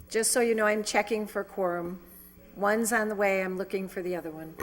Just so you know, I'm checking for quorum. One's on the way, I'm looking for the other one.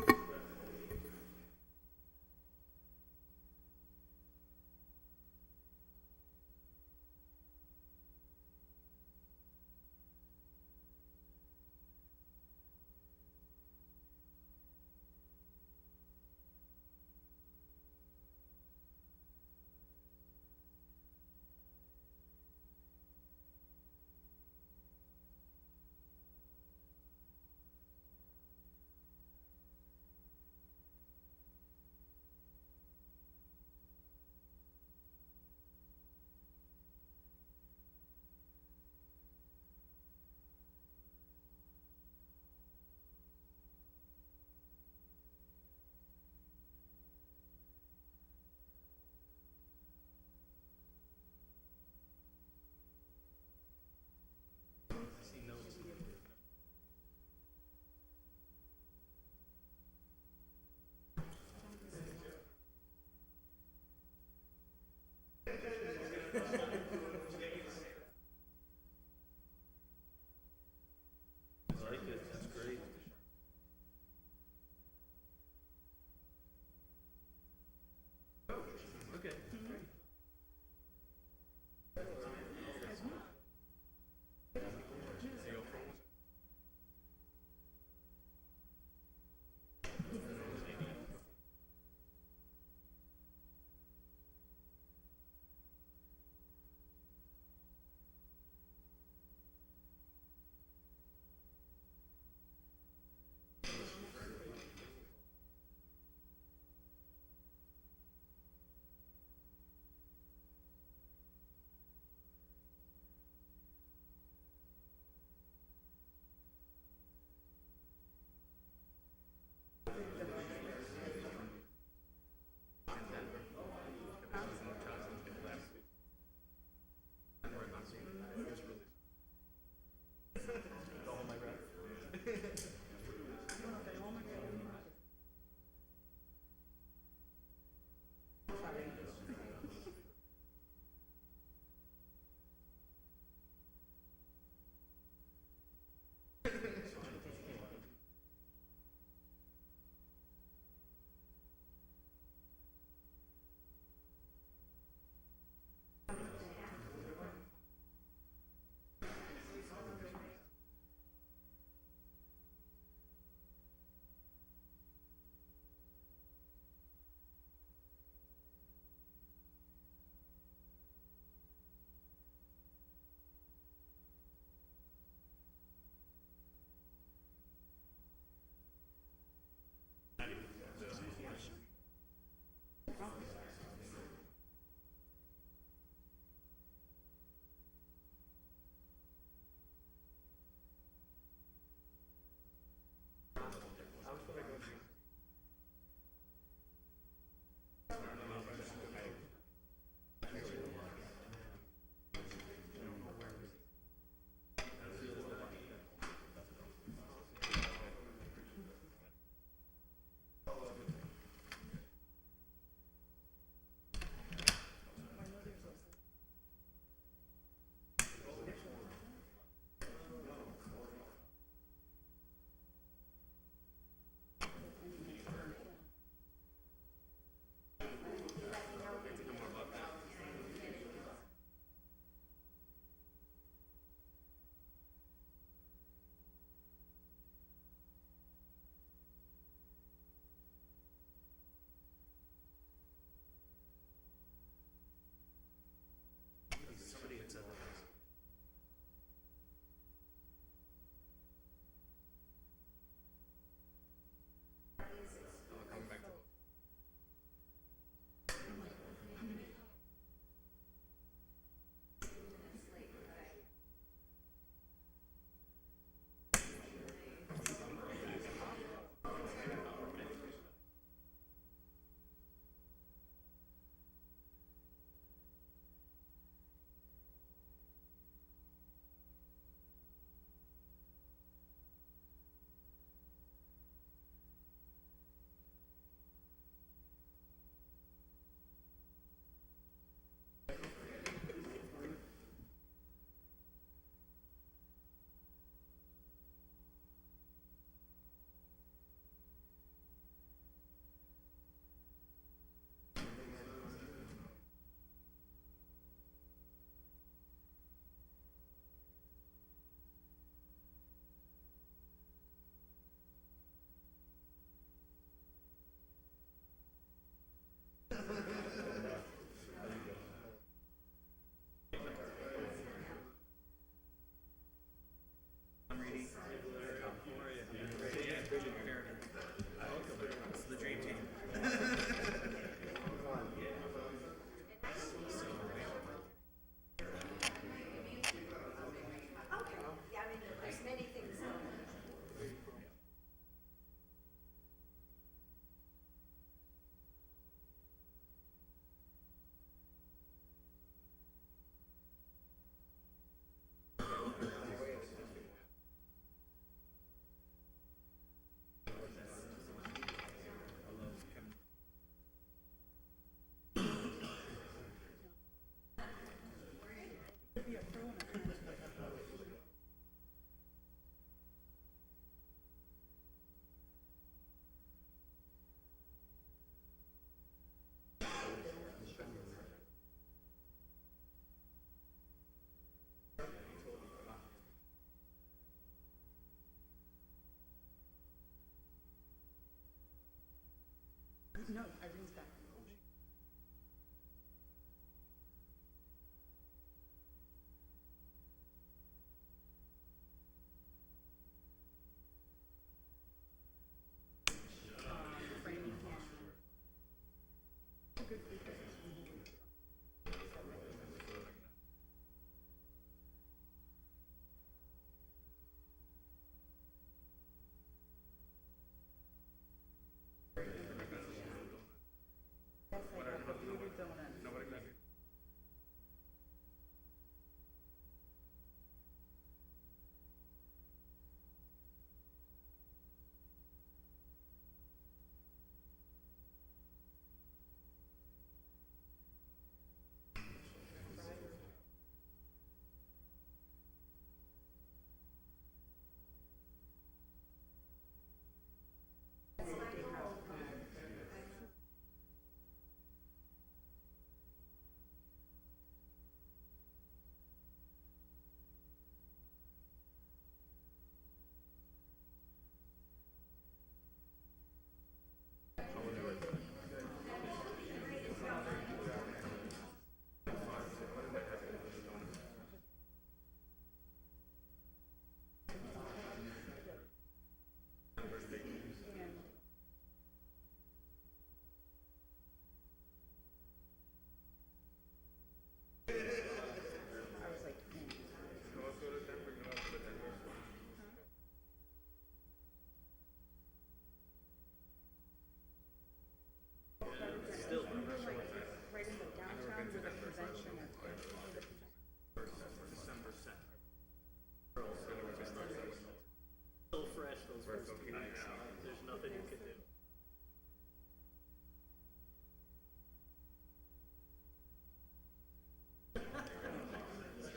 No, Irene's back.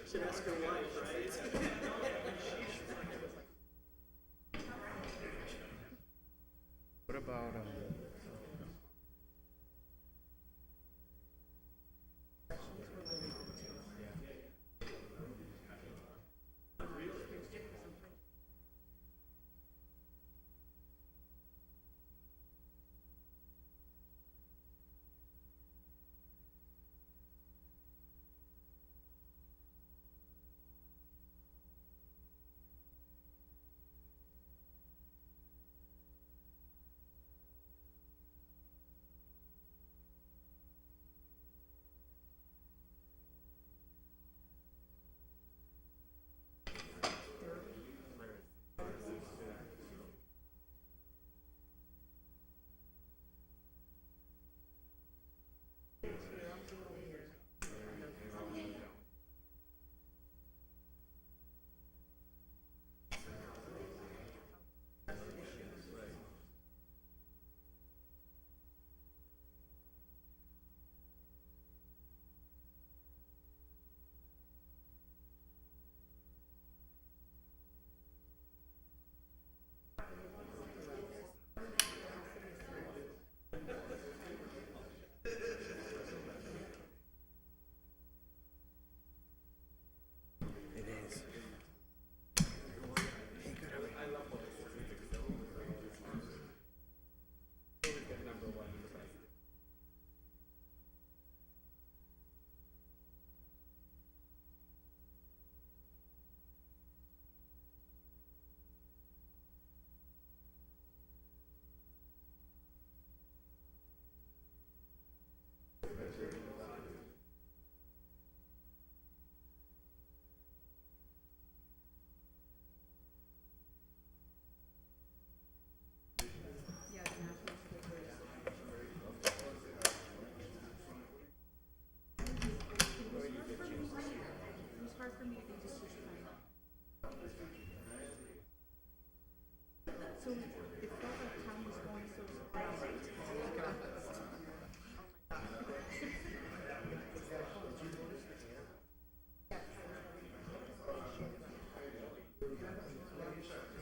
Should ask her wife, right? What about it is? So it felt like time was going so fast.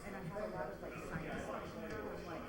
And I had a lot of like science stuff going on. I'm like,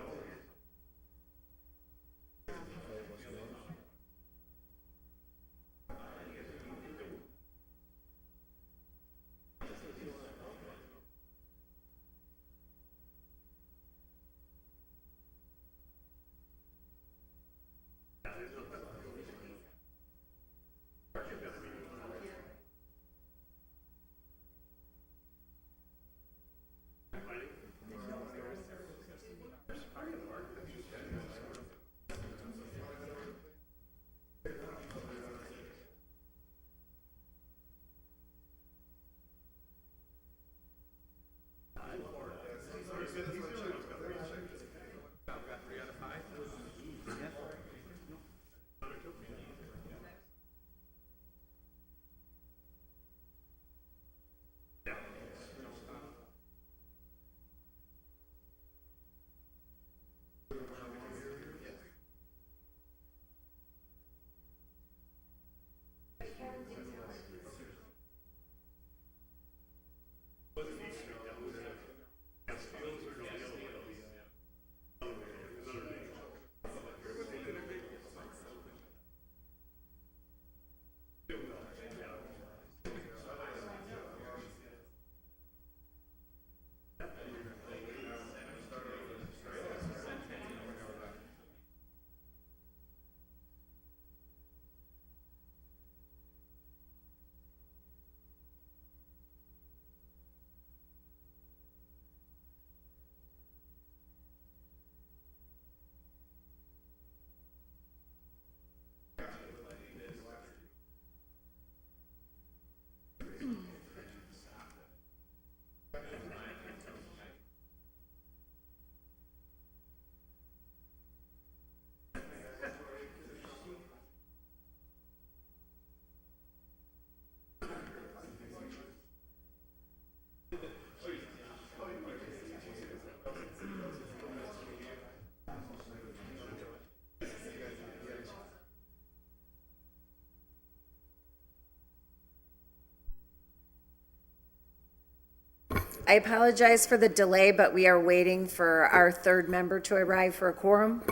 I apologize for the delay, but we are waiting for our third member to arrive for a quorum.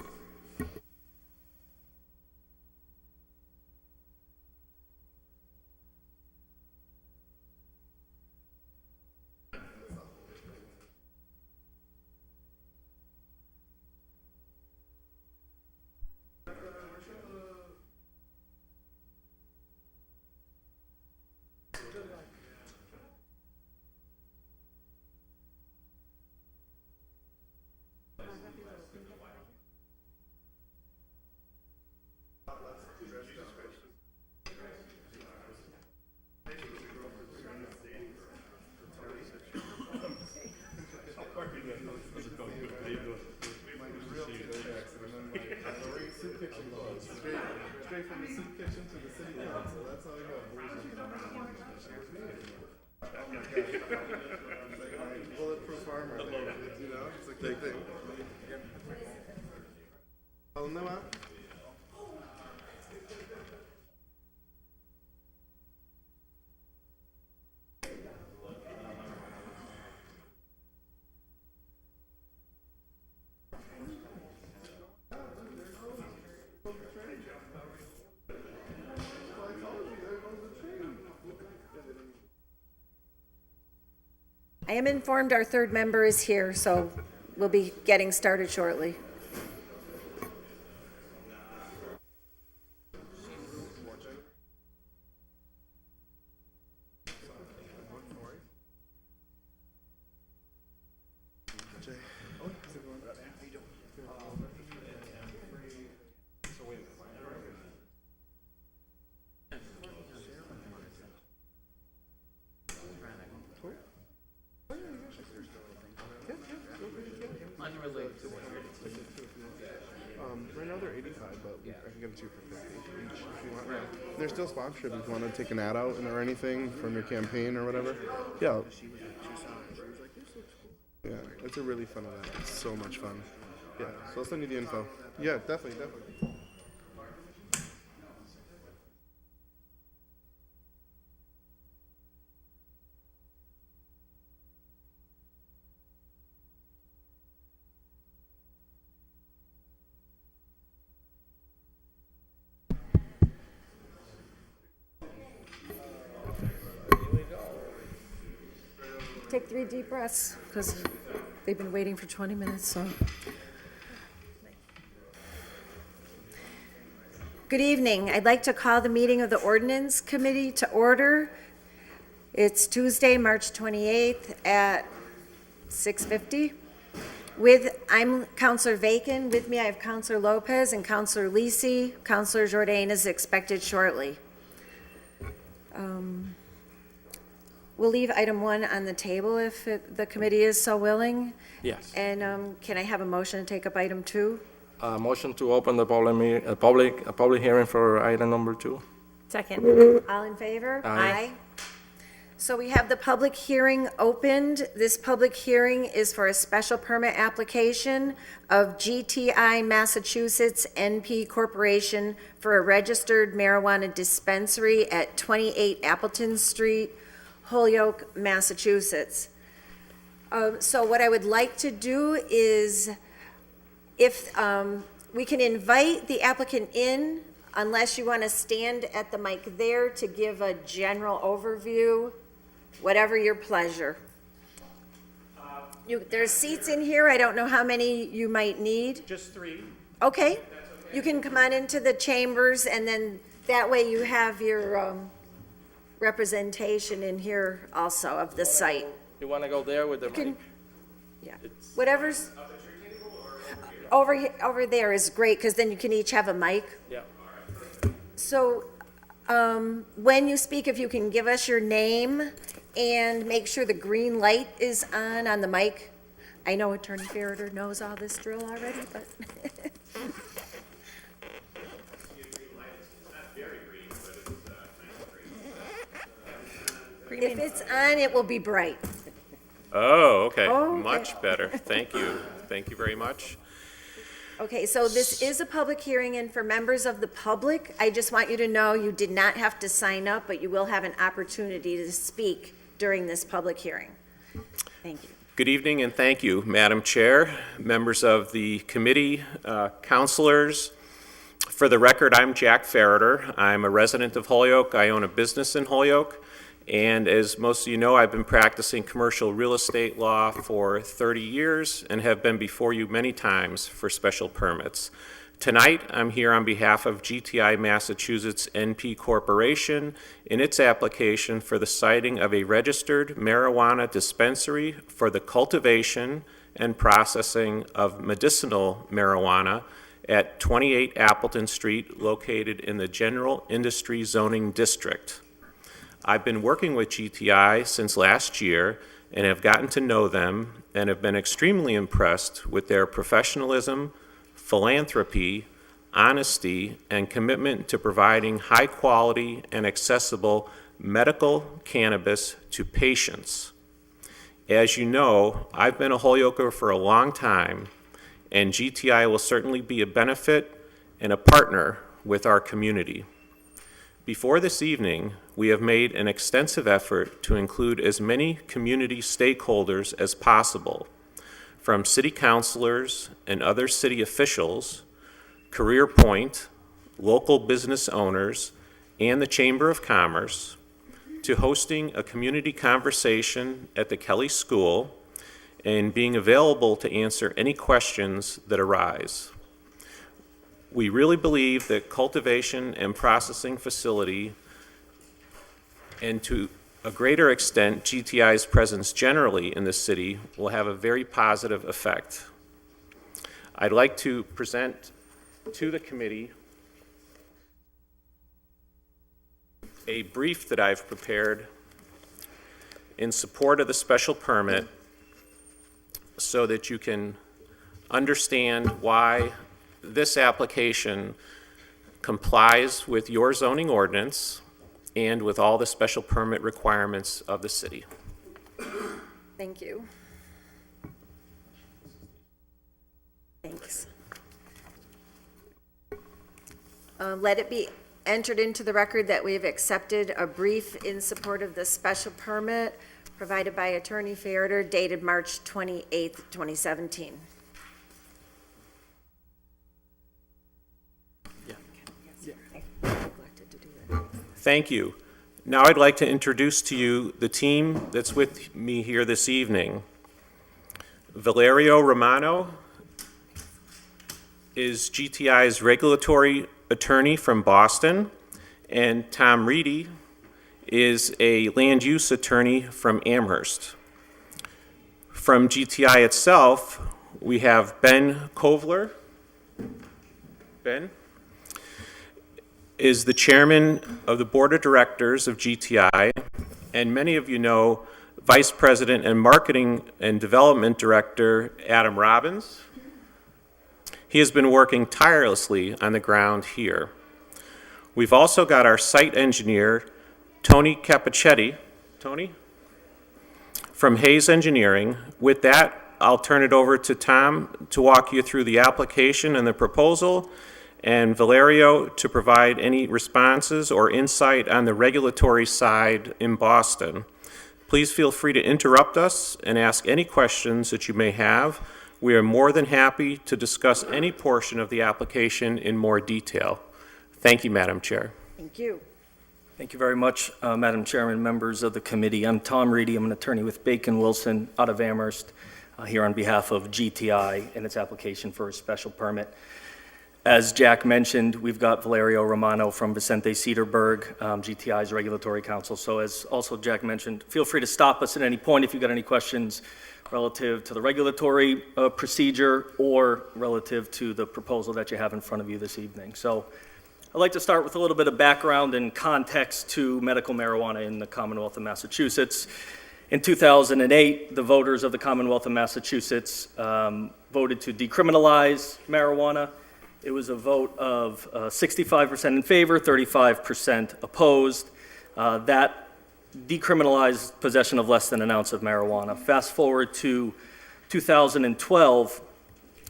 Straight from the soup kitchen to the city council. That's how I go. Bulletproof armor. You know, it's a good thing. Oh no, I am informed our third member is here, so we'll be getting started shortly. right now they're 85, but I can get them 2 for 50 each if you want. There's still sponsorship if you want to take an ad out or anything from your campaign or whatever. Yeah. Yeah, it's a really fun event. It's so much fun. Yeah, so I'll send you the info. Yeah, definitely. Take 3 deep breaths, because they've been waiting for 20 minutes, so. Good evening. I'd like to call the meeting of the Ordinance Committee to order. It's Tuesday, March 28th at 6:50. I'm Counselor Vacan. With me, I have Counselor Lopez and Counselor Lisi. Counselor Jourdain is expected shortly. We'll leave item 1 on the table if the committee is so willing. Yes. And can I have a motion to take up item 2? Motion to open the public hearing for item number 2. Second. All in favor? Aye. So we have the public hearing opened. This public hearing is for a special permit application of GTI Massachusetts NP Corporation for a registered marijuana dispensary at 28 Appleton Street, Holyoke, Massachusetts. So what I would like to do is, if we can invite the applicant in, unless you want to stand at the mic there to give a general overview, whatever your pleasure. There's seats in here. I don't know how many you might need. Just 3. Okay. You can come on into the chambers, and then that way you have your representation in here also of the site. You want to go there with the mic? Yeah. Whatever's over there is great, because then you can each have a mic. Yeah. So, when you speak, if you can give us your name and make sure the green light is on the mic. I know Attorney Ferreter knows all this drill already, but. If it's on, it will be bright. Oh, okay. Oh, okay. Much better. Thank you. Thank you very much. Okay, so this is a public hearing, and for members of the public, I just want you to know you did not have to sign up, but you will have an opportunity to speak during this public hearing. Thank you. Good evening and thank you, Madam Chair, members of the committee, counselors. For the record, I'm Jack Ferreter. I'm a resident of Holyoke. I own a business in Holyoke. And as most of you know, I've been practicing commercial real estate law for 30 years and have been before you many times for special permits. Tonight, I'm here on behalf of GTI Massachusetts NP Corporation in its application for the siting of a registered marijuana dispensary for the cultivation and processing of medicinal marijuana at 28 Appleton Street, located in the General Industry Zoning District. I've been working with GTI since last year and have gotten to know them and have been extremely impressed with their professionalism, philanthropy, honesty, and commitment to providing high-quality and accessible medical cannabis to patients. As you know, I've been a Holyoker for a long time, and GTI will certainly be a benefit and a partner with our community. Before this evening, we have made an extensive effort to include as many community stakeholders as possible, from city councilors and other city officials, Career Point, local business owners, and the Chamber of Commerce, to hosting a community conversation at the Kelly School and being available to answer any questions that arise. We really believe that cultivation and processing facility, and to a greater extent, GTI's presence generally in the city, will have a very positive effect. I'd like to present to the committee a brief that I've prepared in support of the special permit so that you can understand why this application complies with your zoning ordinance and with all the special permit requirements of the city. Thank you. Thanks. Let it be entered into the record that we have accepted a brief in support of the special permit provided by Attorney Ferreter dated March 28th, 2017. Thank you. Now I'd like to introduce to you the team that's with me here this evening. Valerio Romano is GTI's regulatory attorney from Boston, and Tom Reedy is a land use attorney from Amherst. From GTI itself, we have Ben Kovler. Ben is the chairman of the board of directors of GTI, and many of you know Vice President and Marketing and Development Director Adam Robbins. He has been working tirelessly on the ground here. We've also got our site engineer, Tony Capicetti. Tony? From Hayes Engineering. With that, I'll turn it over to Tom to walk you through the application and the proposal, and Valerio to provide any responses or insight on the regulatory side in Boston. Please feel free to interrupt us and ask any questions that you may have. We are more than happy to discuss any portion of the application in more detail. Thank you, Madam Chair. Thank you. Thank you very much, Madam Chairman, members of the committee. I'm Tom Reedy. I'm an attorney with Bacon Wilson out of Amherst, here on behalf of GTI and its application for a special permit. As Jack mentioned, we've got Valerio Romano from Vicente Cedarburg, GTI's regulatory counsel. So as also Jack mentioned, feel free to stop us at any point if you've got any questions relative to the regulatory procedure or relative to the proposal that you have in front of you this evening. So I'd like to start with a little bit of background and context to medical marijuana in the Commonwealth of Massachusetts. In 2008, the voters of the Commonwealth of Massachusetts voted to decriminalize marijuana. It was a vote of 65% in favor, 35% opposed. That decriminalized possession of less than an ounce of marijuana. Fast forward to 2012,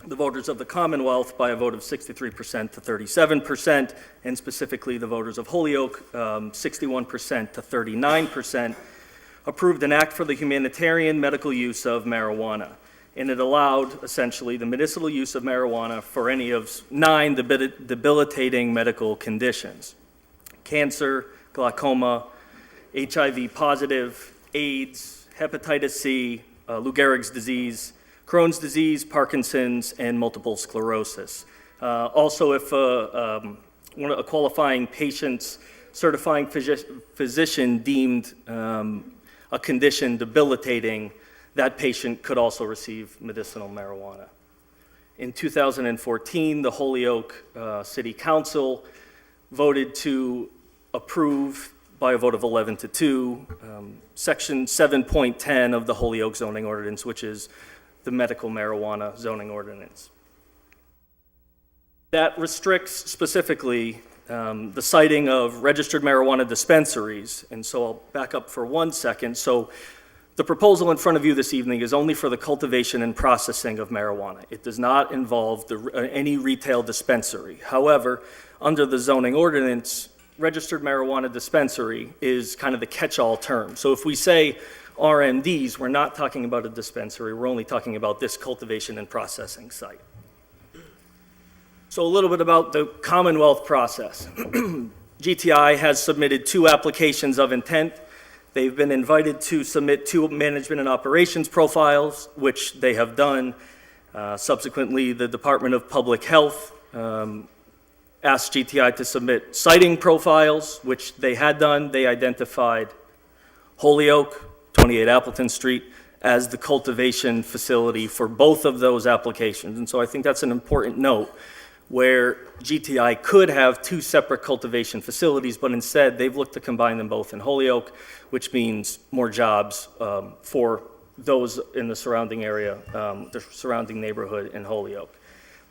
the voters of the Commonwealth, by a vote of 63% to 37%, and specifically the voters of Holyoke, 61% to 39%, approved an act for the humanitarian medical use of marijuana. And it allowed, essentially, the medicinal use of marijuana for any of 9 debilitating medical conditions: cancer, glaucoma, HIV positive, AIDS, hepatitis C, Lou Gehrig's disease, Crohn's disease, Parkinson's, and multiple sclerosis. Also, if a qualifying patient's certifying physician deemed a condition debilitating, that patient could also receive medicinal marijuana. In 2014, the Holyoke City Council voted to approve, by a vote of 11 to 2, Section 7.10 of the Holyoke zoning ordinance, which is the medical marijuana zoning ordinance. That restricts specifically the siting of registered marijuana dispensaries. And so I'll back up for 1 second. So the proposal in front of you this evening is only for the cultivation and processing of marijuana. It does not involve any retail dispensary. However, under the zoning ordinance, registered marijuana dispensary is kind of the catch-all term. So if we say RMDs, we're not talking about a dispensary, we're only talking about this cultivation and processing site. So a little bit about the Commonwealth process. GTI has submitted 2 applications of intent. They've been invited to submit 2 management and operations profiles, which they have done. Subsequently, the Department of Public Health asked GTI to submit siting profiles, which they had done. They identified Holyoke, 28 Appleton Street, as the cultivation facility for both of those applications. And so I think that's an important note, where GTI could have 2 separate cultivation facilities, but instead they've looked to combine them both in Holyoke, which means more jobs for those in the surrounding area, the surrounding neighborhood in Holyoke.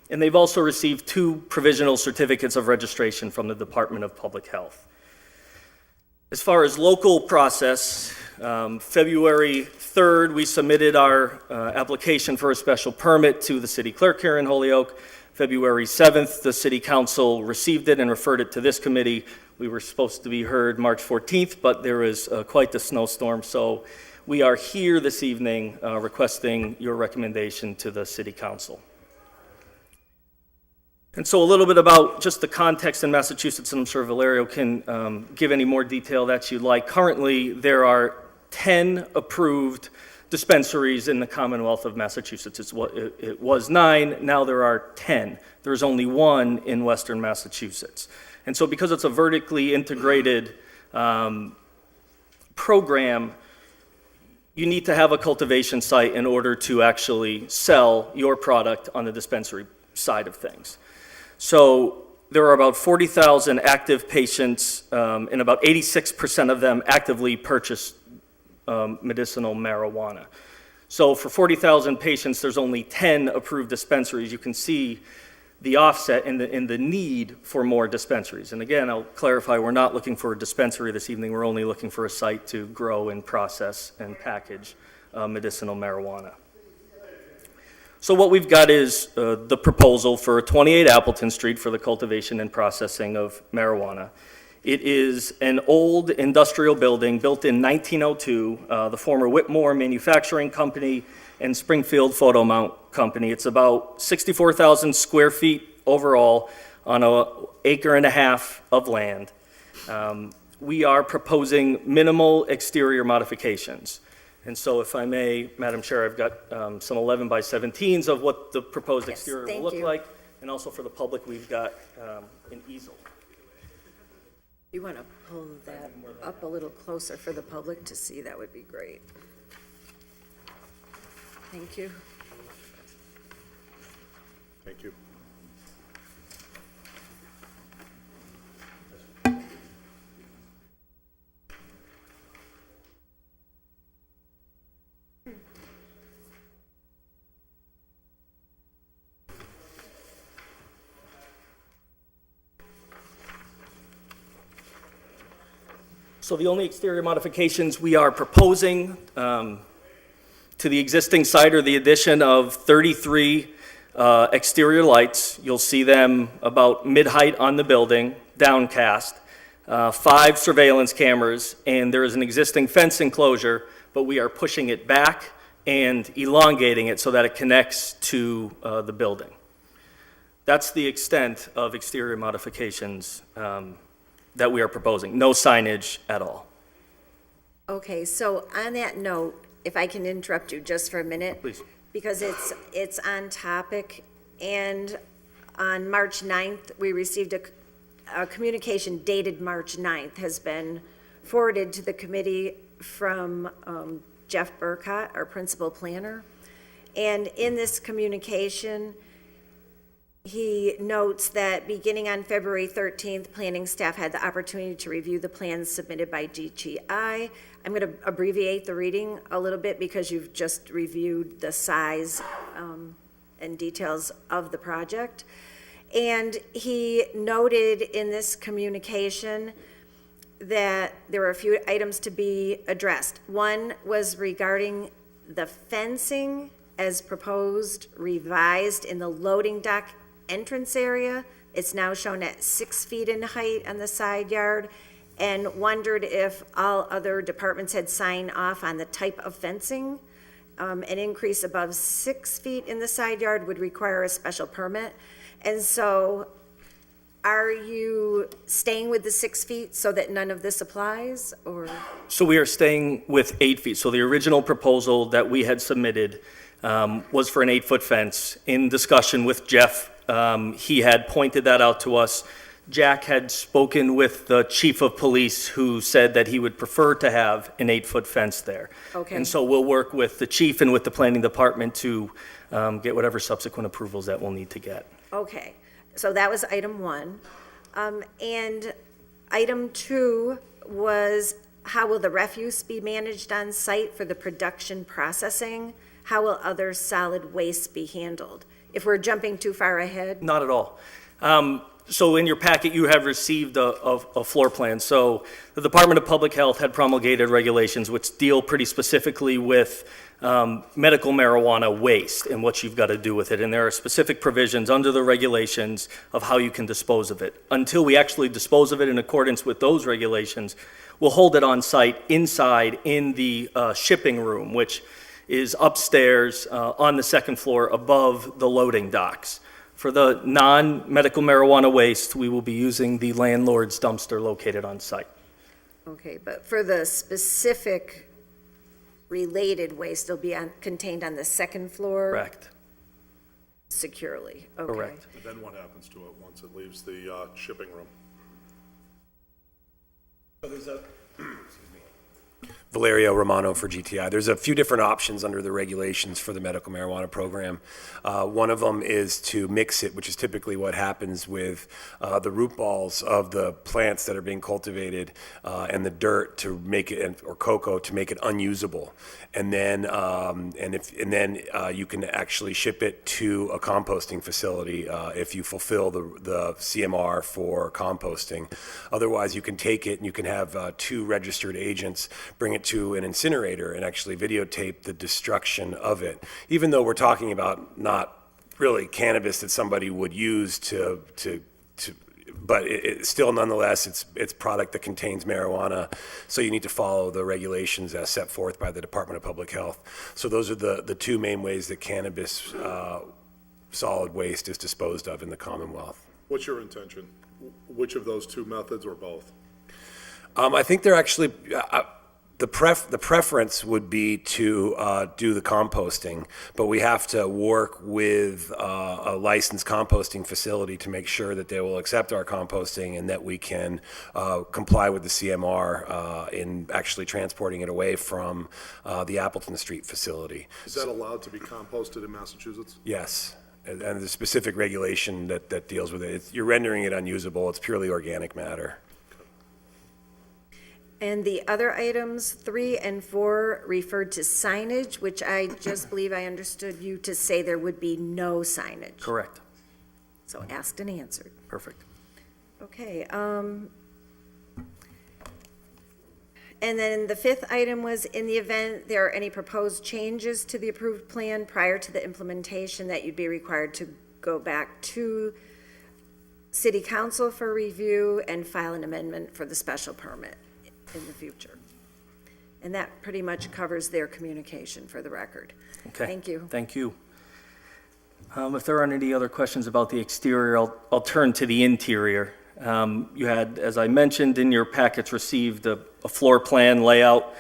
And they've also received 2 provisional certificates of registration from the Department of Public Health. As far as local process, February 3rd, we submitted our application for a special permit to the city clerk here in Holyoke. February 7th, the city council received it and referred it to this committee. We were supposed to be heard March 14th, but there was quite the snowstorm, so we are here this evening requesting your recommendation to the city council. And so a little bit about just the context in Massachusetts, and I'm sure Valerio can give any more detail that you'd like. Currently, there are 10 approved dispensaries in the Commonwealth of Massachusetts. It was 9, now there are 10. There's only 1 in Western Massachusetts. And so because it's a vertically integrated program, you need to have a cultivation site in order to actually sell your product on the dispensary side of things. So there are about 40,000 active patients, and about 86% of them actively purchase medicinal marijuana. So for 40,000 patients, there's only 10 approved dispensaries. You can see the offset in the need for more dispensaries. And again, I'll clarify, we're not looking for a dispensary this evening. We're only looking for a site to grow and process and package medicinal marijuana. So what we've got is the proposal for 28 Appleton Street for the cultivation and processing of marijuana. It is an old industrial building built in 1902, the former Whitmore Manufacturing Company and Springfield Photo Mount Company. It's about 64,000 square feet overall on an acre and a half of land. We are proposing minimal exterior modifications. And so if I may, Madam Chair, I've got some 11 by 17s of what the proposed Yes, exterior thank will look you. like. And also for the public, we've got an easel. You want to pull that up a little closer for the public to see, that would be great. Thank you. Thank you. So the only exterior modifications we are proposing to the existing site are the addition of 33 exterior lights. You'll see them about mid-height on the building, downcast. 5 surveillance cameras, and there is an existing fence enclosure, but we are pushing it back and elongating it so that it connects to the building. That's the extent of exterior modifications that we are proposing. No signage at all. Okay, so on that note, if I can interrupt you just for a minute? Please. Because it's on topic, and on March 9th, we received a communication dated March 9th, has been forwarded to the committee from Jeff Burkott, our principal planner. And in this communication, he notes that beginning on February 13th, planning staff had the opportunity to review the plans submitted by GTI. I'm going to abbreviate the reading a little bit because you've just reviewed the size and details of the project. And he noted in this communication that there were a few items to be addressed. One was regarding the fencing as proposed, revised in the loading dock entrance area. It's now shown at 6 feet in height on the side yard, and wondered if all other departments had signed off on the type of fencing. An increase above 6 feet in the side yard would require a special permit. And so are you staying with the 6 feet so that none of this applies, or? So we are staying with 8 feet. So the original proposal that we had submitted was for an 8-foot fence. In discussion with Jeff, he had pointed that out to us. Jack had spoken with the chief of police, who said that he would prefer to have an 8-foot fence there. Okay. And so we'll work with the chief and with the planning department to get whatever subsequent approvals that we'll need to get. Okay, so that was item 1. And item 2 was, how will the refuse be managed on site for the production processing? How will other solid waste be handled? If we're jumping too far ahead? Not at all. So in your packet, you have received a floor plan. So the Department of Public Health had promulgated regulations which deal pretty specifically with medical marijuana waste and what you've got to do with it. And there are specific provisions under the regulations of how you can dispose of it. Until we actually dispose of it in accordance with those regulations, we'll hold it on site inside in the shipping room, which is upstairs on the second floor above the loading docks. For the non-medical marijuana waste, we will be using the landlord's dumpster located on site. Okay, but for the specific related waste, it'll be contained on the second floor? Correct. Securely, okay. Correct. Then what happens to it once it leaves the shipping room? So there's Valerio Romano for GTI. There's a few different options under the regulations for the medical marijuana program. One of them is to mix it, which is typically what happens with the root balls of the plants that are being cultivated and the dirt to make it, or cocoa to make it unusable. And then you can actually ship it to a composting facility if you fulfill the CMR for composting. Otherwise, you can take it and you can have 2 registered agents bring it to an incinerator and actually videotape the destruction of it. Even though we're talking about not really cannabis that somebody would use but it still, nonetheless, it's product that contains marijuana, so you need to follow the regulations as set forth by the Department of Public Health. So those are the 2 main ways that cannabis solid waste is disposed of in the Commonwealth. What's your intention? Which of those 2 methods, or both? I think they're actually, the preference would be to do the composting, but we have to work with a licensed composting facility to make sure that they will accept our composting and that we can comply with the CMR in actually transporting it away from the Appleton Street facility. Is that allowed to be composted in Massachusetts? Yes. And the specific regulation that deals with it. You're rendering it unusable. It's purely organic matter. And the other items, 3 and 4, referred to signage, which I just believe I understood you to say there would be no signage. Correct. So asked and answered. Perfect. Okay. And then the 5th item was, in the event there are any proposed changes to the approved plan prior to the implementation, that you'd be required to go back to city council for review and file an amendment for the special permit in the future. And that pretty much covers their communication for the record. Okay. Thank you. Thank you. If there aren't any other questions about the exterior, I'll turn to the interior. You had, as I mentioned in your packets, received a floor plan layout.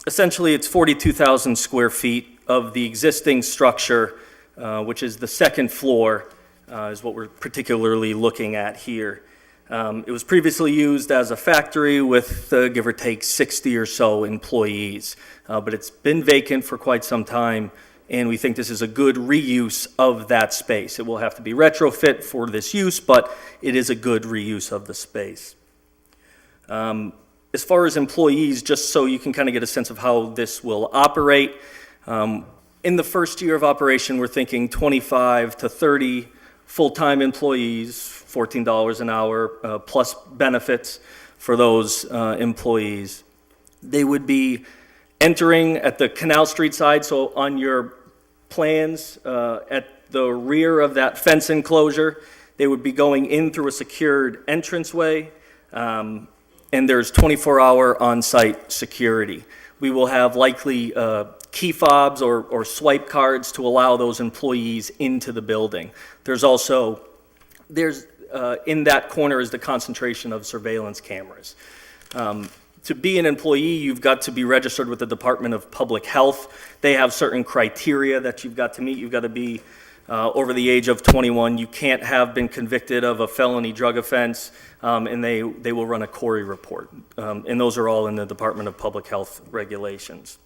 Essentially, it's 42,000 square feet of the existing structure, which is the second floor, is what we're particularly looking at here. It was previously used as a factory with, give or take, 60 or so employees, but it's been vacant for quite some time, and we think this is a good reuse of that space. It will have to be retrofit for this use, but it is a good reuse of the space. As far as employees, just so you can kind of get a sense of how this will operate, in the first year of operation, we're thinking 25 to 30 full-time employees, $14 an hour, plus benefits for those employees. They would be entering at the Canal Street side, so on your plans at the rear of that fence enclosure, they would be going in through a secured entranceway, and there's 24-hour on-site security. We will have likely key fobs or swipe cards to allow those employees into the building. There's also, in that corner is the concentration of surveillance cameras. To be an employee, you've got to be registered with the Department of Public Health. They have certain criteria that you've got to meet. You've got to be over the age of 21. You can't have been convicted of a felony drug offense, and they will run a Corey report. And those are all in the Department of Public Health regulations.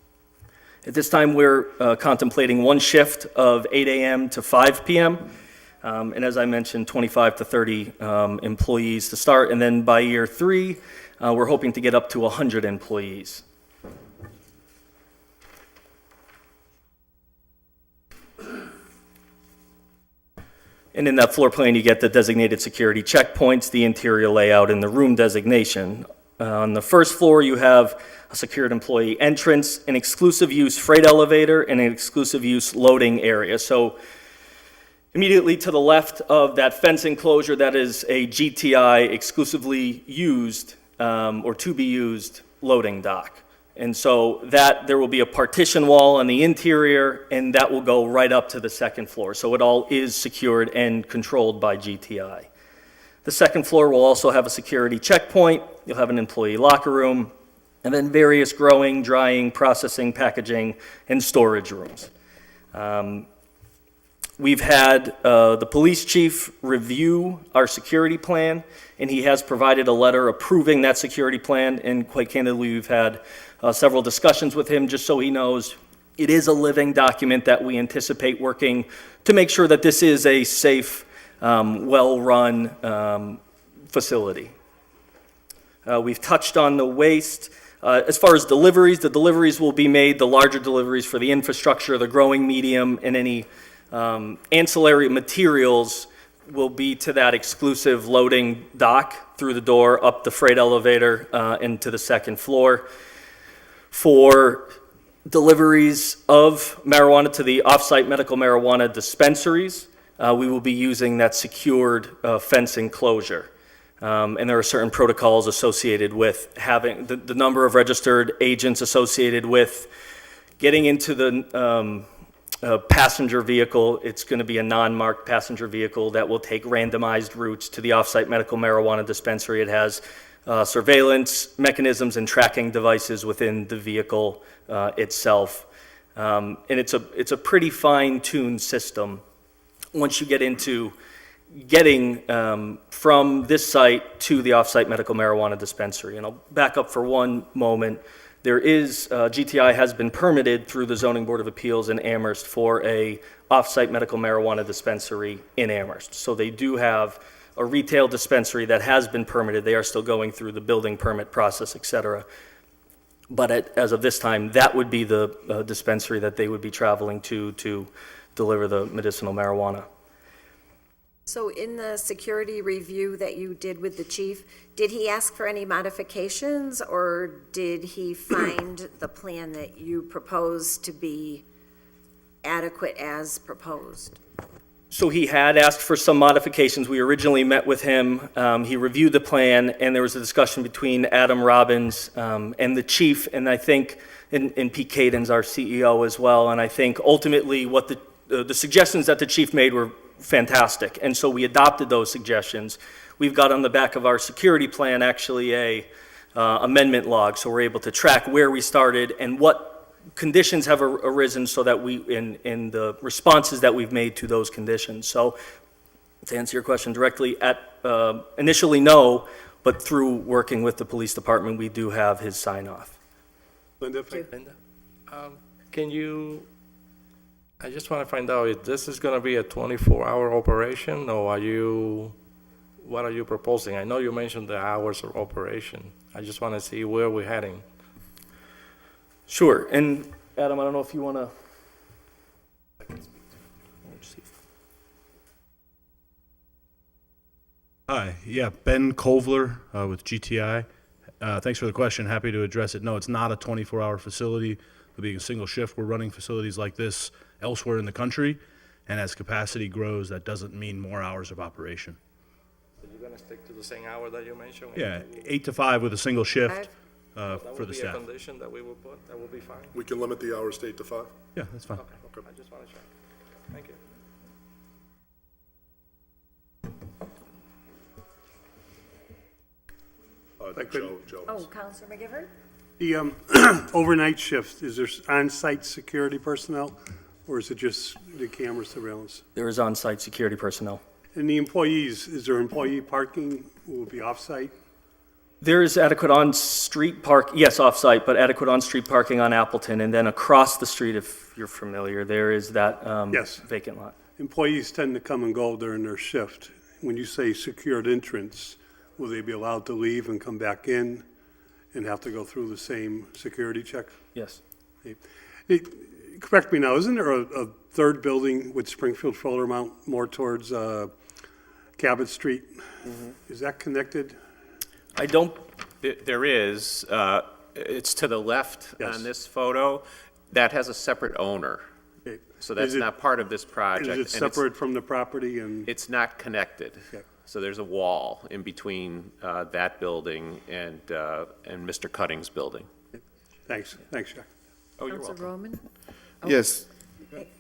At this time, we're contemplating one shift of 8 a.m. to 5 p.m., and as I mentioned, 25 to 30 employees to start, and then by year 3, we're hoping to get up to 100 employees. And in that floor plan, you get the designated security checkpoints, the interior layout, and the room designation. On the first floor, you have a secured employee entrance, an exclusive use freight elevator, and an exclusive use loading area. So immediately to the left of that fence enclosure, that is a GTI exclusively used or to be used loading dock. And so that there will be a partition wall on the interior, and that will go right up to the second floor. So it all is secured and controlled by GTI. The second floor will also have a security checkpoint. You'll have an employee locker room, and then various growing, drying, processing, packaging, and storage rooms. We've had the police chief review our security plan, and he has provided a letter approving that security plan, and quite candidly, we've had several discussions with him just so he knows it is a living document that we anticipate working to make sure that this is a safe, well-run facility. We've touched on the waste. As far as deliveries, the deliveries will be made, the larger deliveries for the infrastructure, the growing medium, and any ancillary materials will be to that exclusive loading dock through the door, up the freight elevator, into the second floor. For deliveries of marijuana to the off-site medical marijuana dispensaries, we will be using that secured fence enclosure. And there are certain protocols associated with having the number of registered agents associated with getting into the passenger vehicle. It's going to be a non-marked passenger vehicle that will take randomized routes to the off-site medical marijuana dispensary. It has surveillance mechanisms and tracking devices within the vehicle itself. And it's a pretty fine-tuned system once you get into getting from this site to the off-site medical marijuana dispensary. And I'll back up for one moment. There is, GTI has been permitted through the Zoning Board of Appeals in Amherst for a off-site medical marijuana dispensary in Amherst. So they do have a retail dispensary that has been permitted. They are still going through the building permit process, et cetera. But as of this time, that would be the dispensary that they would be traveling to deliver the medicinal marijuana. So in the security review that you did with the chief, did he ask for any modifications, or did he find the plan that you proposed to be adequate as proposed? So he had asked for some modifications. We originally met with him. He reviewed the plan, and there was a discussion between Adam Robbins and the chief, and I think, and Pete Caden's our CEO as well. And I think ultimately what the suggestions that the chief made were fantastic, and so we adopted those suggestions. We've got on the back of our security plan actually a amendment log, so we're able to track where we started and what conditions have arisen so that we, in the responses that we've made to those conditions. So to answer your question directly, initially no, but through working with the police department, we do have his sign off. Linda, if I- Linda, can you, I just want to find out if this is going to be a 24-hour operation, or what are you proposing? I know you mentioned the hours of operation. I just want to see where we're heading. Sure, and Adam, I don't know if you want to. Hi, yeah, Ben Kovler with GTI. Thanks for the question. Happy to address it. No, it's not a 24-hour facility. It'll be a single shift. We're running facilities like this elsewhere in the country, and as capacity grows, that doesn't mean more hours of operation. So you're going to stick to the same hour that you mentioned? Yeah, 8 to 5 with a single shift That for would the be a staff. condition that we will put, that will be fine? we can limit the hours to 8 to 5? Yeah, that's fine. Okay, I just want to check. Thank you. Joe. Oh, Counselor McGivern? The overnight shift, is there on-site security personnel, or is it just the camera surveillance? There is on-site security personnel. And the employees, is there employee parking, will it be off-site? There is adequate on-street park, yes, off-site, but adequate on-street parking on Appleton, and then across the street, if you're familiar, there is that Yes. vacant lot. Employees tend to come and go during their shift. When you say secured entrance, will they be allowed to leave and come back in and have to go through the same security check? Yes. Correct me now, isn't there a third building with Springfield Shoulder Mount more towards Cabot Street? Is that connected? I don't, There is, it's to the left Yes. on this photo. That has a separate owner, Okay. so that's Is it- not part of this project. Is it and it's- separate from the property and? It's not connected. Okay. So there's a wall in between that building and Mr. Cutting's building. Thanks, Jack. Oh, you're Counselor welcome. Roman? Yes.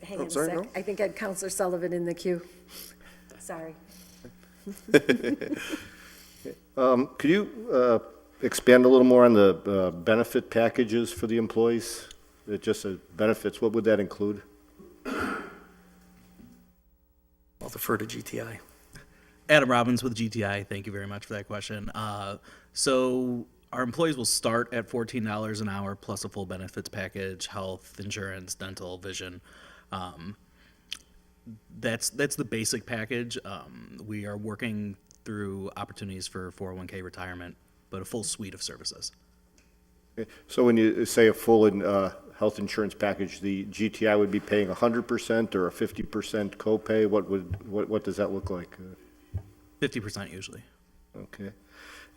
Hang on a sorry, sec. no? I think I had Counselor Sullivan in the queue. Sorry. Could you expand a little more on the benefit packages for the employees? Just benefits, what would that include? I'll defer to GTI. Adam Robbins with GTI. Thank you very much for that question. So our employees will start at $14 an hour plus a full benefits package, health, insurance, dental, vision. That's the basic package. We are working through opportunities for 401k retirement, but a full suite of services. So when you say a full health insurance package, the GTI would be paying 100% or a 50% copay? What does that look like? 50% usually. Okay.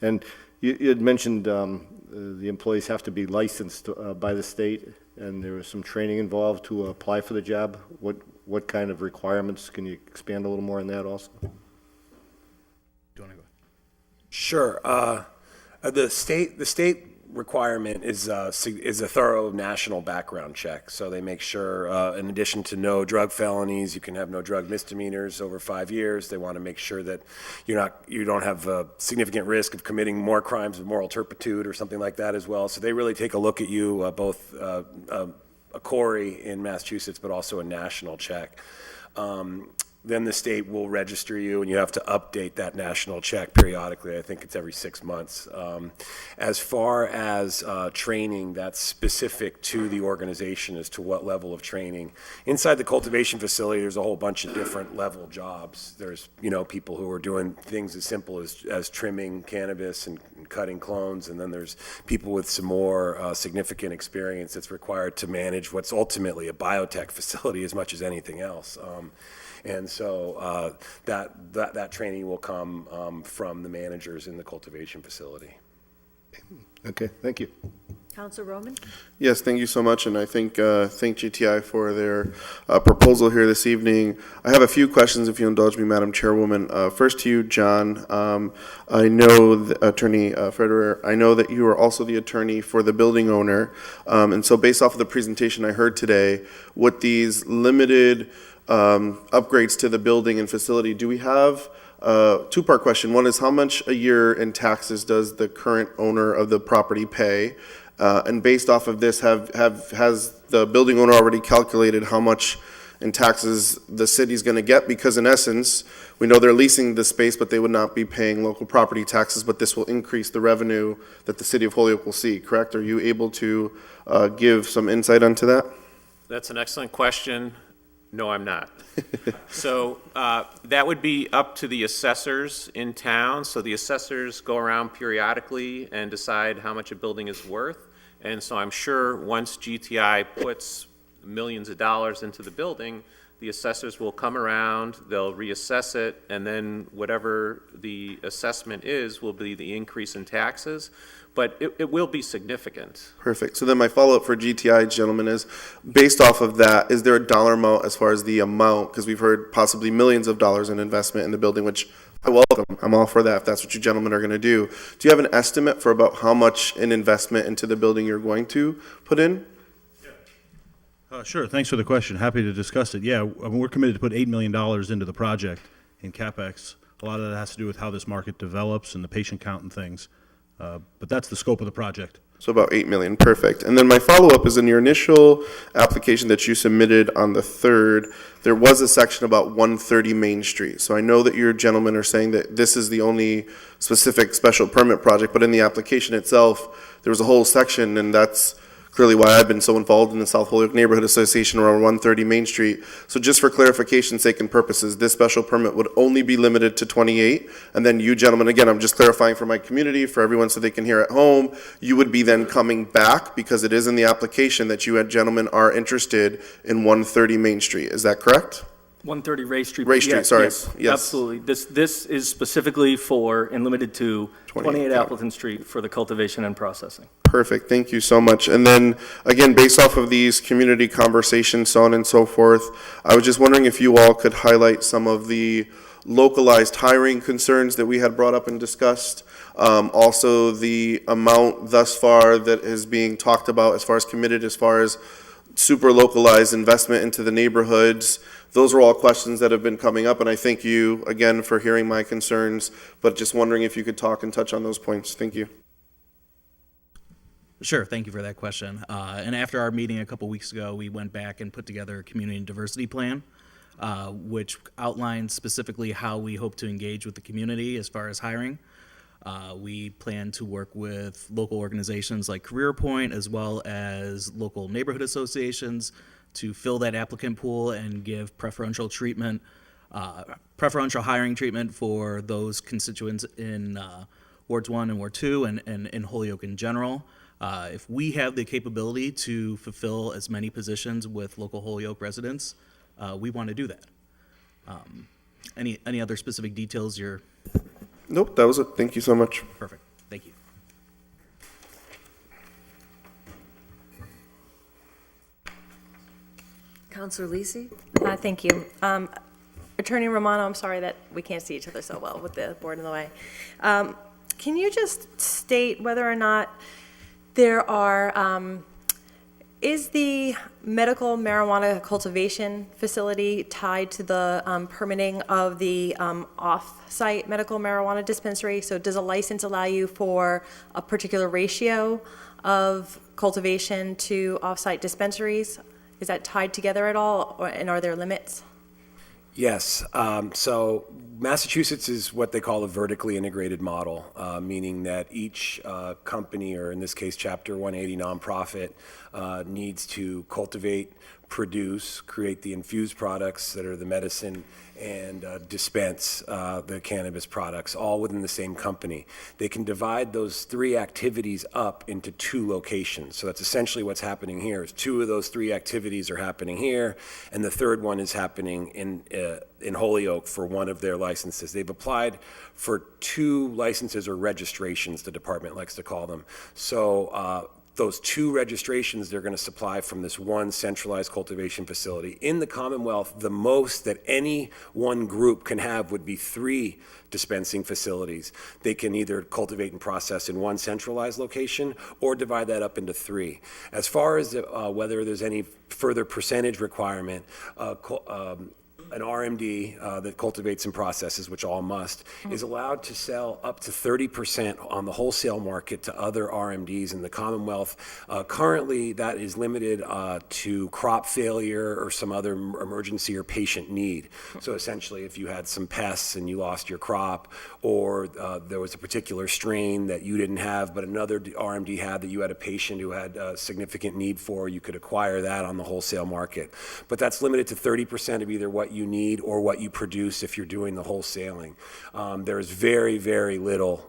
And you had mentioned the employees have to be licensed by the state, and there was some training involved to apply for the job. What kind of requirements? Can you expand a little more on that also? Do you want to go? Sure. The state requirement is a thorough national background check. So they make sure, in addition to no drug felonies, you can have no drug misdemeanors over 5 years. They want to make sure that you don't have a significant risk of committing more crimes of moral turpitude or something like that as well. So they really take a look at you, both a Corey in Massachusetts, but also a national check. Then the state will register you, and you have to update that national check periodically. I think it's every 6 months. As far as training, that's specific to the organization as to what level of training. Inside the cultivation facility, there's a whole bunch of different level jobs. There's people who are doing things as simple as trimming cannabis and cutting clones, and then there's people with some more significant experience that's required to manage what's ultimately a biotech facility as much as anything else. And so that training will come from the managers in the cultivation facility. Okay, thank you. Counselor Roman? Yes, thank you so much, and I thank GTI for their proposal here this evening. I have a few questions, if you indulge me, Madam Chairwoman. First to you, John. I know, Attorney Federer, I know that you are also the attorney for the building owner, and so based off of the presentation I heard today, with these limited upgrades to the building and facility, do we have two-part question? One is, how much a year in taxes does the current owner of the property pay? And based off of this, has the building owner already calculated how much in taxes the city's going to get? Because in essence, we know they're leasing the space, but they would not be paying local property taxes, but this will increase the revenue that the city of Holyoke will see, correct? Are you able to give some insight onto that? That's an excellent question. No, I'm not. So that would be up to the assessors in town. So the assessors go around periodically and decide how much a building is worth. And so I'm sure once GTI puts millions of dollars into the building, the assessors will come around, they'll reassess it, and then whatever the assessment is will be the increase in taxes. But it will be significant. Perfect. So then my follow-up for GTI, gentlemen, is based off of that, is there a dollar amount as far as the amount? Because we've heard possibly millions of dollars in investment in the building, which I welcome. I'm all for that if that's what you gentlemen are going to do. Do you have an estimate for about how much in investment into the building you're going to put in? Sure, thanks for the question. Happy to discuss it. Yeah, I mean, we're committed to put $8 million into the project in CapEx. A lot of that has to do with how this market develops and the patient count and things. But that's the scope of the project. So about 8 million, perfect. And then my follow-up is in your initial application that you submitted on the 3rd, there was a section about 130 Main Street. So I know that your gentlemen are saying that this is the only specific special permit project, but in the application itself, there was a whole section, and that's clearly why I've been so involved in the South Holyoke Neighborhood Association around 130 Main Street. So just for clarification's sake and purposes, this special permit would only be limited to 28, and then you gentlemen, again, I'm just clarifying for my community, for everyone so they can hear at home, you would be then coming back, because it is in the application that you gentlemen are interested in 130 Main Street. Is that correct? 130 Ray Street. Ray Street, sorry. Yes, Yes. absolutely. This is specifically for and limited to 28 Appleton Street for the cultivation and processing. Perfect, thank you so much. And then, again, based off of these community conversations, so on and so forth, I was just wondering if you all could highlight some of the localized hiring concerns that we had brought up and discussed. Also, the amount thus far that is being talked about as far as committed, as far as super localized investment into the neighborhoods. Those are all questions that have been coming up, and I thank you again for hearing my concerns, but just wondering if you could talk and touch on those points. Thank you. Sure, thank you for that question. And after our meeting a couple weeks ago, we went back and put together a community and diversity plan, which outlines specifically how we hope to engage with the community as far as hiring. We plan to work with local organizations like CareerPoint, as well as local neighborhood associations, to fill that applicant pool and give preferential treatment, preferential hiring treatment for those constituents in Wards 1 and Ward 2 and in Holyoke in general. If we have the capability to fulfill as many positions with local Holyoke residents, we want to do that. Any other specific details you're... Nope, that was it. Thank you so much. Perfect. Thank you. Counselor Lisi? Thank you. Attorney Romano, I'm sorry that we can't see each other so well with the board in the way. Can you just state whether or not there are, is the medical marijuana cultivation facility tied to the permitting of the off-site medical marijuana dispensary? So does a license allow you for a particular ratio of cultivation to off-site dispensaries? Is that tied together at all, and are there limits? Yes. So Massachusetts is what they call a vertically integrated model, meaning that each company, or in this case, Chapter 180 nonprofit, needs to cultivate, produce, create the infused products that are the medicine, and dispense the cannabis products, all within the same company. They can divide those 3 activities up into 2 locations. So that's essentially what's happening here. Is 2 of those 3 activities are happening here, and the third one is happening in Holyoke for one of their licenses. They've applied for 2 licenses or registrations, the department likes to call them. So those 2 registrations they're going to supply from this one centralized cultivation facility. In the Commonwealth, the most that any one group can have would be 3 dispensing facilities. They can either cultivate and process in one centralized location or divide that up into 3. As far as whether there's any further percentage requirement, an RMD that cultivates and processes, which all must, is allowed to sell up to 30% on the wholesale market to other RMDs in the Commonwealth. Currently, that is limited to crop failure or some other emergency or patient need. So essentially, if you had some pests and you lost your crop, or there was a particular strain that you didn't have, but another RMD had that you had a patient who had a significant need for, you could acquire that on the wholesale market. But that's limited to 30% of either what you need or what you produce if you're doing the wholesaling. There's very, very little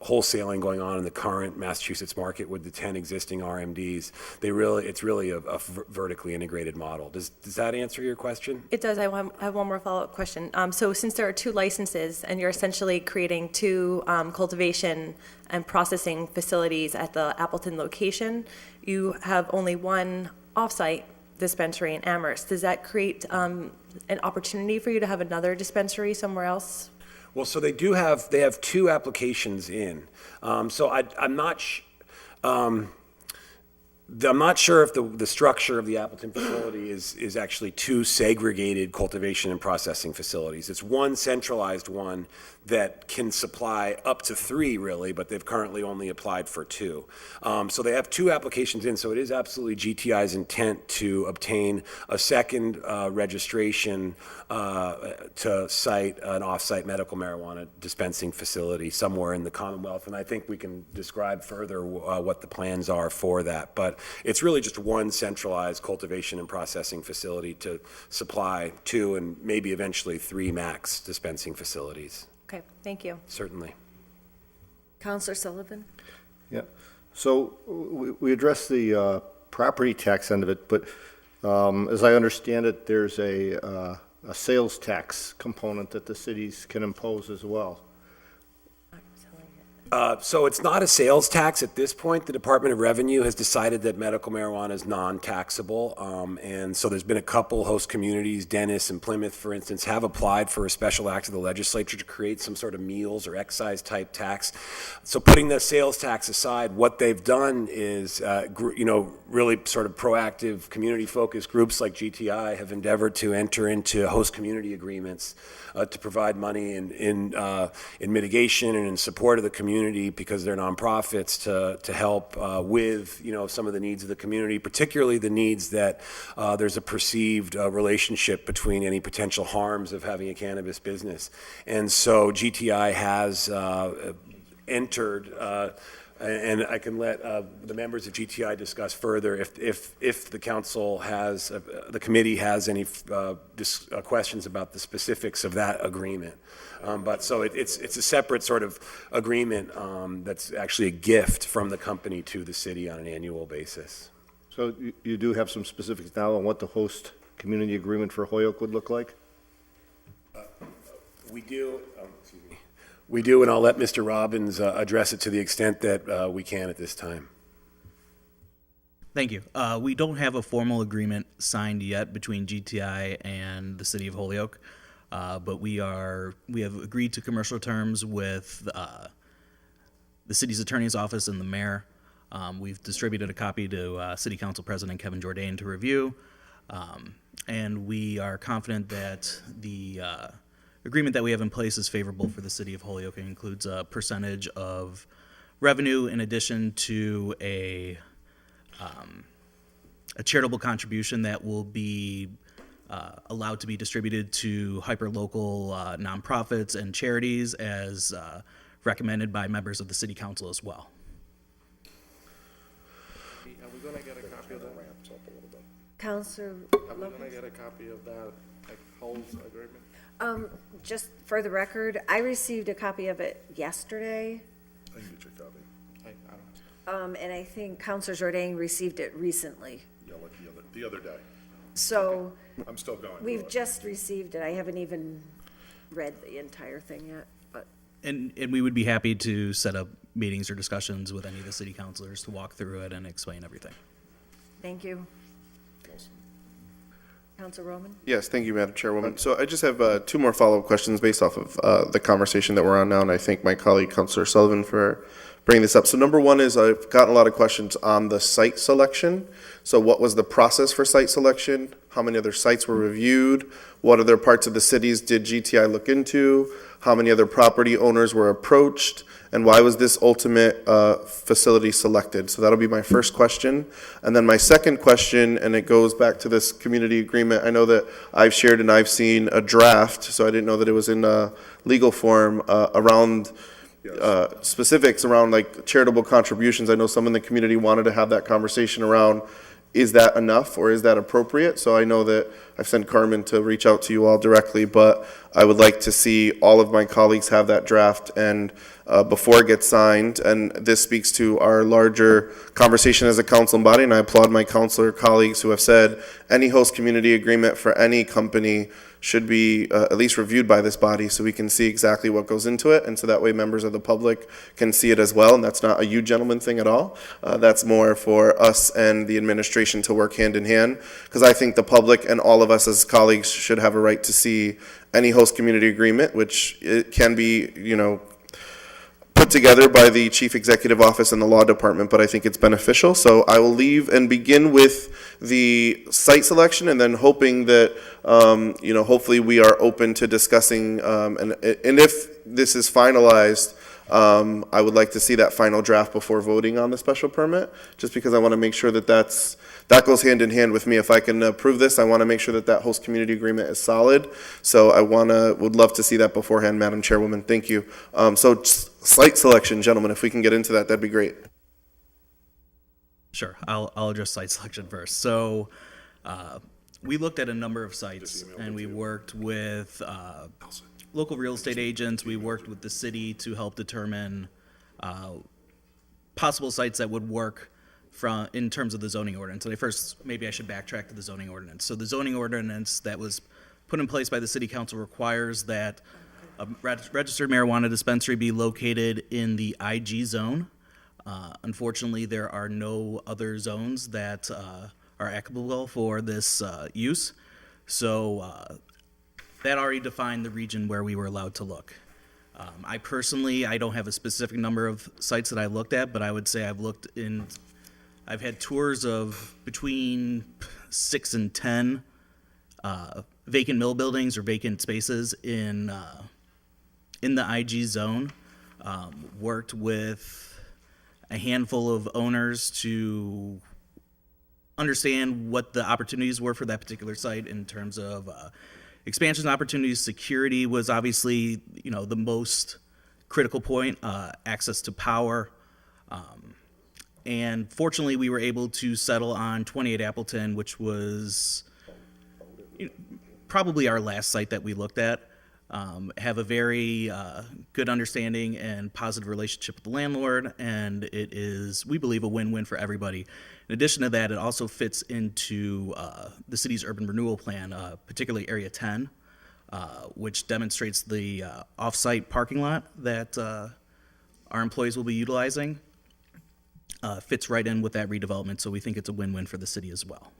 wholesaling going on in the current Massachusetts market with the 10 existing RMDs. It's really a vertically integrated model. Does that answer your question? It does. I have one more follow-up question. So since there are 2 licenses and you're essentially creating 2 cultivation and processing facilities at the Appleton location, you have only one off-site dispensary in Amherst. Does that create an opportunity for you to have another dispensary somewhere else? Well, so they have 2 applications in. So I'm not sure if the structure of the Appleton facility is actually 2 segregated cultivation and processing facilities. It's one centralized one that can supply up to 3, really, but they've currently only applied for 2. So they have 2 applications in, so it is absolutely GTI's intent to obtain a second registration to site an off-site medical marijuana dispensing facility somewhere in the Commonwealth, and I think we can describe further what the plans are for that. But it's really just one centralized cultivation and processing facility to supply 2 and maybe eventually 3 max dispensing facilities. Okay, thank you. Certainly. Counselor Sullivan? Yeah. So we addressed the property tax end of it, but as I understand it, there's a sales tax component that the cities can impose as well. So it's not a sales tax at this point. The Department of Revenue has decided that medical marijuana is non-taxable. And so there's been a couple host communities, Dennis and Plymouth, for instance, have applied for a special act of the legislature to create some sort of meals or excise type tax. So putting the sales tax aside, what they've done is, really sort of proactive community focused groups like GTI have endeavored to enter into host community agreements to provide money in mitigation and in support of the community, because they're nonprofits, to help with some of the needs of the community, particularly the needs that there's a perceived relationship between any potential harms of having a cannabis business. And so GTI has entered, and I can let the members of GTI discuss further if the council has, the committee has any questions about the specifics of that agreement. But so it's a separate sort of agreement that's actually a gift from the company to the city on an annual basis. So you do have some specifics now on what the host community agreement for Holyoke would look like? We do. We do, and I'll let Mr. Robbins address it to the extent that we can at this time. Thank you. We don't have a formal agreement signed yet between GTI and the city of Holyoke, but we have agreed to commercial terms with the city's attorney's office and the mayor. We've distributed a copy to City Council President Kevin Jourdain to review, and we are confident that the agreement that we have in place is favorable for the city of Holyoke. It includes a percentage of revenue in addition to a charitable contribution that will be allowed to be distributed to hyper-local nonprofits and charities as recommended by members of the city council as well. Are we going to get a copy of that? Counselor Are we gonna Lopez? get a copy of that, like, holds agreement? Just for the record, I received a copy of it yesterday, I can get your copy. I don't. and I think Counselor Jordan received it recently. Yeah, like the other day. So I'm still going through we've it. just received it. I haven't even read the entire thing yet, but And we would be happy to set up meetings or discussions with any of the city councilors to walk through it and explain everything. thank you. Counselor Roman? Yes, thank you, Madam Chairwoman. So I just have two more follow-up questions based off of the conversation that we're on now, and I thank my colleague, Councilor Sullivan, for bringing this up. So number one is I've gotten a lot of questions on the site selection. So what was the process for site selection? How many other sites were reviewed? What other parts of the cities did GTI look into? How many other property owners were approached? And why was this ultimate facility selected? So that'll be my first question. And then my second question, and it goes back to this community agreement. I know that I've shared and I've seen a draft, so I didn't know that it was in legal form around specifics around like charitable contributions. I know some in the community wanted to have that conversation around, is that enough or is that appropriate? So I know that I've sent Carmen to reach out to you all directly, but I would like to see all of my colleagues have that draft and before it gets signed. And this speaks to our larger conversation as a council body, and I applaud my councilor colleagues who have said any host community agreement for any company should be at least reviewed by this body so we can see exactly what goes into it, and so that way members of the public can see it as well. And that's not a you gentlemen thing at all. That's more for us and the administration to work hand in hand, because I think the public and all of us as colleagues should have a right to see any host community agreement, which it can be, put together by the Chief Executive Office and the Law Department, but I think it's beneficial. So I will leave and begin with the site selection, and then hoping that, hopefully we are open to discussing, and if this is finalized, I would like to see that final draft before voting on the special permit, just because I want to make sure that that goes hand in hand with me. If I can approve this, I want to make sure that that host community agreement is solid. So I would love to see that beforehand, Madam Chairwoman. Thank you. So site selection, gentlemen, if we can get into that, that'd be great. Sure, I'll address site selection first. So we looked at a number of sites, and we worked with local real estate agents. We worked with the city to help determine possible sites that would work in terms of the zoning ordinance. And maybe I should backtrack to the zoning ordinance. So the zoning ordinance that was put in place by the city council requires that a registered marijuana dispensary be located in the IG zone. Unfortunately, there are no other zones that are applicable for this use. So that already defined the region where we were allowed to look. I don't have a specific number of sites that I looked at, but I would say I've had tours of between 6 and 10 vacant mill buildings or vacant spaces in the IG zone. Worked with a handful of owners to understand what the opportunities were for that particular site in terms of expansion opportunities. Security was obviously, the most critical point, access to power. And fortunately, we were able to settle on 28 Appleton, which was probably our last site that we looked at. Have a very good understanding and positive relationship with the landlord, and it is, we believe, a win-win for everybody. In addition to that, it also fits into the city's urban renewal plan, particularly Area 10, which demonstrates the off-site parking lot that our employees will be utilizing. Fits right in with that redevelopment, so we think it's a win-win for the city as well.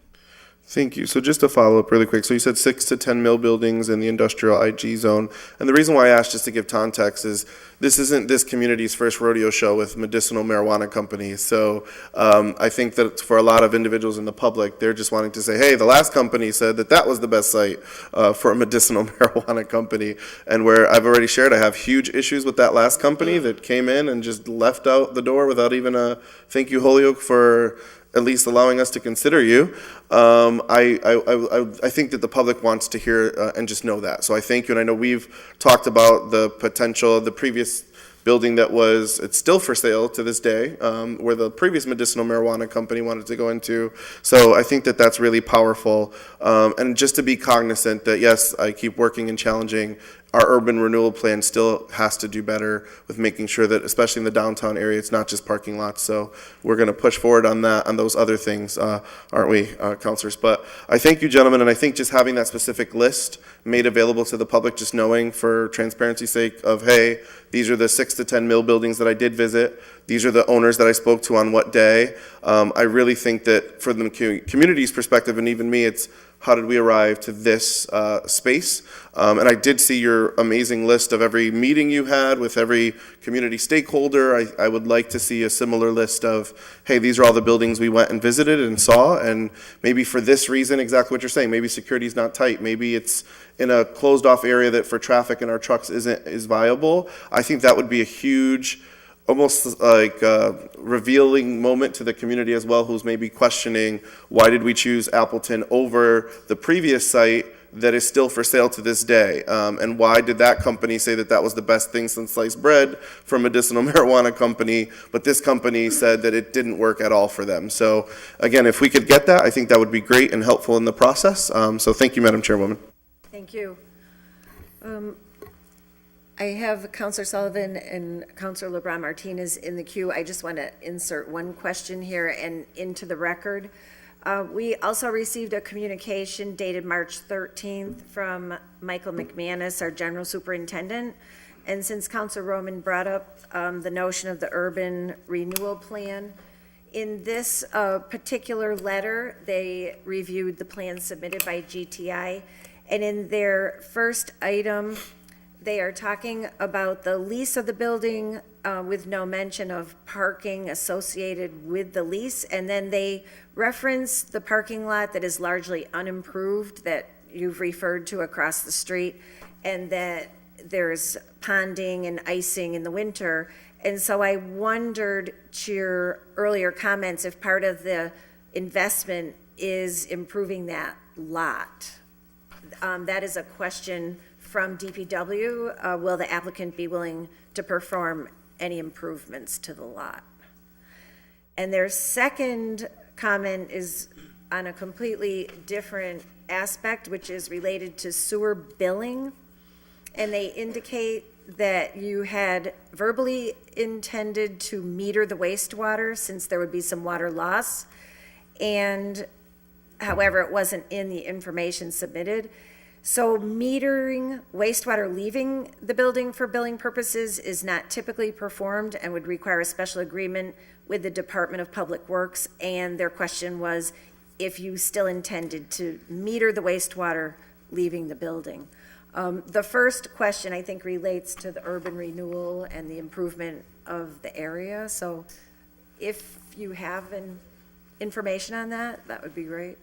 Thank you. So just to follow up really quick, so you said 6 to 10 mill buildings in the industrial IG zone. And the reason why I asked, just to give context, is this isn't this community's first rodeo show with medicinal marijuana companies. So I think that for a lot of individuals in the public, they're just wanting to say, hey, the last company said that was the best site for a medicinal marijuana company. And where I've already shared, I have huge issues with that last company that came in and just left out the door without even a thank you, Holyoke, for at least allowing us to consider you. I think that the public wants to hear and just know that. So I thank you, and I know we've talked about the potential. The previous building that it's still for sale to this day, where the previous medicinal marijuana company wanted to go into. So I think that that's really powerful. And just to be cognizant that, yes, I keep working and challenging, our urban renewal plan still has to do better with making sure that, especially in the downtown area, it's not just parking lots. So we're going to push forward on that, on those other things, aren't we, councilors? But I thank you, gentlemen, and I think just having that specific list made available to the public, just knowing for transparency's sake of, hey, these are the 6 to 10 mill buildings that I did visit. These are the owners that I spoke to on what day. I really think that for the community's perspective, and even me, it's how did we arrive to this space? And I did see your amazing list of every meeting you had with every community stakeholder. I would like to see a similar list of, hey, these are all the buildings we went and visited and saw, and maybe for this reason, exactly what you're saying, maybe security's not tight, maybe it's in a closed off area that for traffic and our trucks is viable. I think that would be a huge, almost like revealing moment to the community as well, who's maybe questioning, why did we choose Appleton over the previous site that is still for sale to this day? And why did that company say that that was the best thing since sliced bread for a medicinal marijuana company, but this company said that it didn't work at all for them? So again, if we could get that, I think that would be great and helpful in the process. So thank you, Madam Chairwoman. Thank you. I have Councilor Sullivan and Councilor LeBron Martinez in the queue. I just want to insert one question here and into the record. We also received a communication dated March 13th from Michael McManus, our General Superintendent. And since Councilor Roman brought up the notion of the urban renewal plan, in this particular letter, they reviewed the plan submitted by GTI. And in their first item, they are talking about the lease of the building with no mention of parking associated with the lease. And then they reference the parking lot that is largely unimproved that you've referred to across the street, and that there's ponding and icing in the winter. And so I wondered, to your earlier comments, if part of the investment is improving that lot. That is a question from DPW. Will the applicant be willing to perform any improvements to the lot? And their second comment is on a completely different aspect, which is related to sewer billing. And they indicate that you had verbally intended to meter the wastewater since there would be some water loss. And however, it wasn't in the information submitted. So metering wastewater leaving the building for billing purposes is not typically performed and would require a special agreement with the Department of Public Works. And their question was if you still intended to meter the wastewater leaving the building. The first question, I think, relates to the urban renewal and the improvement of the area. So if you have information on that, that would be great.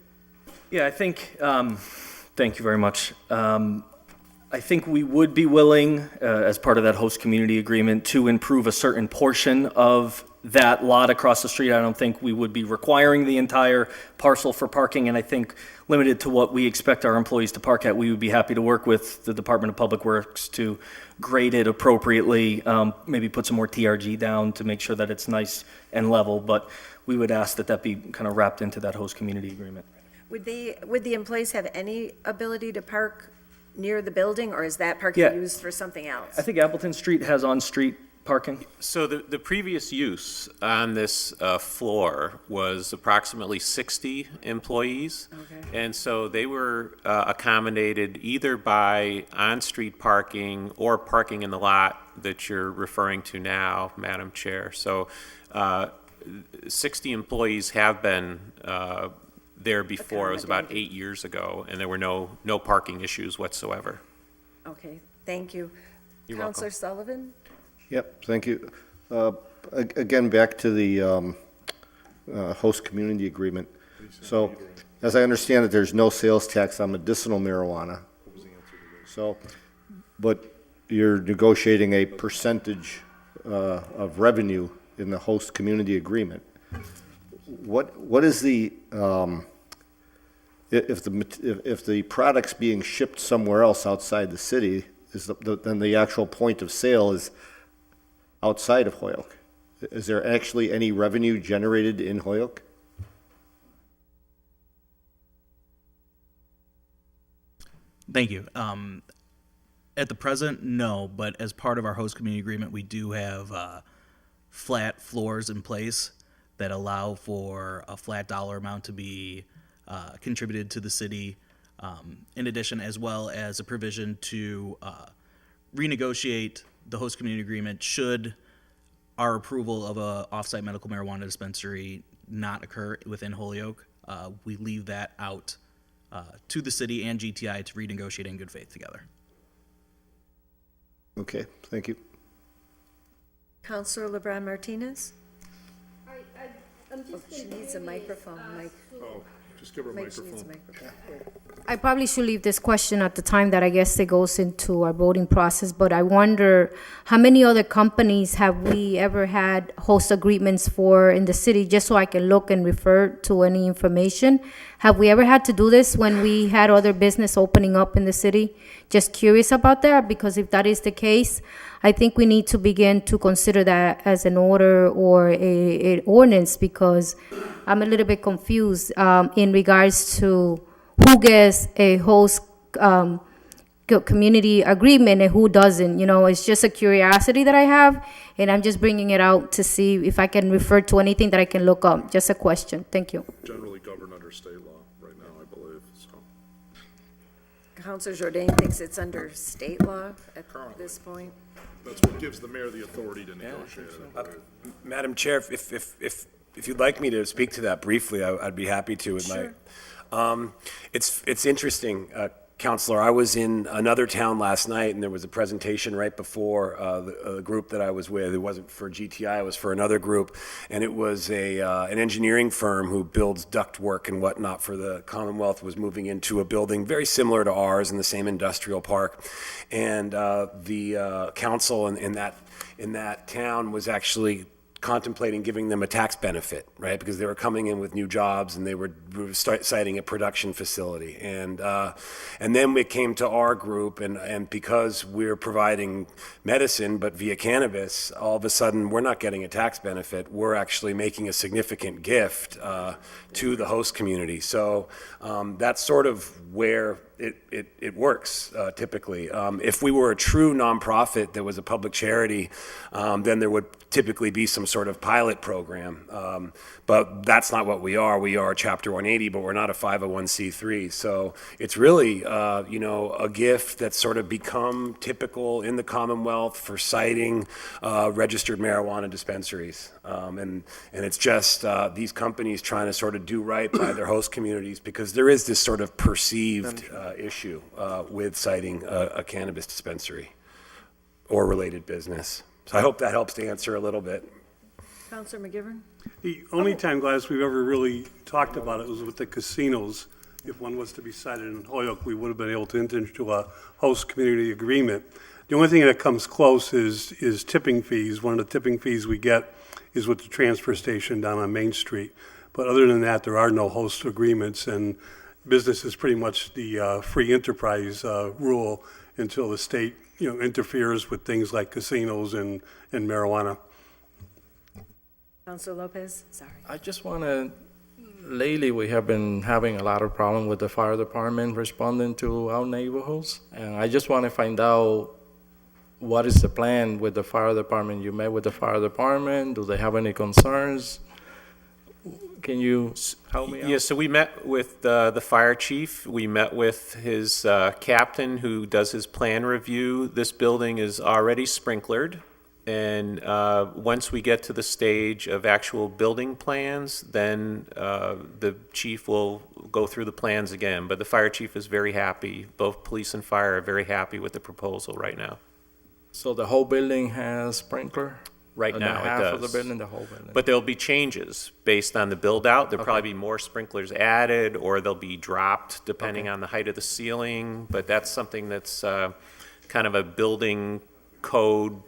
Yeah, I think, thank you very much. I think we would be willing, as part of that host community agreement, to improve a certain portion of that lot across the street. I don't think we would be requiring the entire parcel for parking, and I think limited to what we expect our employees to park at, we would be happy to work with the Department of Public Works to grade it appropriately, maybe put some more TRG down to make sure that it's nice and level, but we would ask that that be kind of wrapped into that host community agreement. Would the employees have any ability to park near the building, or is that parking used for something else? I think Appleton Street has on-street parking. So the previous use on this floor was approximately 60 employees. Okay. And so they were accommodated either by on-street parking or parking in the lot that you're referring to now, Madam Chair. So 60 employees have been there before. It was about 8 years ago, and there were no parking issues whatsoever. Okay, thank you. You're Councilor welcome. Sullivan? Yep, thank you. Again, back to the host community agreement. So, as I understand it, there's no sales tax on medicinal marijuana. So, but you're negotiating a percentage of revenue in the host community agreement. What is the if the product's being shipped somewhere else outside the city, then the actual point of sale is outside of Holyoke? Is there actually any revenue generated in Holyoke? Thank you. At the present, no, but as part of our host community agreement, we do have flat floors in place that allow for a flat dollar amount to be contributed to the city. In addition, as well as a provision to renegotiate the host community agreement should our approval of a off-site medical marijuana dispensary not occur within Holyoke. We leave that out to the city and GTI to renegotiate in good faith together. Okay, thank you. Counselor LeBron Martinez? I'm just She needs a microphone, Mike. Oh, just give her a Mike, she needs a microphone. microphone. I probably should leave this question at the time that I guess it goes into our voting process, but I wonder how many other companies have we ever had host agreements for in the city, just so I can look and refer to any information. Have we ever had to do this when we had other business opening up in the city? Just curious about that, because if that is the case, I think we need to begin to consider that as an order or an ordinance, because I'm a little bit confused in regards to who gets a host community agreement and who doesn't. You know, it's just a curiosity that I have, and I'm just bringing it out to see if I can refer to anything that I can look up. Just a question. Thank you. Generally governed under state law right now, I believe, so. Counselor Jordan thinks it's under state law at this point. That's what gives the mayor the authority to negotiate it, I believe. Madam Chair, if you'd like me to speak to that briefly, I'd be happy to with my. It's interesting, Counselor. I was in another town last night, and there was a presentation right before the group that I was with. It wasn't for GTI; it was for another group, and it was an engineering firm who builds ductwork and whatnot for the Commonwealth. Was moving into a building very similar to ours in the same industrial park, and the council in that town was actually contemplating giving them a tax benefit, right? Because they were coming in with new jobs and they were citing a production facility. And then we came to our group, and because we're providing medicine but via cannabis, all of a sudden we're not getting a tax benefit. We're actually making a significant gift to the host community. So that's sort of where it works typically. If we were a true nonprofit that was a public charity, then there would typically be some sort of pilot program. But that's not what we are. We are Chapter 180, but we're not a 501c3. So it's really, a gift that's sort of become typical in the Commonwealth for citing registered marijuana dispensaries. And it's just these companies trying to sort of do right by their host communities, because there is this sort of perceived issue with citing a cannabis dispensary or related business. So I hope that helps to answer a little bit. Counselor McGivern? The only time, Gladys, we've ever really talked about it was with the casinos. If one was to be cited in Holyoke, we would have been able to enter into a host community agreement. The only thing that comes close is tipping fees. One of the tipping fees we get is with the transfer station down on Main Street. But other than that, there are no host agreements, and business is pretty much the free enterprise rule until the state, interferes with things like casinos and marijuana. Counselor Lopez? Sorry. I just want to, lately we have been having a lot of problem with the fire department responding to our neighborhoods. And I just want to find out what is the plan with the fire department. You met with the fire department? Do they have any concerns? Can you help me out? Yeah, so we met with the fire chief. We met with his captain who does his plan review. This building is already sprinklered. And once we get to the stage of actual building plans, then the chief will go through the plans again. But the fire chief is very happy. Both police and fire are very happy with the proposal right now. So the whole building has sprinkler? Right now, it half does. of the building, the whole building. But there'll be changes based on the build out. There'll probably be more sprinklers added, or they'll be dropped depending on the height of the ceiling. But that's something that's kind of a building code,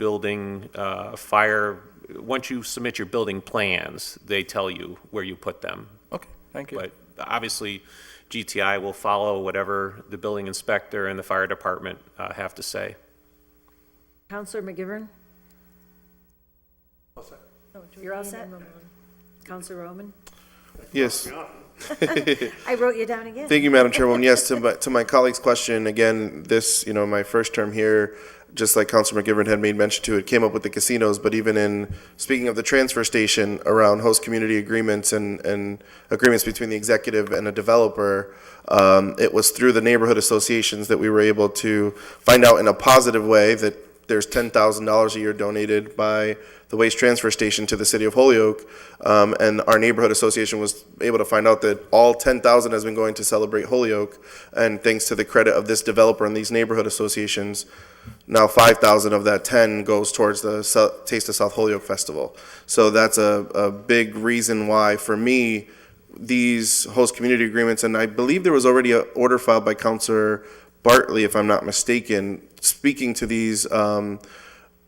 fire. Once you submit your building plans, they tell you where you put them. Okay, thank you. But obviously, GTI will follow whatever the building inspector and the fire department have to say. Counselor McGivern? You're all set? Counselor Roman? Yes. I wrote you down again. Thank you, Madam Chairwoman. Yes, to my colleague's question, again, this, my first term here, just like Councilor McGivern had made mention to, it came up with the casinos, but even in, speaking of the transfer station, around host community agreements and agreements between the executive and a developer, it was through the neighborhood associations that we were able to find out in a positive way that there's $10,000 a year donated by the waste transfer station to the city of Holyoke, and our neighborhood association was able to find out that all 10,000 has been going to celebrate Holyoke, and thanks to the credit of this developer and these neighborhood associations, now 5,000 of that 10 goes towards the Taste of South Holyoke Festival. So that's a big reason why, for me, these host community agreements, and I believe there was already an order filed by Councilor Bartley, if I'm not mistaken, speaking to these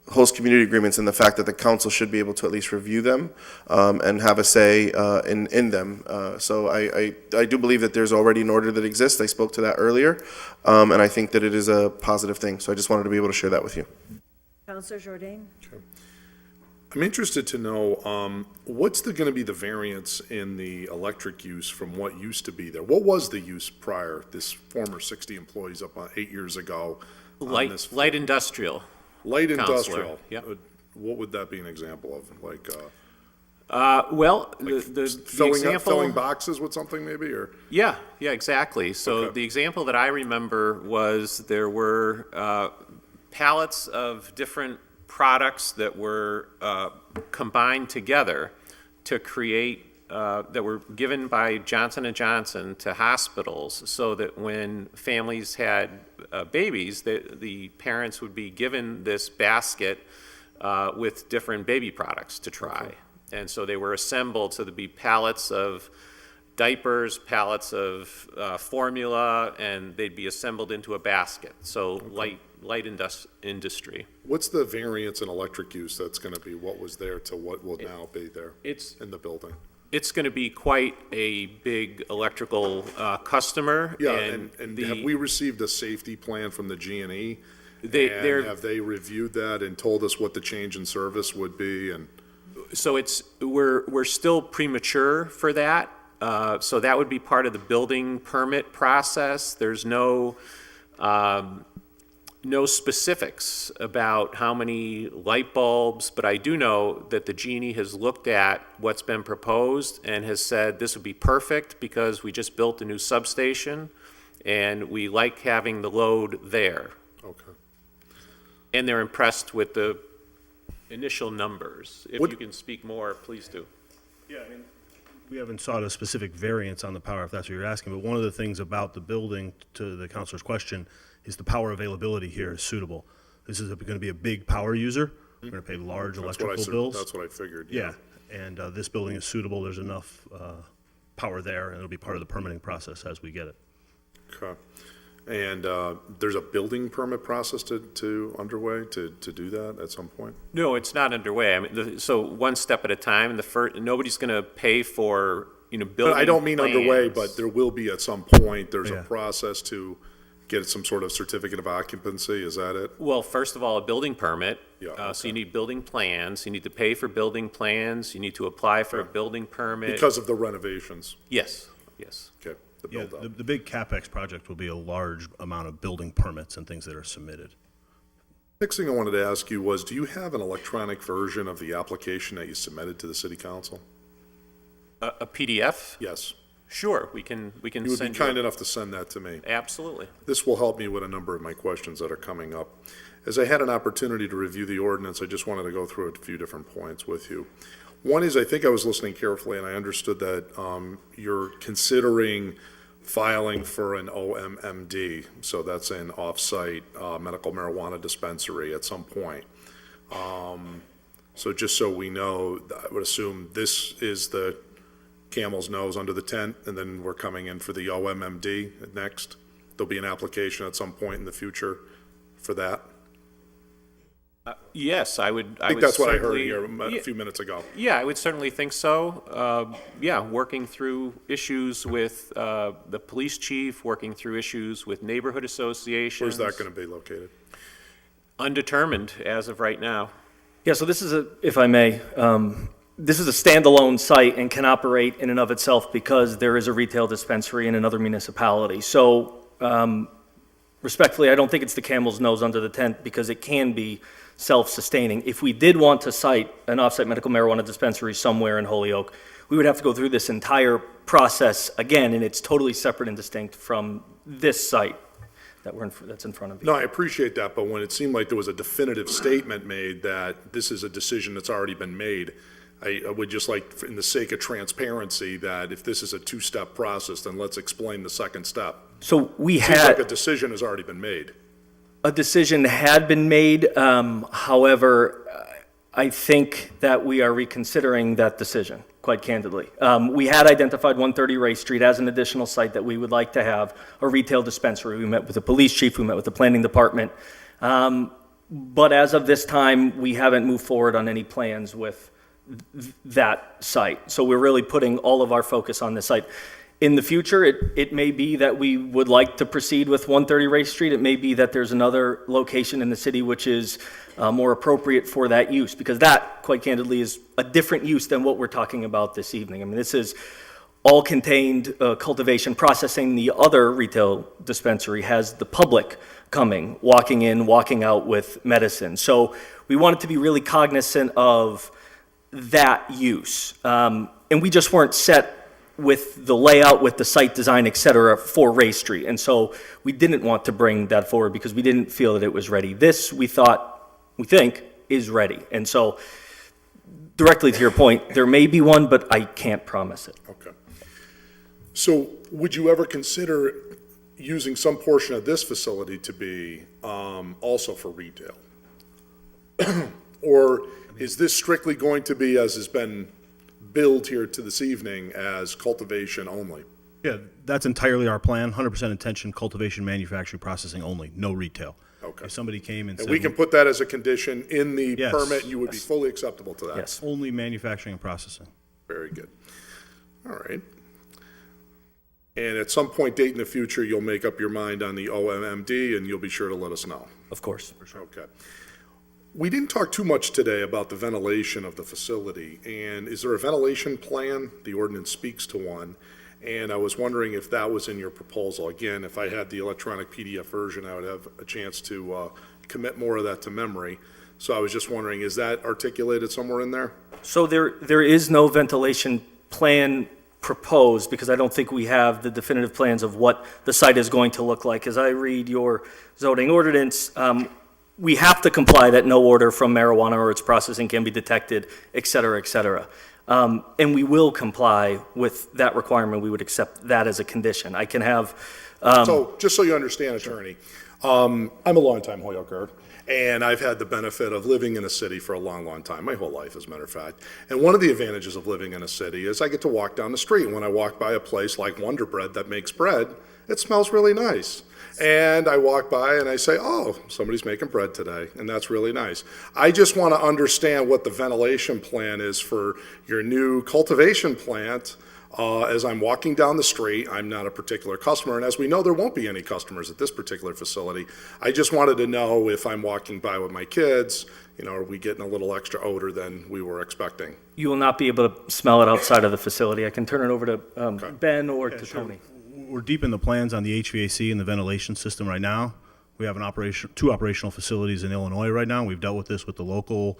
host community agreements and the fact that the council should be able to at least review them and have a say in them. So I do believe that there's already an order that exists. I spoke to that earlier, and I think that it is a positive thing. So I just wanted to be able to share that with you. Counselor Jourdain? I'm interested to know, what's going to be the variance in the electric use from what used to be there? What was the use prior, this former 60 employees up on 8 years ago? Light industrial. Light Counselor. industrial? Yep. What would that be an example of? Like, Well, the example... filling boxes with something maybe, or? Yeah, exactly. So Okay. the example that I remember was there were pallets of different products that were combined together to create, that were given by Johnson & Johnson to hospitals, so that when families had babies, the parents would be given this basket with different baby products to try. Okay. And so they were assembled, so there'd be pallets of diapers, pallets of formula, and they'd be assembled into a basket. So light industry. What's the variance in electric use that's going to be what was there to what will now be there in the building? It's going to be quite a big electrical customer. Yeah, and have we received a safety plan from the G&E? And have they reviewed that and told us what the change in service would be? And so we're still premature for that. So that would be part of the building permit process. There's no specifics about how many light bulbs, but I do know that the G&E has looked at what's been proposed and has said this would be perfect because we just built a new substation and we like having the load there. Okay. And they're impressed with the initial numbers. If you can speak more, please do. Yeah, I mean, we haven't sought a specific variance on the power, if that's what you're asking, but one of the things about the building, to the councilor's question, is the power availability here is suitable. This is going to be a big power user. We're going to pay large electrical bills. That's what I figured. Yeah, and this building is suitable. There's enough power there, and it'll be part of the permitting process as we get it. Okay. And there's a building permit process to underway to do that at some point? No, it's not underway. I mean, so one step at a time. Nobody's going to pay for building. I don't mean plans. underway, but there will be at some point. There's a process to get some sort of certificate of occupancy. Is that it? Well, first of all, a building permit. Yeah. Okay. So you need building plans. You need to pay for building plans. You need to apply for a building permit. Because of the renovations? Yes. Okay. The big CapEx project will be a large amount of building permits and things that are submitted. Next thing I wanted to ask you was, do you have an electronic version of the application that you submitted to the city council? A PDF? Yes. Sure, we can You would be kind enough to send that to me. Absolutely. This will help me with a number of my questions that are coming up. As I had an opportunity to review the ordinance, I just wanted to go through a few different points with you. One is, I think I was listening carefully, and I understood that you're considering filing for an OMMD, so that's an off-site medical marijuana dispensary at some point. So just so we know, I would assume this is the camel's nose under the tent, and then we're coming in for the OMMD next. There'll be an application at some point in the future for that. Yes, I would. I think that's what I heard here a few minutes ago. Yeah, I would certainly think so. Working through issues with the police chief, working through issues with neighborhood associations. Where's that going to be located? Undetermined as of right now. Yeah, so this is if I may, this is a standalone site and can operate in and of itself because there is a retail dispensary in another municipality. So respectfully, I don't think it's the camel's nose under the tent because it can be self-sustaining. If we did want to cite an off-site medical marijuana dispensary somewhere in Holyoke, we would have to go through this entire process again, and it's totally separate and distinct from this site that's in front of you. No, I appreciate that, but when it seemed like there was a definitive statement made that this is a decision that's already been made, I would just like, in the sake of transparency, that if this is a two-step process, then let's explain the second step. So we Seems had, like a decision has already been made. a decision had been made, however, I think that we are reconsidering that decision, quite candidly. We had identified 130 Ray Street as an additional site that we would like to have a retail dispensary. We met with the police chief, we met with the planning department. But as of this time, we haven't moved forward on any plans with that site. So we're really putting all of our focus on this site. In the future, it may be that we would like to proceed with 130 Ray Street. It may be that there's another location in the city which is more appropriate for that use, because that, quite candidly, is a different use than what we're talking about this evening. I mean, this is all contained cultivation, processing. The other retail dispensary has the public coming, walking in, walking out with medicine. So we wanted to be really cognizant of that use. And we just weren't set with the layout, with the site design, et cetera, for Ray Street. And so we didn't want to bring that forward because we didn't feel that it was ready. This, we think, is ready. And so, directly to your point, there may be one, but I can't promise it. Okay. So would you ever consider using some portion of this facility to be also for retail? Or is this strictly going to be, as has been billed here to this evening, as cultivation only? Yeah, that's entirely our plan, 100% intention, cultivation, manufacturing, processing only, no retail. Okay. If somebody came and said... And we can put that as a condition in the Yes. permit, and you would be fully acceptable to that? Yes. Only manufacturing and processing. Very good. All right. And at some point date in the future, you'll make up your mind on the OMMD, and you'll be sure to let us know. Of course. Okay. We didn't talk too much today about the ventilation of the facility, and is there a ventilation plan? The ordinance speaks to one, and I was wondering if that was in your proposal. Again, if I had the electronic PDF version, I would have a chance to commit more of that to memory. So I was just wondering, is that articulated somewhere in there? So there is no ventilation plan proposed because I don't think we have the definitive plans of what the site is going to look like. As I read your zoning ordinance, we have to comply that no odor from marijuana or its processing can be detected, et cetera, et cetera. And we will comply with that requirement. We would accept that as a condition. I can have... So, just so you understand, attorney, I'm a longtime Holyoker, and I've had the benefit of living in a city for a long, long time, my whole life, as a matter of fact. And one of the advantages of living in a city is I get to walk down the street. When I walk by a place like Wonder Bread that makes bread, it smells really nice. And I walk by and I say, oh, somebody's making bread today, and that's really nice. I just want to understand what the ventilation plan is for your new cultivation plant. As I'm walking down the street, I'm not a particular customer, and as we know, there won't be any customers at this particular facility. I just wanted to know if I'm walking by with my kids, are we getting a little extra odor than we were expecting? You will not be able to smell it outside of the facility. I can turn it over to Ben or to Tony. We're deep in the plans on the HVAC and the ventilation system right now. We have two operational facilities in Illinois right now. We've dealt with this with the local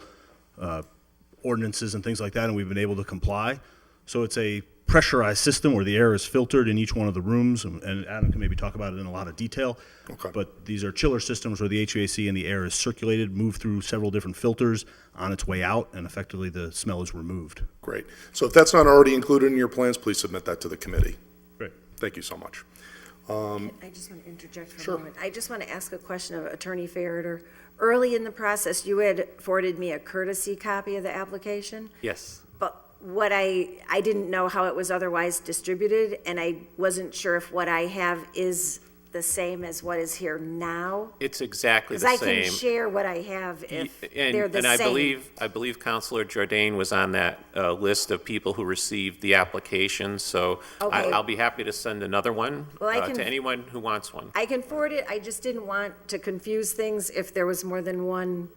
ordinances and things like that, and we've been able to comply. So it's a pressurized system where the air is filtered in each one of the rooms, and Adam can maybe talk about it in a lot of detail. Okay. But these are chiller systems where the HVAC and the air is circulated, moved through several different filters on its way out, and effectively the smell is removed. Great. So if that's not already included in your plans, please submit that to the committee. Great. Thank you so much. I just want to interject for Sure. a moment. I just want to ask a question of Attorney Farrader. Early in the process, you had forwarded me a courtesy copy of the application, Yes. but what I didn't know how it was otherwise distributed, and I wasn't sure if what I have is the same as what is here now. It's exactly the Because same. I can share what I have if they're the And same. I believe Counselor Jordan was on that list of people who received the application, so Okay. I'll be happy to send another one Well, I can- to anyone who wants one. I can forward it, I just didn't want to confuse things if there was more than one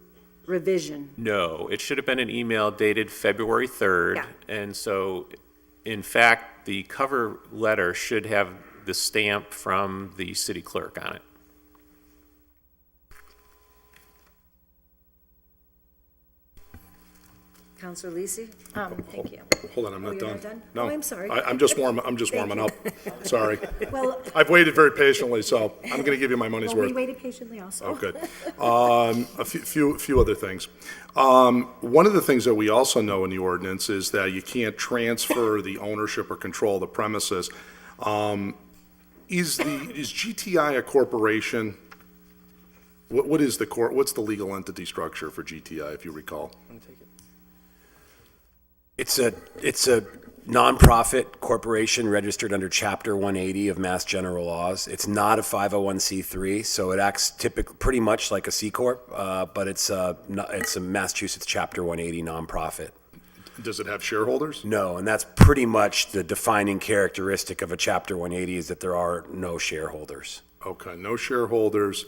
revision. No, it should have been an email dated February 3rd. Yeah. And so, in fact, the cover letter should have the stamp from the city clerk on it. Counselor Lisi? Thank you. Hold on, I'm not you're done. not done? No. Oh, I'm sorry. I'm just warming up. Sorry. Well, I've waited very patiently, so I'm going to give you my money's well, we worth. waited patiently also. Oh, good. A few other things. One of the things that we also know in the ordinance is that you can't transfer the ownership or control of the premises. Is GTI a corporation? What's the legal entity structure for GTI, if you recall? It's a nonprofit corporation registered under Chapter 180 of Mass General Laws. It's not a 501c3, so it acts pretty much like a C corp, but it's a Massachusetts Chapter 180 nonprofit. Does it have shareholders? No, and that's pretty much the defining characteristic of a Chapter 180 is that there are no shareholders. Okay, no shareholders.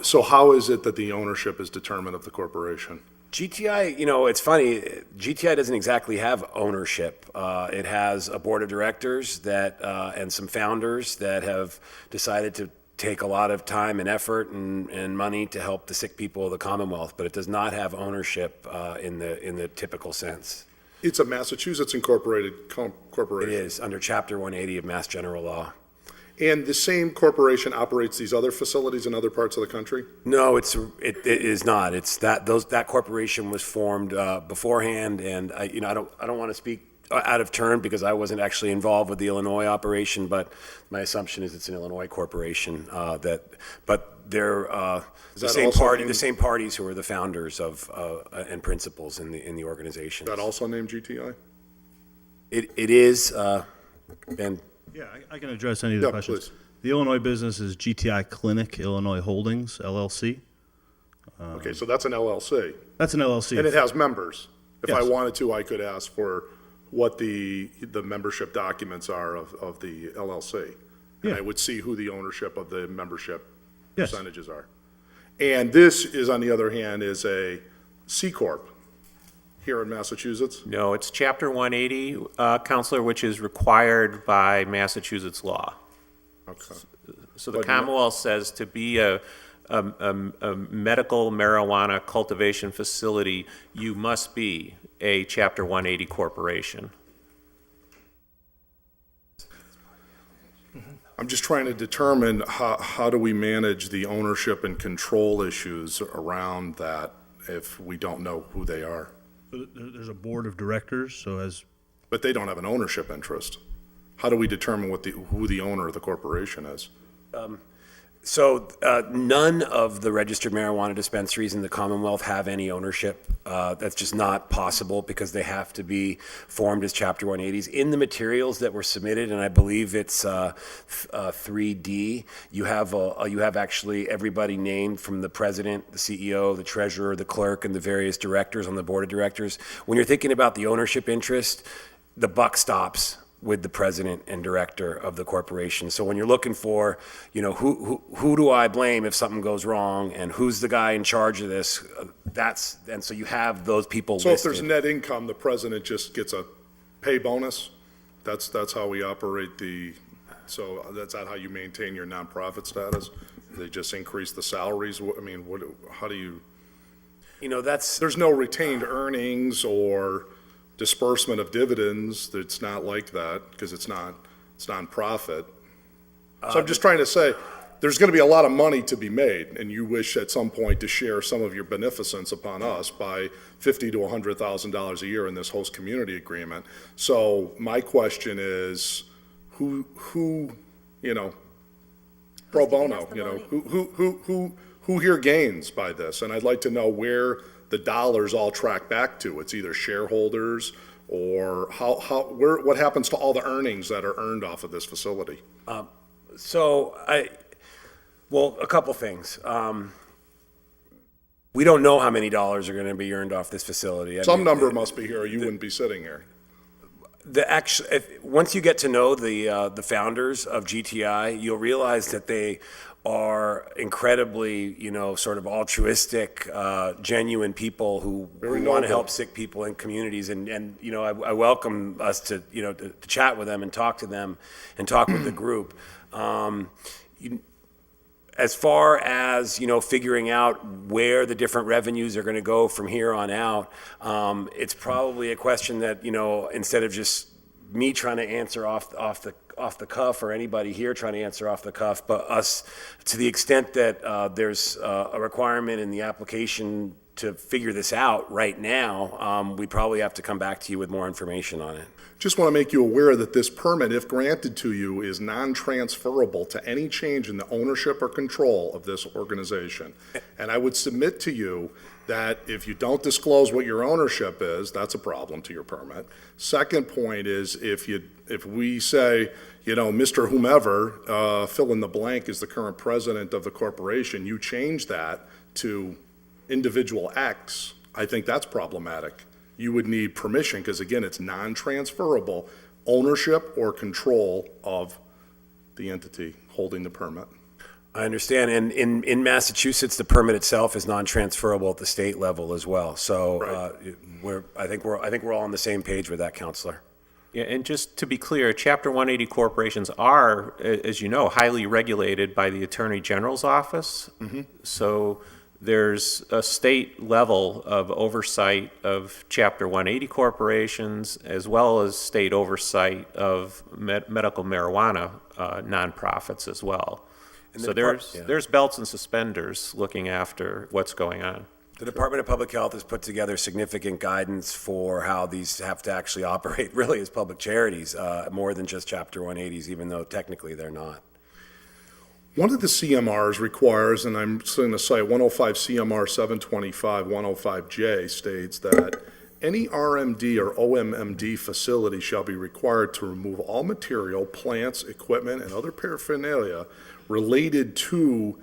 So how is it that the ownership is determined of the corporation? GTI, it's funny, GTI doesn't exactly have ownership. It has a board of directors and some founders that have decided to take a lot of time and effort and money to help the sick people of the Commonwealth, but it does not have ownership in the typical sense. It's a Massachusetts incorporated corporation. It is, under Chapter 180 of Mass General Law. And the same corporation operates these other facilities in other parts of the country? No, it is not. It's that corporation was formed beforehand, and I don't want to speak out of turn because I wasn't actually involved with the Illinois operation, but my assumption is it's an Illinois corporation. But they're the same parties who are the founders of and principals in the organization. That also named GTI? It is, and. Yeah, I can address any of the questions. Please. The Illinois business is GTI Clinic Illinois Holdings, LLC. Okay, so that's an LLC. That's an LLC. And it has members. If I Yes. wanted to, I could ask for what the membership documents are of the LLC. And Yeah. I would see who the ownership of the membership Yes. percentages are. And this is, on the other hand, is a C Corp here in Massachusetts? No, it's Chapter 180, Counselor, which is required by Massachusetts law. Okay. So the But- Commonwealth says to be a medical marijuana cultivation facility, you must be a Chapter 180 corporation. I'm just trying to determine how do we manage the ownership and control issues around that if we don't know who they are? There's a board of directors, so as But they don't have an ownership interest. How do we determine who the owner of the corporation is? So none of the registered marijuana dispensaries in the Commonwealth have any ownership. That's just not possible because they have to be formed as Chapter 180s. In the materials that were submitted, and I believe it's 3D, you have actually everybody named from the president, the CEO, the treasurer, the clerk, and the various directors on the board of directors. When you're thinking about the ownership interest, the buck stops with the president and director of the corporation. So when you're looking for, who do I blame if something goes wrong, and who's the guy in charge of this, and so you have those people So if listed. there's net income, the president just gets a pay bonus? That's how we operate so that's not how you maintain your nonprofit status? They just increase the salaries? How do you? There's no retained earnings or disbursement of dividends. It's not like that because it's nonprofit. So I'm just trying to say, there's going to be a lot of money to be made, and you wish at some point to share some of your beneficence upon us by $50,000 to $100,000 a year in this host community agreement. So my question is, who pro bono, who here gains by this? And I'd like to know where the dollars all track back to. It's either shareholders or what happens to all the earnings that are earned off of this facility? A couple things. We don't know how many dollars are going to be earned off this facility. Some number must be here, or you wouldn't be sitting here. Once you get to know the founders of GTI, you'll realize that they are incredibly, sort of altruistic, genuine people who want to help sick people in communities. And I welcome us to chat with them and talk to them and talk with the group. As far as, figuring out where the different revenues are going to go from here on out, it's probably a question that, instead of just me trying to answer off the cuff, or anybody here trying to answer off the cuff, but us, to the extent that there's a requirement in the application to figure this out right now, we probably have to come back to you with more information on it. Just want to make you aware that this permit, if granted to you, is non-transferable to any change in the ownership or control of this organization. And I would submit to you that if you don't disclose what your ownership is, that's a problem to your permit. Second point is if we say, Mr. Whomever, fill in the blank, is the current president of the corporation, you change that to individual X, I think that's problematic. You would need permission, because again, it's non-transferable ownership or control of the entity holding the permit. I understand, and in Massachusetts, the permit itself is non-transferable at the state level as well. So Right. I think we're all on the same page with that, Counselor. Yeah, and just to be clear, Chapter 180 corporations are, as you know, highly regulated by the Attorney General's office. So there's a state level of oversight of Chapter 180 corporations, as well as state oversight of medical marijuana nonprofits as well. And So there's belts and suspenders looking after what's going on. The Department of Public Health has put together significant guidance for how these have to actually operate really as public charities, more than just Chapter 180s, even though technically they're not. One of the CMRs requires, and I'm just going to cite 105 CMR 725 105J states that any RMD or OMMD facility shall be required to remove all material, plants, equipment, and other paraphernalia related to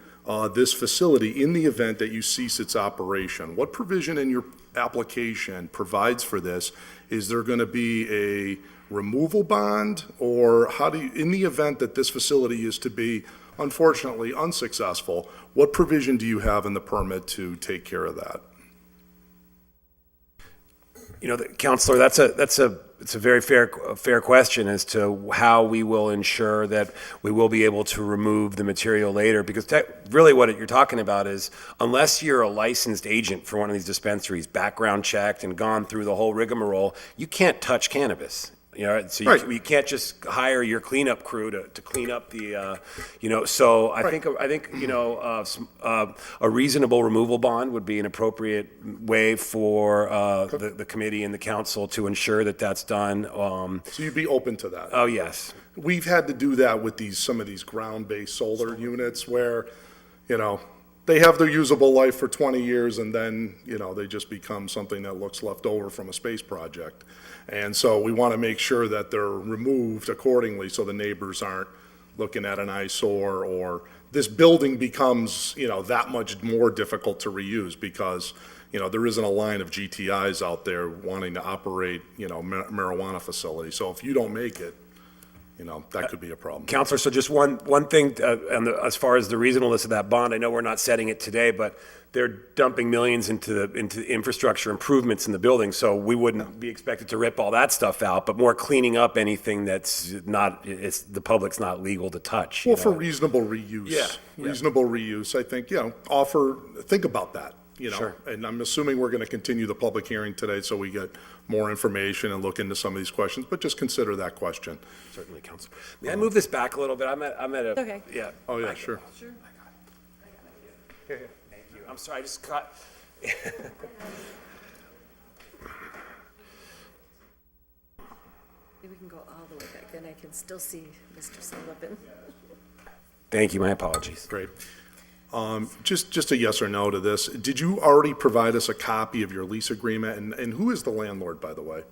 this facility in the event that you cease its operation. What provision in your application provides for this? Is there going to be a removal bond, or how do you, in the event that this facility is to be unfortunately unsuccessful, what provision do you have in the permit to take care of that? Counselor, it's a very fair question as to how we will ensure that we will be able to remove the material later, because really what you're talking about is, unless you're a licensed agent for one of these dispensaries, background checked and gone through the whole rigmarole, you can't touch cannabis. So you can't just hire your cleanup crew to clean up the, So I think a reasonable removal bond would be an appropriate way for the committee and the council to ensure that that's done. So you'd be open to that? Oh, yes. We've had to do that with some of these ground-based solar units where, they have their usable life for 20 years and then, they just become something that looks left over from a space project. And so we want to make sure that they're removed accordingly so the neighbors aren't looking at an eyesore, or this building becomes, that much more difficult to reuse because, there isn't a line of GTIs out there wanting to operate, marijuana facilities. So if you don't make it, that could be a problem. Counselor, so just one thing, as far as the reasonableness of that bond, I know we're not setting it today, but they're dumping millions into infrastructure improvements in the building, so we wouldn't be expected to rip all that stuff out, but more cleaning up anything that's not, the public's not legal to touch. Well, for reasonable reuse. Reasonable reuse, I think, think about that. Sure. And I'm assuming we're going to continue the public hearing today so we get more information and look into some of these questions, but just consider that question. Certainly, Counselor. May I move this back a little bit? I'm at a. Okay. Yeah. Oh, yeah, sure. Sure. Here. Thank you. I'm sorry, I just caught. Maybe we can go all the way back, then I can still see Mr. Sullivan. Thank you, my apologies. Great. Just a yes or no to this. Did you already provide us a copy of your lease agreement? And who is the landlord, by the way?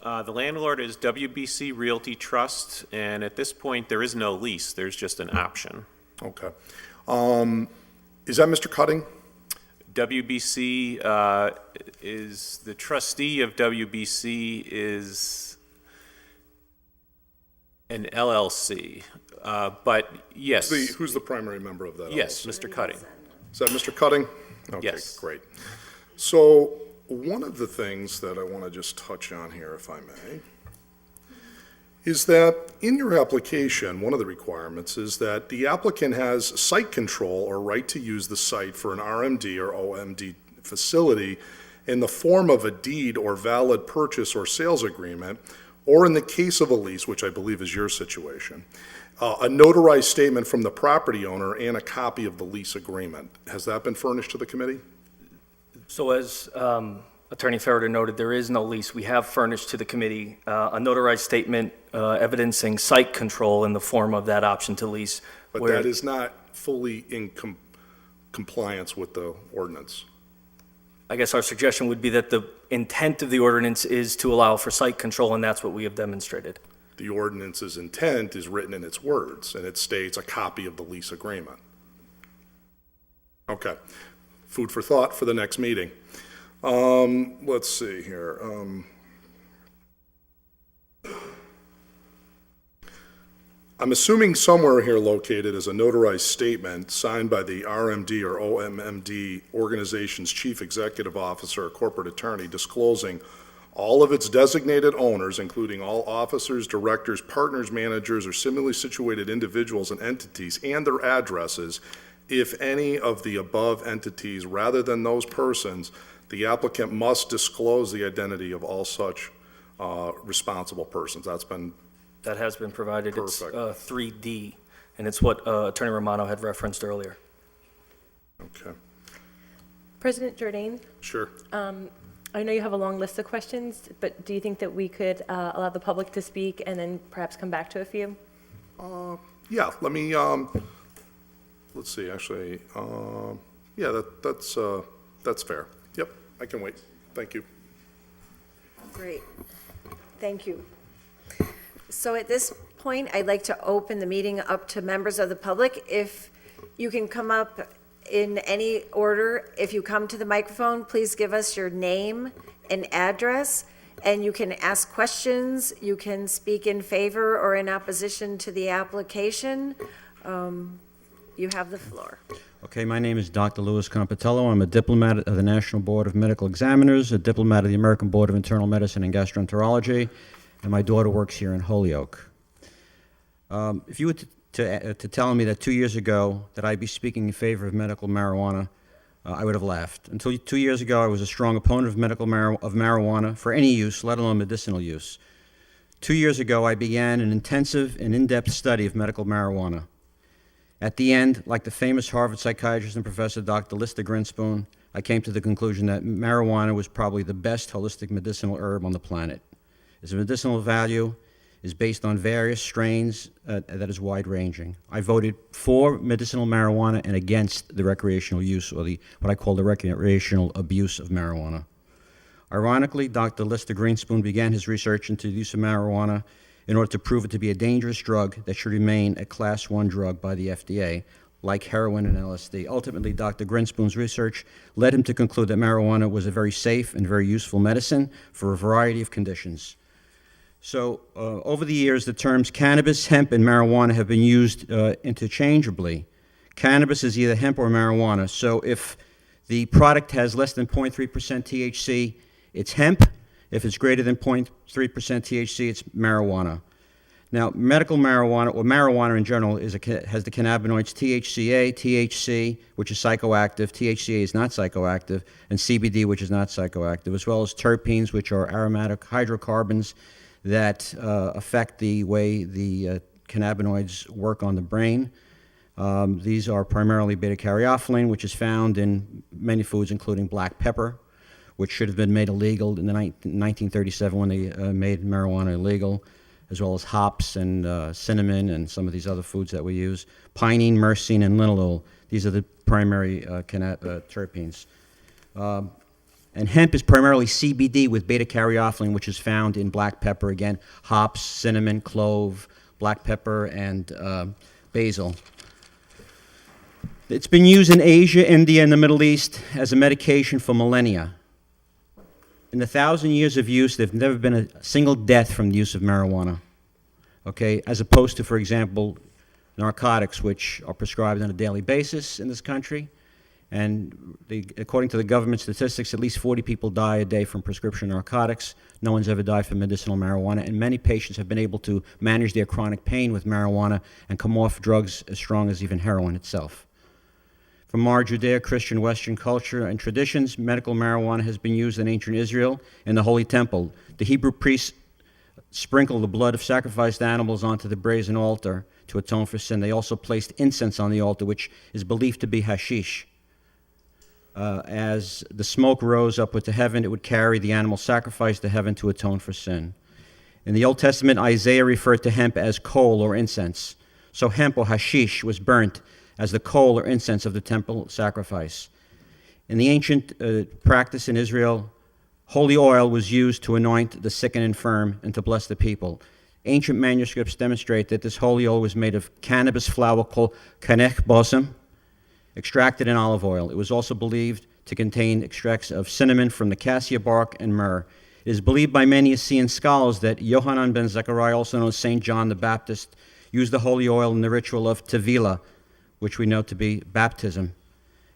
The landlord is WBC Realty Trust, and at this point, there is no lease. There's just an option. Okay. Is that Mr. Cutting? WBC is the trustee of WBC is An LLC. But yes. Who's the primary member of that? Yes, LLC? Mr. Cutting. Is that Mr. Cutting? Okay, Yes. great. So one of the things that I want to just touch on here, if I may, is that in your application, one of the requirements is that the applicant has site control or right to use the site for an RMD or OMD facility in the form of a deed or valid purchase or sales agreement, or in the case of a lease, which I believe is your situation, a notarized statement from the property owner and a copy of the lease agreement. Has that been furnished to the committee? So as Attorney Ferreter noted, there is no lease. We have furnished to the committee a notarized statement evidencing site control in the form of that option to lease. But where- that is not fully in compliance with the ordinance. I guess our suggestion would be that the intent of the ordinance is to allow for site control, and that's what we have demonstrated. The ordinance's intent is written in its words, and it states a copy of the lease agreement. Okay. Food for thought for the next meeting. Let's see here. I'm assuming somewhere here located is a notarized statement signed by the RMD or OMMD organization's chief executive officer or corporate attorney disclosing all of its designated owners, including all officers, directors, partners, managers, or similarly situated individuals and entities, and their addresses, if any of the above entities, rather than those persons, the applicant must disclose the identity of all such responsible persons. That has been provided. Perfect. It's 3D, and it's what Attorney Romano had referenced earlier. Okay, President Jordan, sure. I know you have a long list of questions, but do you think that we could allow the public to speak and then perhaps come back to a few? Yeah, let me, let's see, actually, yeah, that's fair. Yep, I can wait. Thank you. Great. Thank you. So at this point, I'd like to open the meeting up to members of the public. If you can come up in any order, if you come to the microphone, please give us your name and address, and you can ask questions. You can speak in favor or in opposition to the application. You have the floor. Okay, my name is Dr. Louis Compitello. I'm a diplomat of the National Board of Medical Examiners, a diplomat of the American Board of Internal Medicine and Gastroenterology, and my daughter works here in Holyoke. If you were to tell me that 2 years ago that I'd be speaking in favor of medical marijuana, I would have laughed. Until 2 years ago, I was a strong opponent of marijuana for any use, let alone medicinal use. 2 years ago, I began an intensive and in-depth study of medical marijuana. At the end, like the famous Harvard psychiatrist and professor Dr. Lister Grinspoon, I came to the conclusion that marijuana was probably the best holistic medicinal herb on the planet. Its medicinal value is based on various strains that is wide-ranging. I voted for medicinal marijuana and against the recreational use, or what I call the recreational abuse of marijuana. Ironically, Dr. Lister Grinspoon began his research into the use of marijuana in order to prove it to be a dangerous drug that should remain a Class 1 drug by the FDA, like heroin and LSD. Ultimately, Dr. Grinspoon's research led him to conclude that marijuana was a very safe and very useful medicine for a variety of conditions. So, over the years, the terms cannabis, hemp, and marijuana have been used interchangeably. Cannabis is either hemp or marijuana, so if the product has less than 0.3% THC, it's hemp. If it's greater than 0.3% THC, it's marijuana. Now, medical marijuana, or marijuana in general, has the cannabinoids THCA, THC, which is psychoactive, THCA is not psychoactive, and CBD, which is not psychoactive, as well as terpenes, which are aromatic hydrocarbons that affect the way the cannabinoids work on the brain. These are primarily beta-caryophyllene, which is found in many foods, including black pepper, which should have been made illegal in 1937 when they made marijuana illegal, as well as hops and cinnamon and some of these other foods that we use. Pinene, myrcene, and linalool, these are the primary terpenes. And hemp is primarily CBD with beta-caryophyllene, which is found in black pepper, again, hops, cinnamon, clove, black pepper, and basil. It's been used in Asia, India, and the Middle East as a medication for millennia. In the 1,000 years of use, there have never been a single death from the use of marijuana. okay, as opposed to, for example, narcotics, which are prescribed on a daily basis in this country. And according to the government statistics, at least 40 people die a day from prescription narcotics. No one's ever died from medicinal marijuana, and many patients have been able to manage their chronic pain with marijuana and come off drugs as strong as even heroin itself. From our Judeo-Christian Western culture and traditions, medical marijuana has been used in ancient Israel in the Holy Temple. The Hebrew priests sprinkled the blood of sacrificed animals onto the brazen altar to atone for sin. They also placed incense on the altar, which is believed to be hashish. As the smoke rose upward to heaven, it would carry the animal sacrifice to heaven to atone for sin. In the Old Testament, Isaiah referred to hemp as coal or incense. So hemp or hashish was burnt as the coal or incense of the temple sacrifice. In the ancient practice in Israel, holy oil was used to anoint the sick and infirm and to bless the people. Ancient manuscripts demonstrate that this holy oil was made of cannabis flower called kanech bosem, extracted in olive oil. It was also believed to contain extracts of cinnamon from the cassia bark and myrrh. It is believed by many Essenes scholars that Yohanan ben Zechariah, also known as St. John the Baptist, used the holy oil in the ritual of tevilah, which we know to be baptism,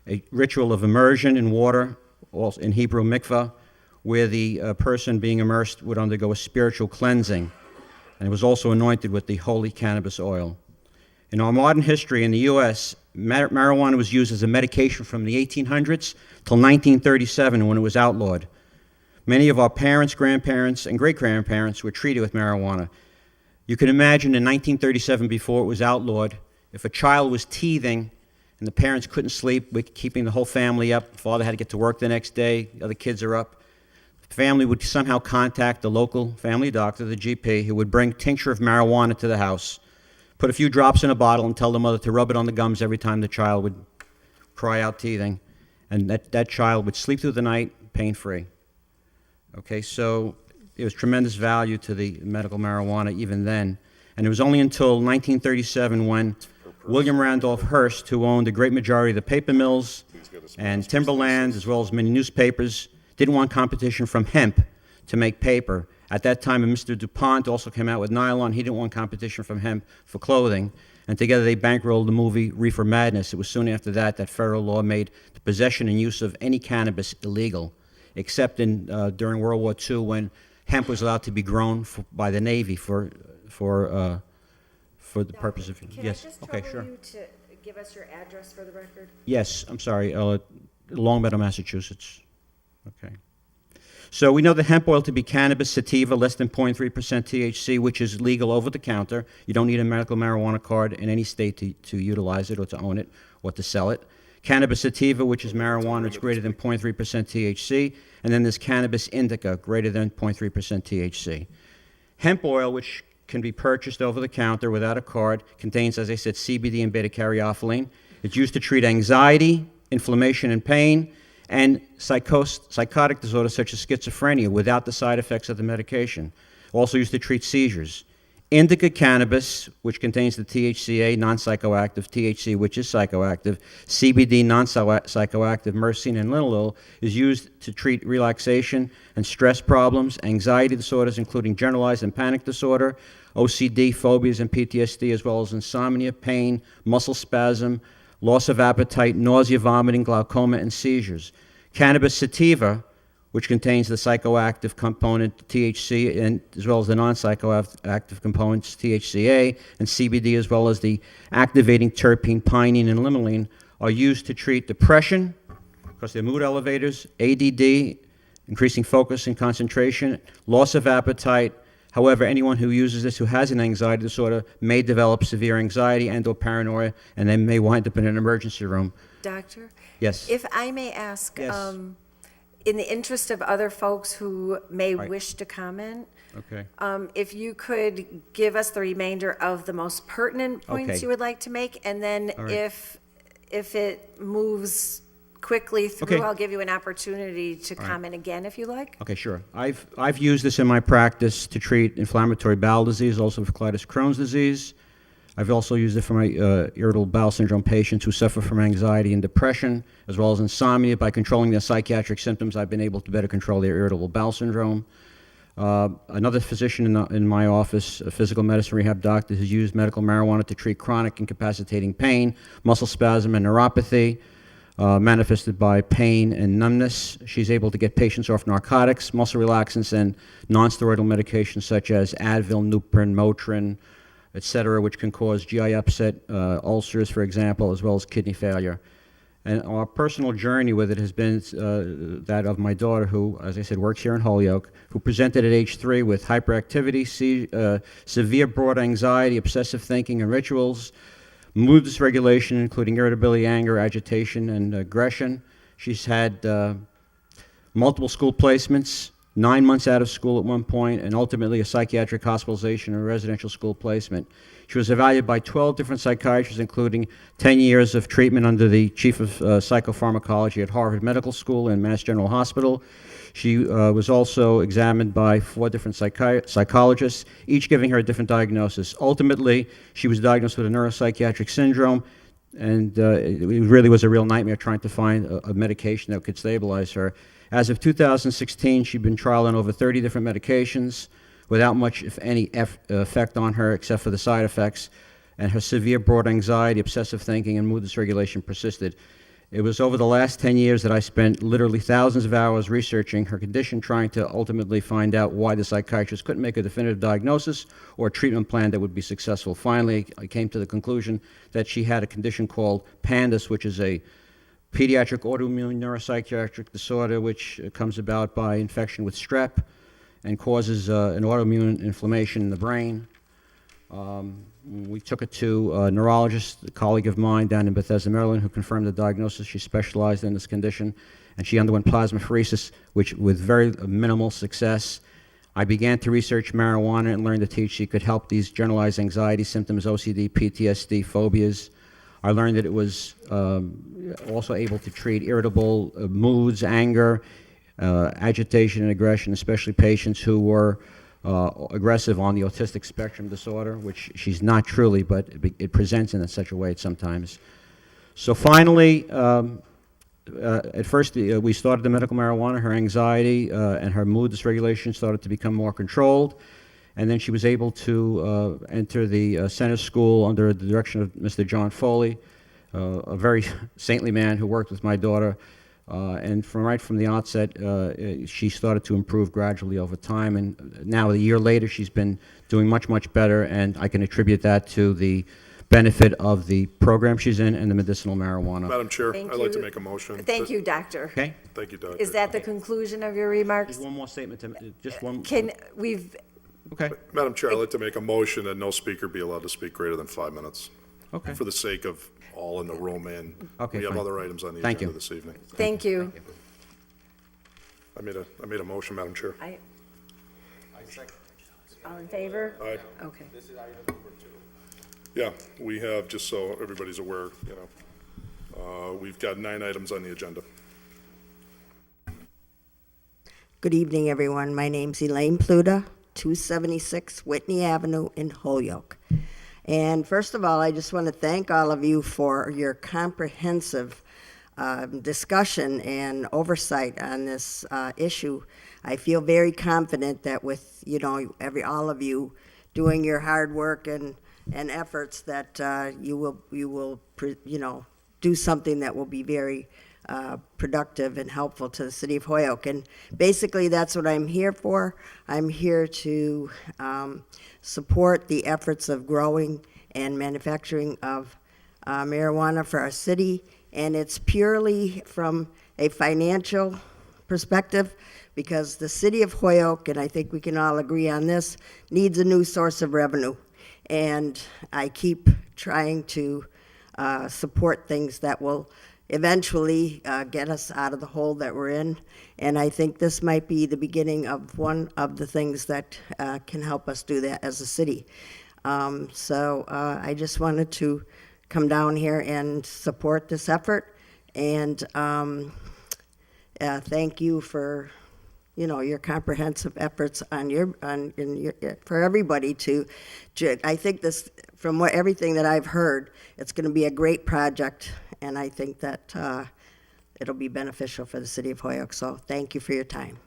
a ritual of immersion in water, also in Hebrew mikvah, where the person being immersed would undergo a spiritual cleansing, and it was also anointed with the holy cannabis oil. In our modern history in the U.S., marijuana was used as a medication from the 1800s till 1937 when it was outlawed. Many of our parents, grandparents, and great-grandparents were treated with marijuana. You can imagine in 1937, before it was outlawed, if a child was teething and the parents couldn't sleep, keeping the whole family up, the father had to get to work the next day, the other kids are up, the family would somehow contact the local family doctor, the GP, who would bring tincture of marijuana to the house, put a few drops in a bottle and tell the mother to rub it on the gums every time the child would cry out teething, and that child would sleep through the night pain-free. Okay, so there was tremendous value to the medical marijuana even then, and it was only until 1937 when William Randolph Hearst, who owned a great majority of the paper mills and timberlands, as well as many newspapers, didn't want competition from hemp to make paper. At that time, Mr. DuPont also came out with nylon. He didn't want competition from hemp for clothing. And together they bankrolled the movie Reefer Madness. It was soon after that that federal law made the possession and use of any cannabis illegal, except during World War II when hemp was allowed to be grown by the Navy for the purpose of... Can Yes, I just okay, trouble sure. you to give us your address for the record? Yes, I'm sorry, Longmeadow, Massachusetts. Okay. So we know the hemp oil to be cannabis sativa, less than 0.3% THC, which is legal over the counter. You don't need a medical marijuana card in any state to utilize it or to own it or to sell it. Cannabis sativa, which is marijuana, it's greater than 0.3% THC. And then there's cannabis indica, greater than 0.3% THC. Hemp oil, which can be purchased over the counter without a card, contains, as I said, CBD and beta-caryophyllene. It's used to treat anxiety, inflammation and pain, and psychotic disorders such as schizophrenia without the side effects of the medication. Also used to treat seizures. Indica cannabis, which contains the THCA, non-psychoactive, THC, which is psychoactive, CBD, non-psychoactive, myrcene, and linalool, is used to treat relaxation and stress problems, anxiety disorders, including generalized and panic disorder, OCD, phobias, and PTSD, as well as insomnia, pain, muscle spasm, loss of appetite, nausea, vomiting, glaucoma, and seizures. Cannabis sativa, which contains the psychoactive component THC, and as well as the non-psychoactive components THCA and CBD, as well as the activating terpene pinene and limonene, are used to treat depression because they're mood elevators, ADD, increasing focus and concentration, loss of appetite. However, anyone who uses this who has an anxiety disorder may develop severe anxiety and/or paranoia, and they may wind up in an emergency room. Doctor? Yes. If I may ask, Yes. in the interest of other folks who may Right. wish to comment, Okay. if you could give us the remainder of the most pertinent points Okay. you would like to make, and then All right. if it moves quickly through, Okay. I'll give you an opportunity to All right. comment again if you like. Okay, sure. I've used this in my practice to treat inflammatory bowel disease, also for colitis Crohn's disease. I've also used it for my irritable bowel syndrome patients who suffer from anxiety and depression, as well as insomnia. By controlling their psychiatric symptoms, I've been able to better control their irritable bowel syndrome. Another physician in my office, a physical medicine rehab doctor, has used medical marijuana to treat chronic incapacitating pain, muscle spasm, and neuropathy, manifested by pain and numbness. She's able to get patients off narcotics, muscle relaxants, and nonsteroidal medications such as Advil, Nuprin, Motrin, etc., which can cause GI upset, ulcers, for example, as well as kidney failure. And our personal journey with it has been that of my daughter, who, as I said, works here in Holyoke, who presented at age 3 with hyperactivity, severe broad anxiety, obsessive thinking, and rituals, mood dysregulation, including irritability, anger, agitation, and aggression. She's had multiple school placements, 9 months out of school at one point, and ultimately a psychiatric hospitalization and residential school placement. She was evaluated by 12 different psychiatrists, including 10 years of treatment under the chief of psychopharmacology at Harvard Medical School and Mass General Hospital. She was also examined by 4 different psychologists, each giving her a different diagnosis. Ultimately, she was diagnosed with a neuropsychiatric syndrome, and it really was a real nightmare trying to find a medication that could stabilize her. As of 2016, she'd been trialed on over 30 different medications without much, if any, effect on her except for the side effects, and her severe broad anxiety, obsessive thinking, and mood dysregulation persisted. It was over the last 10 years that I spent literally thousands of hours researching her condition, trying to ultimately find out why the psychiatrist couldn't make a definitive diagnosis or a treatment plan that would be successful. Finally, I came to the conclusion that she had a condition called PANDAS, which is a pediatric autoimmune neuropsychiatric disorder, which comes about by infection with strep and causes an autoimmune inflammation in the brain. We took it to a neurologist, a colleague of mine down in Bethesda, Maryland, who confirmed the diagnosis. She specialized in this condition, and she underwent plasmapheresis, which with very minimal success. I began to research marijuana and learned that she could help these generalized anxiety symptoms, OCD, PTSD, phobias. I learned that it was also able to treat irritable moods, anger, agitation, and aggression, especially patients who were aggressive on the autistic spectrum disorder, which she's not truly, but it presents in such a way sometimes. So finally, at first we started the medical marijuana. Her anxiety and her mood dysregulation started to become more controlled. And then she was able to enter the center school under the direction of Mr. John Foley, a very saintly man who worked with my daughter. And right from the outset, she started to improve gradually over time. And now, a year later, she's been doing much, much better. And I can attribute that to the benefit of the program she's in and the medicinal marijuana. Madam Chair, Thank I'd like to you. make a motion. Thank you, Doctor. Okay? Thank you, Doctor. Is that the conclusion of your remarks? Just one more statement, just one. Okay. Madam Chair, I'd like to make a motion that no speaker be allowed to speak greater than 5 minutes. Okay. For the sake of all in the room, and Okay, we have fine. other items on the Thank agenda you. this evening. Thank you. I made a motion, Madam Chair. All in favor? Aye. Okay. Yeah, we have, just so everybody's aware, we've got 9 items on the agenda. Good evening, everyone. My name's Elaine Pluta, 276 Whitney Avenue in Holyoke. And first of all, I just want to thank all of you for your comprehensive discussion and oversight on this issue. I feel very confident that with, all of you doing your hard work and efforts that you will do something that will be very productive and helpful to the city of Holyoke. And basically, that's what I'm here for. I'm here to support the efforts of growing and manufacturing of marijuana for our city. And it's purely from a financial perspective, because the city of Holyoke, and I think we can all agree on this, needs a new source of revenue. And I keep trying to support things that will eventually get us out of the hole that we're in. And I think this might be the beginning of one of the things that can help us do that as a city. So I just wanted to come down here and support this effort. And thank you for your comprehensive efforts for everybody to. I think this, from everything that I've heard, it's going to be a great project, and I think that it'll be beneficial for the city of Holyoke. So thank you for your time.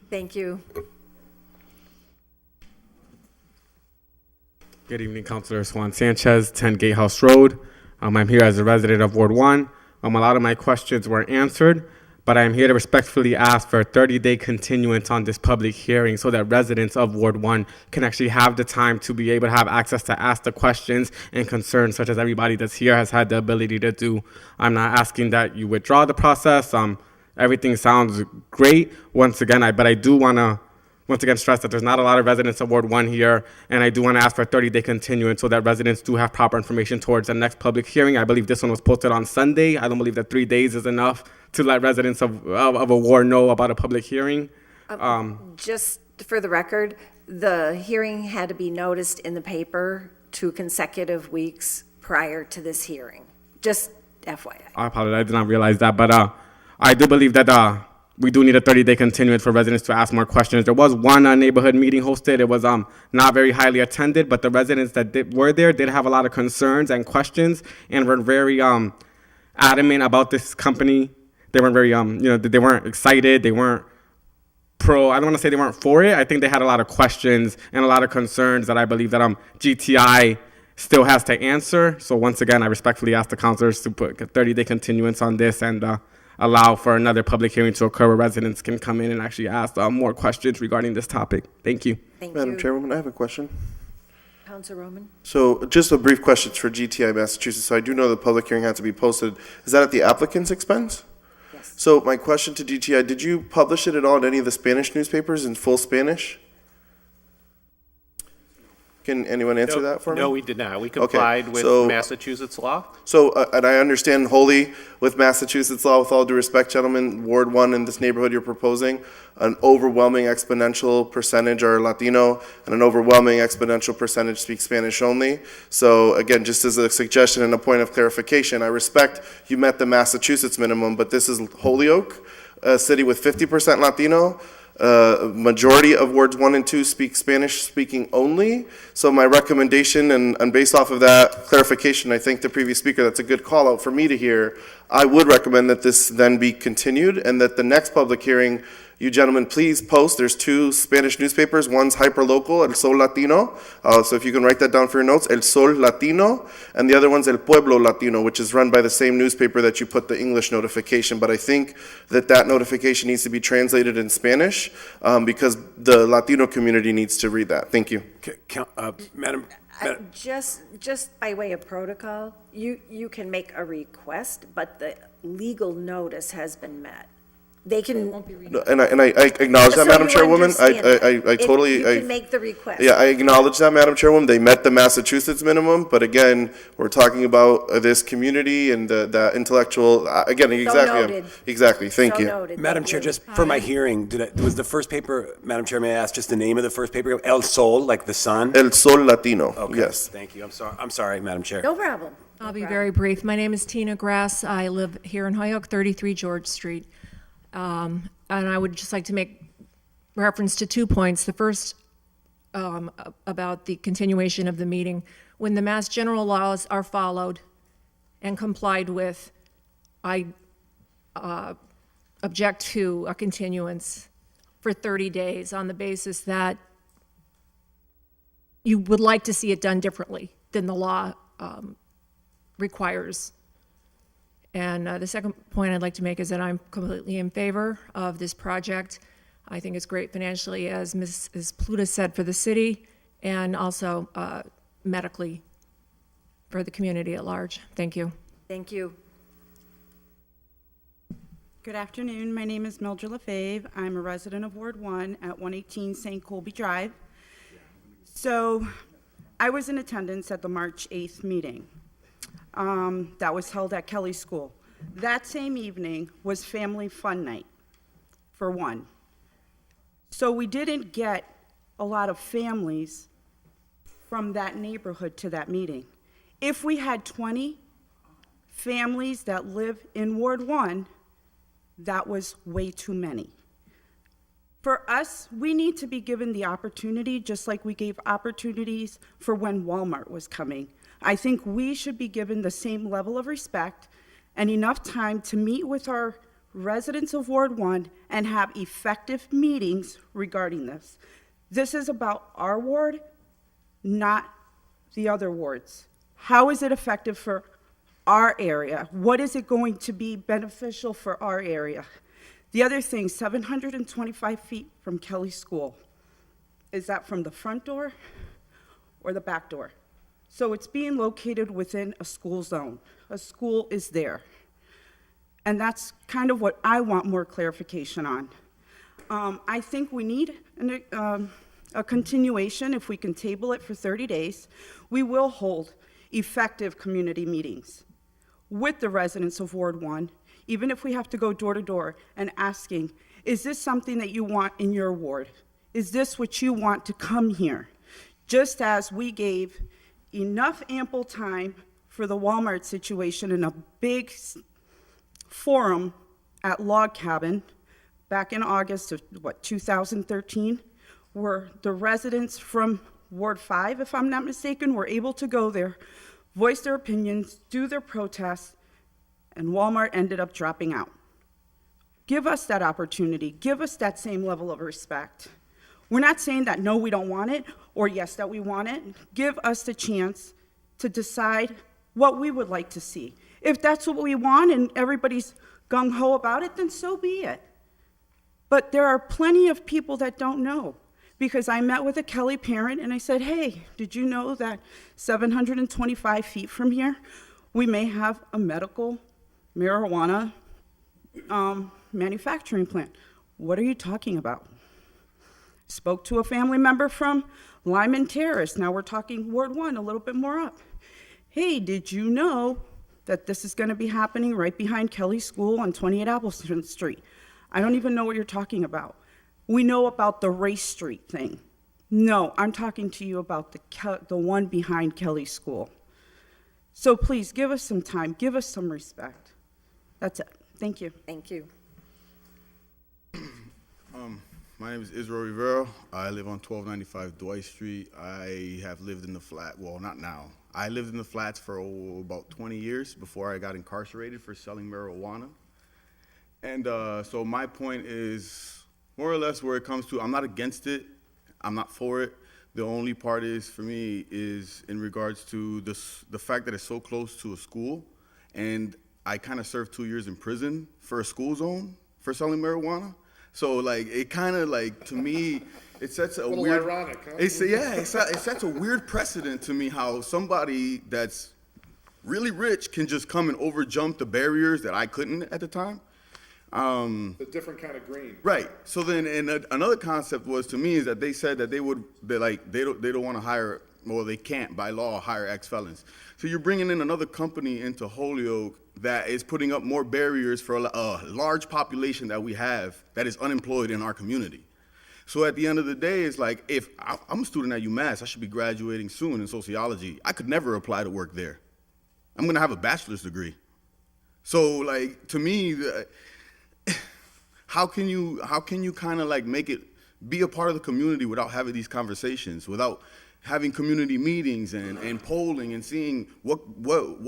Thank you. Good evening, Councilor Juan Sanchez, 10 Gatehouse Road. I'm here as a resident of Ward 1. A lot of my questions were answered, but I'm here to respectfully ask for a 30-day continuance on this public hearing so that residents of Ward 1 can actually have the time to be able to have access to ask the questions and concerns such as everybody that's here has had the ability to do. I'm not asking that you withdraw the process. Everything sounds great. Once again, but I do want to once again stress that there's not a lot of residents of Ward 1 here, and I do want to ask for a 30-day continuance so that residents do have proper information towards the next public hearing. I believe this one was posted on Sunday. I don't believe that 3 days is enough to let residents of a ward know about a public hearing. Just for the record, the hearing had to be noticed in the paper 2 consecutive weeks prior to this hearing. Just FYI. I apologize, I did not realize that, but I do believe that we do need a 30-day continuance for residents to ask more questions. There was one neighborhood meeting hosted. It was not very highly attended, but the residents that were there did have a lot of concerns and questions and were very adamant about this company. They weren't very, they weren't excited. They weren't pro. I don't want to say they weren't for it. I think they had a lot of questions and a lot of concerns that I believe that GTI still has to answer. So once again, I respectfully ask the councilors to put a 30-day continuance on this and allow for another public hearing to occur where residents can come in and actually ask more questions regarding this topic. Thank you. Madam Chairwoman, I have a question. Councilor Roman? So just a brief question for GTI Massachusetts. So I do know the public hearing had to be posted. Is that at the applicant's expense? Yes. So my question to GTI, did you publish it at all in any of the Spanish newspapers in full Spanish? Can anyone answer that for me? No, we did not. We complied with Massachusetts law. So, and I understand wholly with Massachusetts law, with all due respect, gentlemen, Ward 1 in this neighborhood you're proposing, an overwhelming exponential percentage are Latino, and an overwhelming exponential percentage speak Spanish only. So again, just as a suggestion and a point of clarification, I respect you met the Massachusetts minimum, but this is Holyoke, a city with 50% Latino. Majority of wards 1 and 2 speak Spanish speaking only. So my recommendation, and based off of that clarification, I thank the previous speaker, that's a good call out for me to hear. I would recommend that this then be continued and that the next public hearing, you gentlemen please post. There's 2 Spanish newspapers. One's hyperlocal, El Sol Latino. So if you can write that down for your notes, El Sol Latino. And the other one's El Pueblo Latino, which is run by the same newspaper that you put the English notification. But I think that notification needs to be translated in Spanish because the Latino community needs to read that. Thank you. Madam. Just by way of protocol, you can make a request, but the legal notice has been met. They can. And I acknowledge that, Madam Chairwoman. I totally. You can make the request. Yeah, I acknowledge that, Madam Chairwoman. They met the Massachusetts minimum, but again, we're talking about this community and the intellectual. Again, exactly. Thank you, Madam Chair. Just for my hearing, was the first paper, Madam Chair? May I ask just the name of the first paper? El Sol, like the sun. El Sol Latino. Okay. Yes. Thank you. I'm sorry, Madam Chair. No problem. I'll be very brief. My name is Tina Grass. I live here in Holyoke, 33 George Street. And I would just like to make reference to 2 points. The first, about the continuation of the meeting. When the Mass General laws are followed and complied with, I object to a continuance for 30 days on the basis that you would like to see it done differently than the law requires. And the second point I'd like to make is that I'm completely in favor of this project. I think it's great financially, as Mrs. Pluta said, for the city, and also medically for the community at large. Thank you. Thank you. Good afternoon. My name is Mildred LaFave. I'm a resident of Ward 1 at 118 St. Colby Drive. So I was in attendance at the March 8th meeting. That was held at Kelly School. That same evening was Family Fun Night, for one. So we didn't get a lot of families from that neighborhood to that meeting. If we had 20 families that live in Ward 1, that was way too many. For us, we need to be given the opportunity, just like we gave opportunities for when Walmart was coming. I think we should be given the same level of respect and enough time to meet with our residents of Ward 1 and have effective meetings regarding this. This is about our ward, not the other wards? How is it effective for our area? What is it going to be beneficial for our area? The other thing, 725 feet from Kelly School. Is that from the front door or the back door? So it's being located within a school zone. A school is there. And that's kind of what I want more clarification on. I think we need a continuation. If we can table it for 30 days, we will hold effective community meetings with the residents of Ward 1, even if we have to go door to door and asking, is this something that you want in your ward? Is this what you want to come here? Just as we gave enough ample time for the Walmart situation in a big forum at Log Cabin back in August of, 2013, where the residents from Ward 5, if I'm not mistaken, were able to go there, voice their opinions, do their protests, and Walmart ended up dropping out. Give us that opportunity. Give us that same level of respect. We're not saying that no, we don't want it, or yes, that we want it. Give us the chance to decide what we would like to see. If that's what we want and everybody's gung-ho about it, then so be it. But there are plenty of people that don't know, because I met with a Kelly parent and I said, hey, did you know that 725 feet from here, we may have a medical marijuana manufacturing plant? What are you talking about? Spoke to a family member from Lyman Terrace. Now we're talking Ward 1, a little bit more up. Hey, did you know that this is going to be happening right behind Kelly School on 28 Appleton Street? I don't even know what you're talking about. We know about the Race Street thing. No, I'm talking to you about the one behind Kelly School. So please, give us some time. Give us some respect. That's it. Thank you. Thank you. My name is Israel Rivera. I live on 1295 Dwight Street. I have lived in the flat, well, not now. I lived in the flats for about 20 years before I got incarcerated for selling marijuana. And so my point is, more or less where it comes to, I'm not against it. I'm not for it. The only part is, for me, is in regards to the fact that it's so close to a school. And I kind of served 2 years in prison for a school zone for selling marijuana. So, like, it kind of, like, to me, it sets a weird... ironic, huh? It sets a weird precedent to me how somebody that's really rich can just come and overjump the barriers that I couldn't at the time. The different kind of green. Right. So then, and another concept was to me is that they said that they don't want to hire, well, they can't by law hire ex-felons. So you're bringing in another company into Holyoke that is putting up more barriers for a large population that we have that is unemployed in our community. So at the end of the day, it's like, if I'm a student at UMass, I should be graduating soon in sociology. I could never apply to work there. I'm going to have a bachelor's degree. So, like, to me, how can you kind of like make it be a part of the community without having these conversations, without having community meetings and polling and seeing what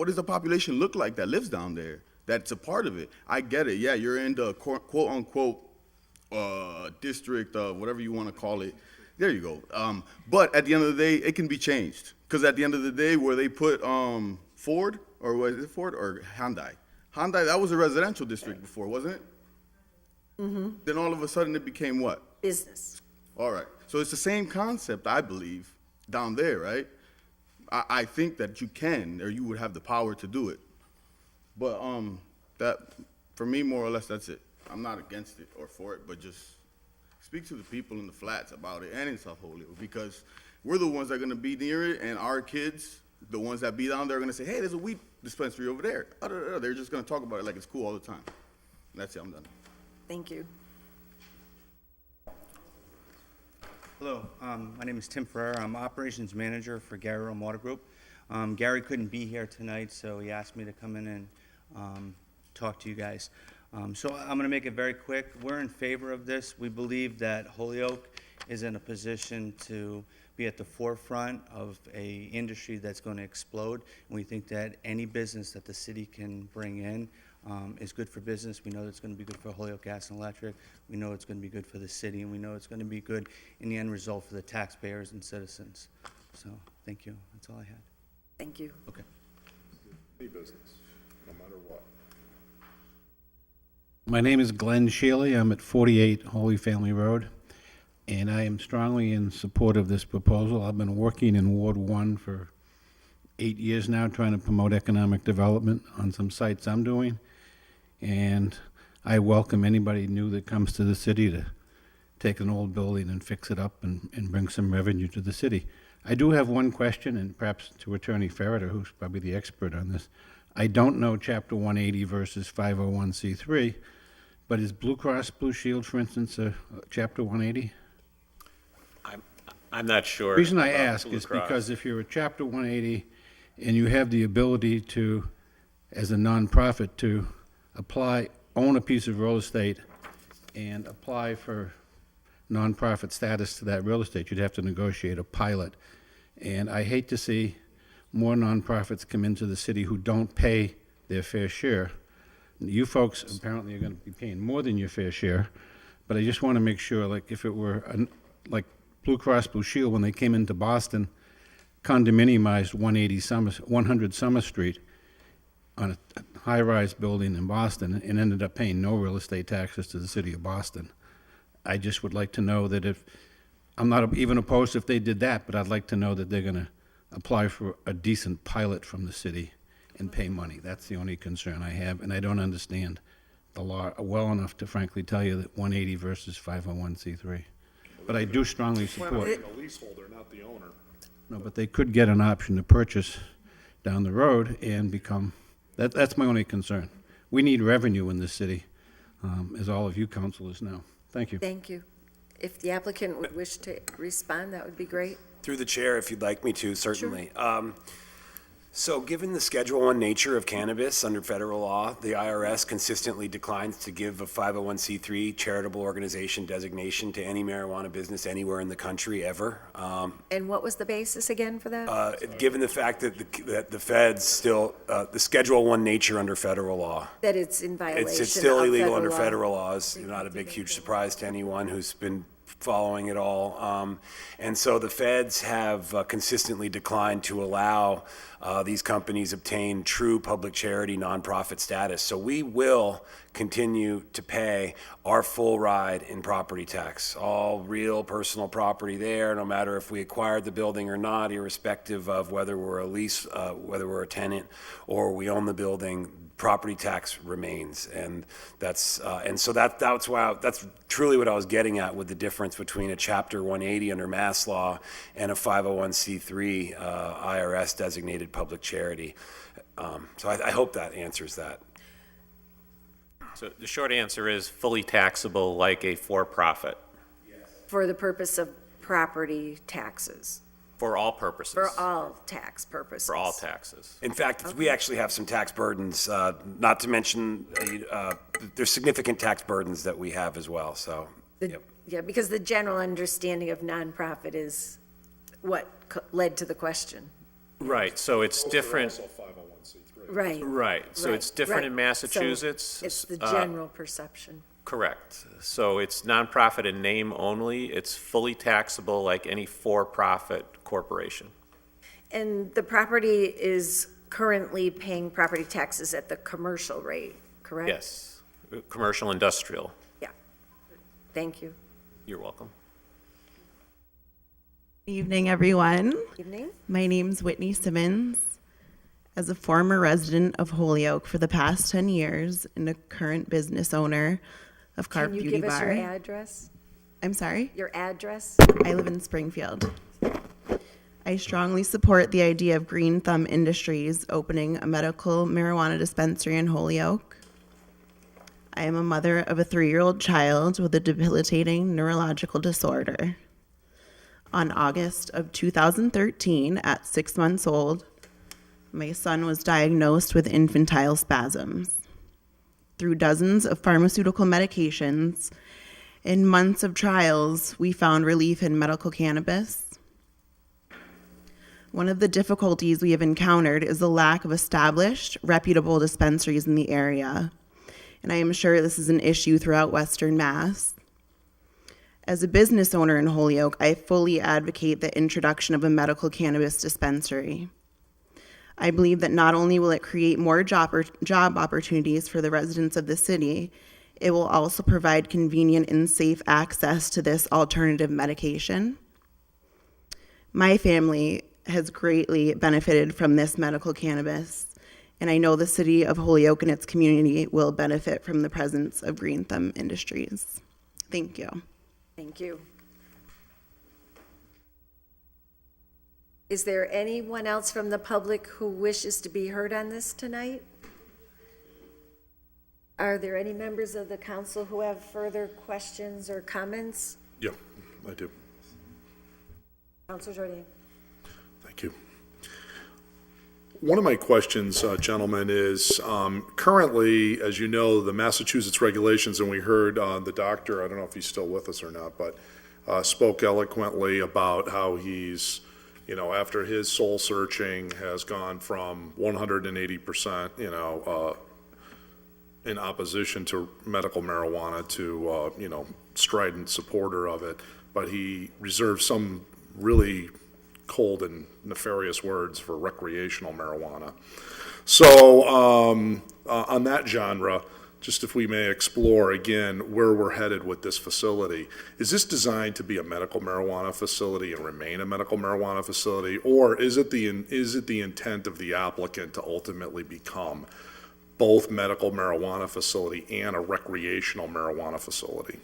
does the population look like that lives down there, that's a part of it. I get it. Yeah, you're in the quote unquote district, whatever you want to call it. There you go. But at the end of the day, it can be changed, because at the end of the day, where they put Ford, or was it Ford or Hyundai? Hyundai, that was a residential district before, wasn't it? Mm-hmm. Then all of a sudden it became what? Business. All right. So it's the same concept, I believe, down there, right? I think that you can, or you would have the power to do it. But that, for me, more or less, that's it. I'm not against it or for it, but just speak to the people in the flats about it and in South Holyoke, because we're the ones that are going to be near it, and our kids, the ones that be down there, are going to say, hey, there's a weed dispensary over there. They're just going to talk about it like it's cool all the time. That's it. I'm done. Thank you. Hello, my name is Tim Ferrer. I'm Operations Manager for Gary Rome Water Group. Gary couldn't be here tonight, so he asked me to come in and talk to you guys. So I'm going to make it very quick. We're in favor of this. We believe that Holyoke is in a position to be at the forefront of a industry that's going to explode. And we think that any business that the city can bring in is good for business. We know it's going to be good for Holyoke Gas and Electric. We know it's going to be good for the city, and we know it's going to be good in the end result for the taxpayers and citizens. So, thank you. That's all I had. Thank you. Okay. Any business, no matter what. My name is Glenn Shealy. I'm at 48 Holy Family Road, and I am strongly in support of this proposal. I've been working in Ward 1 for 8 years now, trying to promote economic development on some sites I'm doing, and I welcome anybody new that comes to the city to take an old building and fix it up and bring some revenue to the city. I do have one question, and perhaps to Attorney Ferreter, who's probably the expert on this. I don't know Chapter 180 versus 501c3, but is Blue Cross Blue Shield, for instance, a Chapter 180? I'm not sure. The reason I about ask Blue is Cross. because if you're a Chapter 180 and you have the ability to, as a nonprofit, to own a piece of real estate and apply for nonprofit status to that real estate, you'd have to negotiate a pilot. And I hate to see more nonprofits come into the city who don't pay their fair share. You folks apparently are going to be paying more than your fair share, but I just want to make sure, like if it were like Blue Cross Blue Shield, when they came into Boston, condominiumized 100 Summer Street on a high-rise building in Boston and ended up paying no real estate taxes to the city of Boston. I just would like to know that if, I'm not even opposed if they did that, but I'd like to know that they're going to apply for a decent pilot from the city and pay money. That's the only concern I have, and I don't understand the law well enough to frankly tell you that 180 versus 501c3. But I do strongly support. They're the leaseholder, not the owner. No, but they could get an option to purchase down the road and become, that's my only concern. We need revenue in this city, as all of you councilors know. Thank you. Thank you. If the applicant would wish to respond, that would be great. Through the chair, if you'd like me to, certainly. So given the Schedule 1 nature of cannabis under federal law, the IRS consistently declines to give a 501c3 charitable organization designation to any marijuana business anywhere in the country ever. And what was the basis again for that? Given the fact that the feds still, the Schedule 1 nature under federal law. That it's in violation It's still of illegal under law. federal laws. Not a big, huge surprise to anyone who's been following it all. And so the feds have consistently declined to allow these companies obtain true public charity nonprofit status. So we will continue to pay our full ride in property tax, all real personal property there, no matter if we acquired the building or not, irrespective of whether we're a lease, whether we're a tenant or we own the building. Property tax remains, and that's that's truly what I was getting at with the difference between a Chapter 180 under Mass law and a 501c3 IRS designated public charity. So I hope that answers that. So the short answer is fully taxable like a for-profit. For the purpose of property taxes. For all purposes. For all tax purposes. For all taxes. In fact, we actually have some tax burdens, not to mention, there's significant tax burdens that we have as well, so. Yeah, because the general understanding of nonprofit is what led to the question. Right, so it's different. Also 501c3. Right. Right, so it's different in right. Massachusetts. So it's the general perception. Correct. So it's nonprofit in name only. It's fully taxable like any for-profit corporation. And the property is currently paying property taxes at the commercial rate, correct? Yes, commercial industrial. Yeah. Thank you. You're welcome. Evening, everyone. Evening. My name's Whitney Simmons. As a former resident of Holyoke for the past 10 years and a current business owner of Carp Beauty Bar. Can you give us your address? I'm sorry? Your address? I live in Springfield. I strongly support the idea of Green Thumb Industries opening a medical marijuana dispensary in Holyoke. I am a mother of a 3-year-old child with a debilitating neurological disorder. On August of 2013, at 6 months old, my son was diagnosed with infantile spasms. Through dozens of pharmaceutical medications and months of trials, we found relief in medical cannabis. One of the difficulties we have encountered is the lack of established, reputable dispensaries in the area, and I am sure this is an issue throughout Western Mass. As a business owner in Holyoke, I fully advocate the introduction of a medical cannabis dispensary. I believe that not only will it create more job opportunities for the residents of the city, it will also provide convenient and safe access to this alternative medication. My family has greatly benefited from this medical cannabis, and I know the city of Holyoke and its community will benefit from the presence of Green Thumb Industries. Thank you. Thank you. Is there anyone else from the public who wishes to be heard on this tonight? Are there any members of the council who have further questions or comments? Yeah, I do. Councilor Jordan. Thank you. One of my questions, gentlemen, is currently, as you know, the Massachusetts regulations, and we heard the doctor, I don't know if he's still with us or not, but spoke eloquently about how he's, you know, after his soul searching has gone from 180%, in opposition to medical marijuana to, strident supporter of it. But he reserved some really cold and nefarious words for recreational marijuana. So on that genre, just if we may explore again where we're headed with this facility, is this designed to be a medical marijuana facility and remain a medical marijuana facility, or is it the intent of the applicant to ultimately become both medical marijuana facility and a recreational marijuana facility?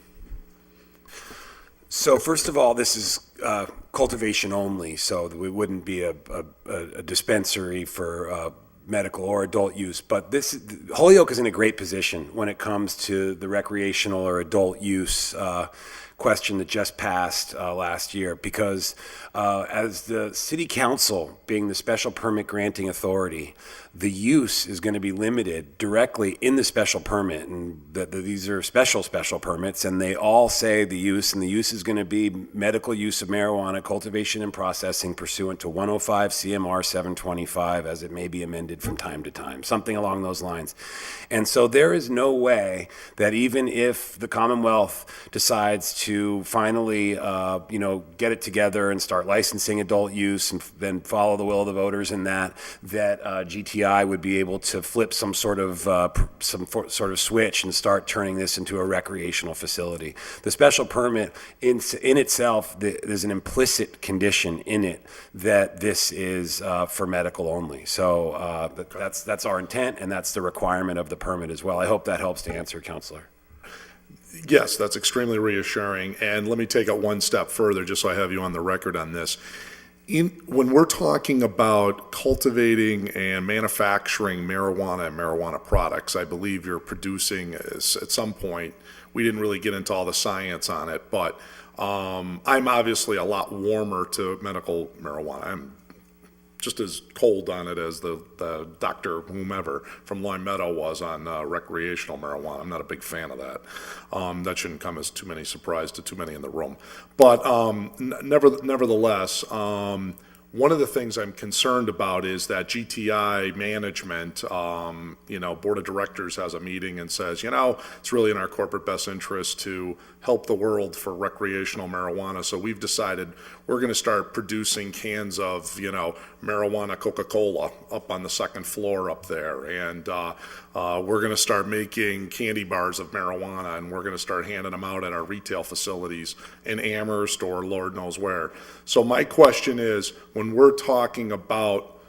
So first of all, this is cultivation only, so we wouldn't be a dispensary for medical or adult use. But Holyoke is in a great position when it comes to the recreational or adult use question that just passed last year, because as the city council being the special permit granting authority, the use is going to be limited directly in the special permit, and these are special permits, and they all say the use is going to be medical use of marijuana, cultivation and processing pursuant to 105 CMR 725 as it may be amended from time to time, something along those lines. And so there is no way that even if the Commonwealth decides to finally, get it together and start licensing adult use and then follow the will of the voters in that GTI would be able to flip some sort of switch and start turning this into a recreational facility. The special permit in itself, there's an implicit condition in it that this is for medical only. So that's our intent, and that's the requirement of the permit as well. I hope that helps to answer, Councilor. Yes, that's extremely reassuring. And let me take it one step further, just so I have you on the record on this. When we're talking about cultivating and manufacturing marijuana and marijuana products, I believe you're producing at some point, we didn't really get into all the science on it, but I'm obviously a lot warmer to medical marijuana. I'm just as cold on it as the doctor, whomever, from Lime Meadow was on recreational marijuana. I'm not a big fan of that. That shouldn't come as too many surprise to too many in the room. But nevertheless, one of the things I'm concerned about is that GTI management, board of directors has a meeting and says, it's really in our corporate best interest to help the world for recreational marijuana. So we've decided we're going to start producing cans of, marijuana Coca-Cola up on the second floor up there. And we're going to start making candy bars of marijuana, and we're going to start handing them out at our retail facilities in Amherst or Lord knows where. So my question is, when we're talking about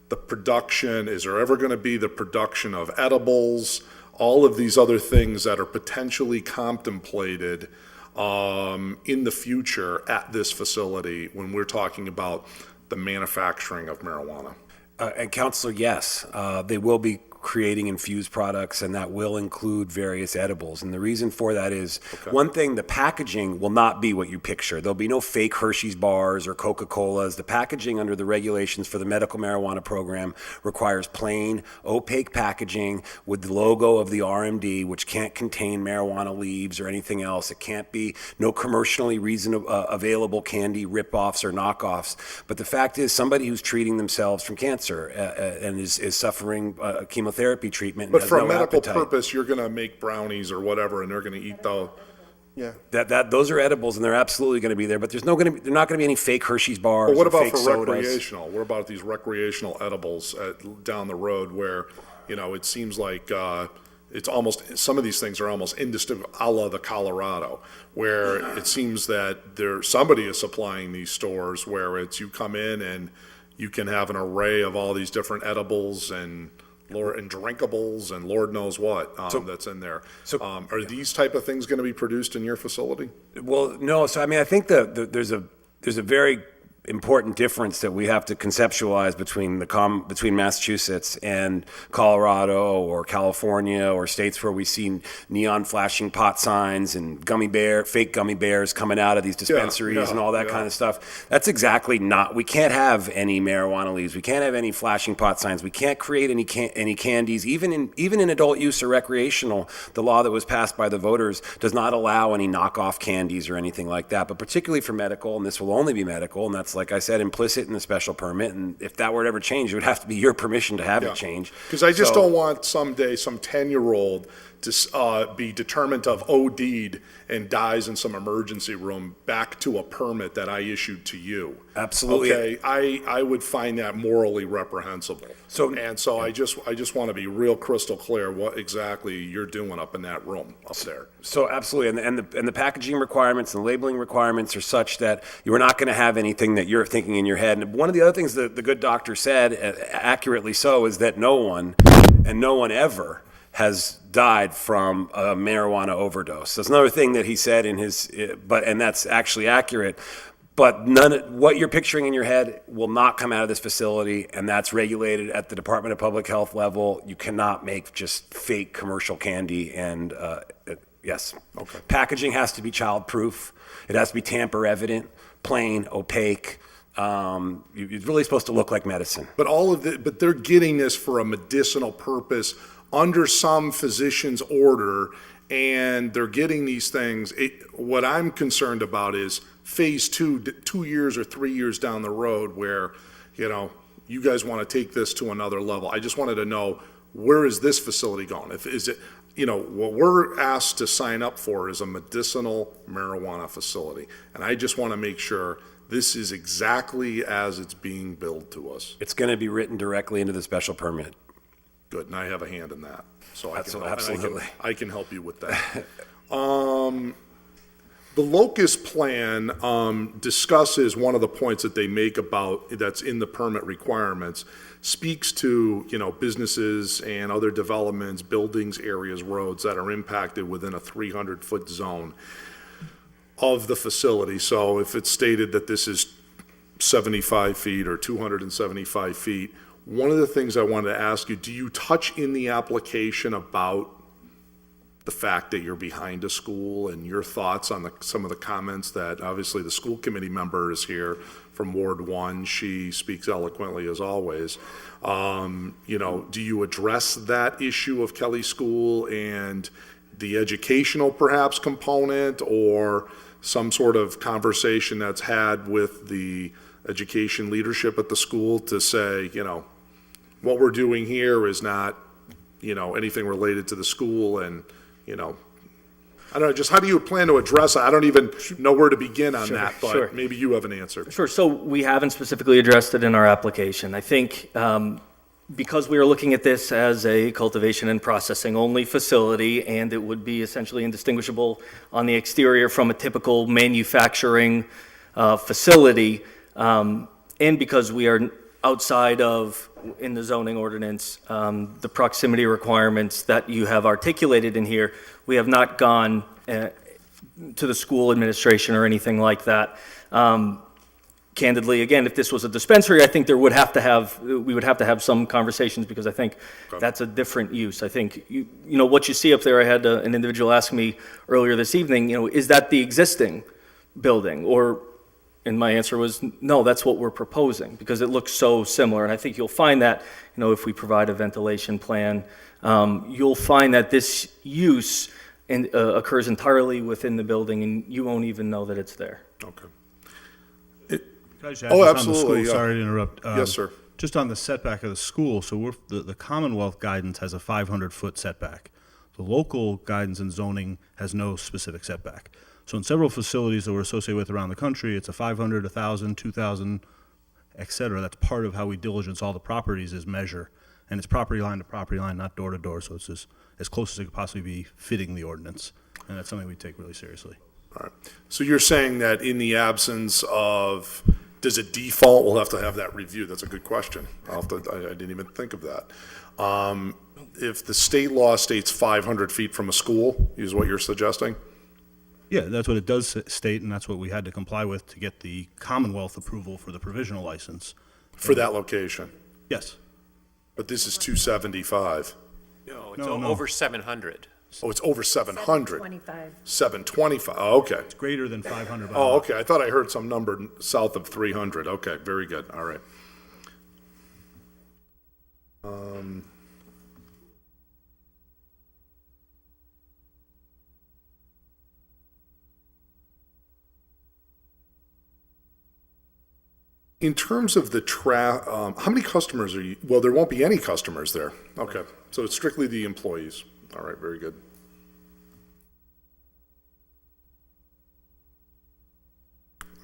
the production, is there ever going to be the production of edibles, all of these other things that are potentially contemplated in the future at this facility when we're talking about the manufacturing of marijuana? And Councilor, yes, they will be creating infused products, and that will include various edibles. And the reason for that is, one thing, the packaging will not be what you picture. There'll be no fake Hershey's bars or Coca-Colas. The packaging under the regulations for the medical marijuana program requires plain, opaque packaging with the logo of the RMD, which can't contain marijuana leaves or anything else. It can't be no commercially available candy rip-offs or knockoffs. But the fact is, somebody who's treating themselves from cancer and is suffering chemotherapy treatment. But for a medical purpose, you're going to make brownies or whatever, and they're going to eat the. Yeah. Those are edibles, and they're absolutely going to be there. But they're not going to be any fake Hershey's bars. But what or about fake for sodas. recreational? What about these recreational edibles down the road where, it seems like it's almost, some of these things are almost indistinguishable, a la the Colorado, where it seems that somebody is supplying these stores where it's you come in and you can have an array of all these different edibles and drinkables and Lord knows what that's in there. Are these type of things going to be produced in your facility? Well, no. So I mean, I think there's a very important difference that we have to conceptualize between Massachusetts and Colorado or California or states where we see neon flashing pot signs and fake gummy bears coming out of these dispensaries and all that kind of stuff. That's exactly not. We can't have any marijuana leaves. We can't have any flashing pot signs. We can't create any candies, even in adult use or recreational. The law that was passed by the voters does not allow any knockoff candies or anything like that. But particularly for medical, and this will only be medical, and that's, like I said, implicit in the special permit, and if that were to ever change, it would have to be your permission to have it change. Because I just don't want someday some 10-year-old to be determined to have OD'd and dies in some emergency room back to a permit that I issued to you. Absolutely. Okay, I would find that morally reprehensible. So I just want to be real crystal clear what exactly you're doing up in that room up there. So absolutely, and the packaging requirements and the labeling requirements are such that you are not going to have anything that you're thinking in your head. And one of the other things that the good doctor said, accurately so, is that no one ever has died from a marijuana overdose. That's another thing that he said in his, and that's actually accurate. But what you're picturing in your head will not come out of this facility, and that's regulated at the Department of Public Health level. You cannot make just fake commercial candy, and yes. Okay. Packaging has to be child-proof. It has to be tamper-evident, plain, opaque. You're really supposed to look like medicine. But they're getting this for a medicinal purpose under some physician's order, and they're getting these things. What I'm concerned about is phase 2 years or 3 years down the road where, you guys want to take this to another level. I just wanted to know, where is this facility going? What we're asked to sign up for is a medicinal marijuana facility. And I just want to make sure this is exactly as it's being billed to us. It's going to be written directly into the special permit. Good, and I have a hand in that, so Absolutely. I can help you with that. The locust plan discusses one of the points that they make about that's in the permit requirements, speaks to businesses and other developments, buildings, areas, roads that are impacted within a 300-foot zone of the facility. So if it's stated that this is 75 feet or 275 feet. One of the things I wanted to ask you, do you touch in the application about the fact that you're behind a school and your thoughts on some of the comments that obviously the school committee member is here from Ward 1. She speaks eloquently as always. Do you address that issue of Kelly School and the educational perhaps component, or some sort of conversation that's had with the education leadership at the school to say, what we're doing here is not, anything related to the school, and, I don't know, just how do you plan to address it? I don't even know where to begin on that, but maybe you have an answer. Sure. So we haven't specifically addressed it in our application. I think because we are looking at this as a cultivation and processing only facility, and it would be essentially indistinguishable on the exterior from a typical manufacturing facility, and because we are outside of, in the zoning ordinance, the proximity requirements that you have articulated in here, we have not gone to the school administration or anything like that. Candidly, again, if this was a dispensary, I think we would have to have some conversations, because I think that's a different use. I think, what you see up there, I had an individual ask me earlier this evening, is that the existing building? And my answer was, no, that's what we're proposing, because it looks so similar. And I think you'll find that, if we provide a ventilation plan, you'll find that this use occurs entirely within the building, and you won't even know that it's there. Okay. Can I just add just absolutely. On the school? Sorry to interrupt. Yes, sir. Just on the setback of the school, so the Commonwealth guidance has a 500-foot setback. The local guidance and zoning has no specific setback. So in several facilities that we're associated with around the country, it's a 500, 1,000, 2,000, et cetera. That's part of how we diligence all the properties is measure. And it's property line to property line, not door to door, so it's as close as it could possibly be fitting the ordinance. And that's something we take really seriously. All right. So you're saying that in the absence of, does it default? We'll have to have that reviewed. That's a good question. I didn't even think of that. If the state law states 500 feet from a school, is what you're suggesting? Yeah, that's what it does state, and that's what we had to comply with to get the Commonwealth approval for the provisional license. For that location? Yes. But this is 275. No, it's over 700. Oh, it's over 700. 725. 725, oh, okay. It's greater than 500. Oh, okay, I thought I heard some number south of 300. Okay, very good, all right. In terms of the how many customers are you, well, there won't be any customers there. Okay, so it's strictly the employees. All right, very good.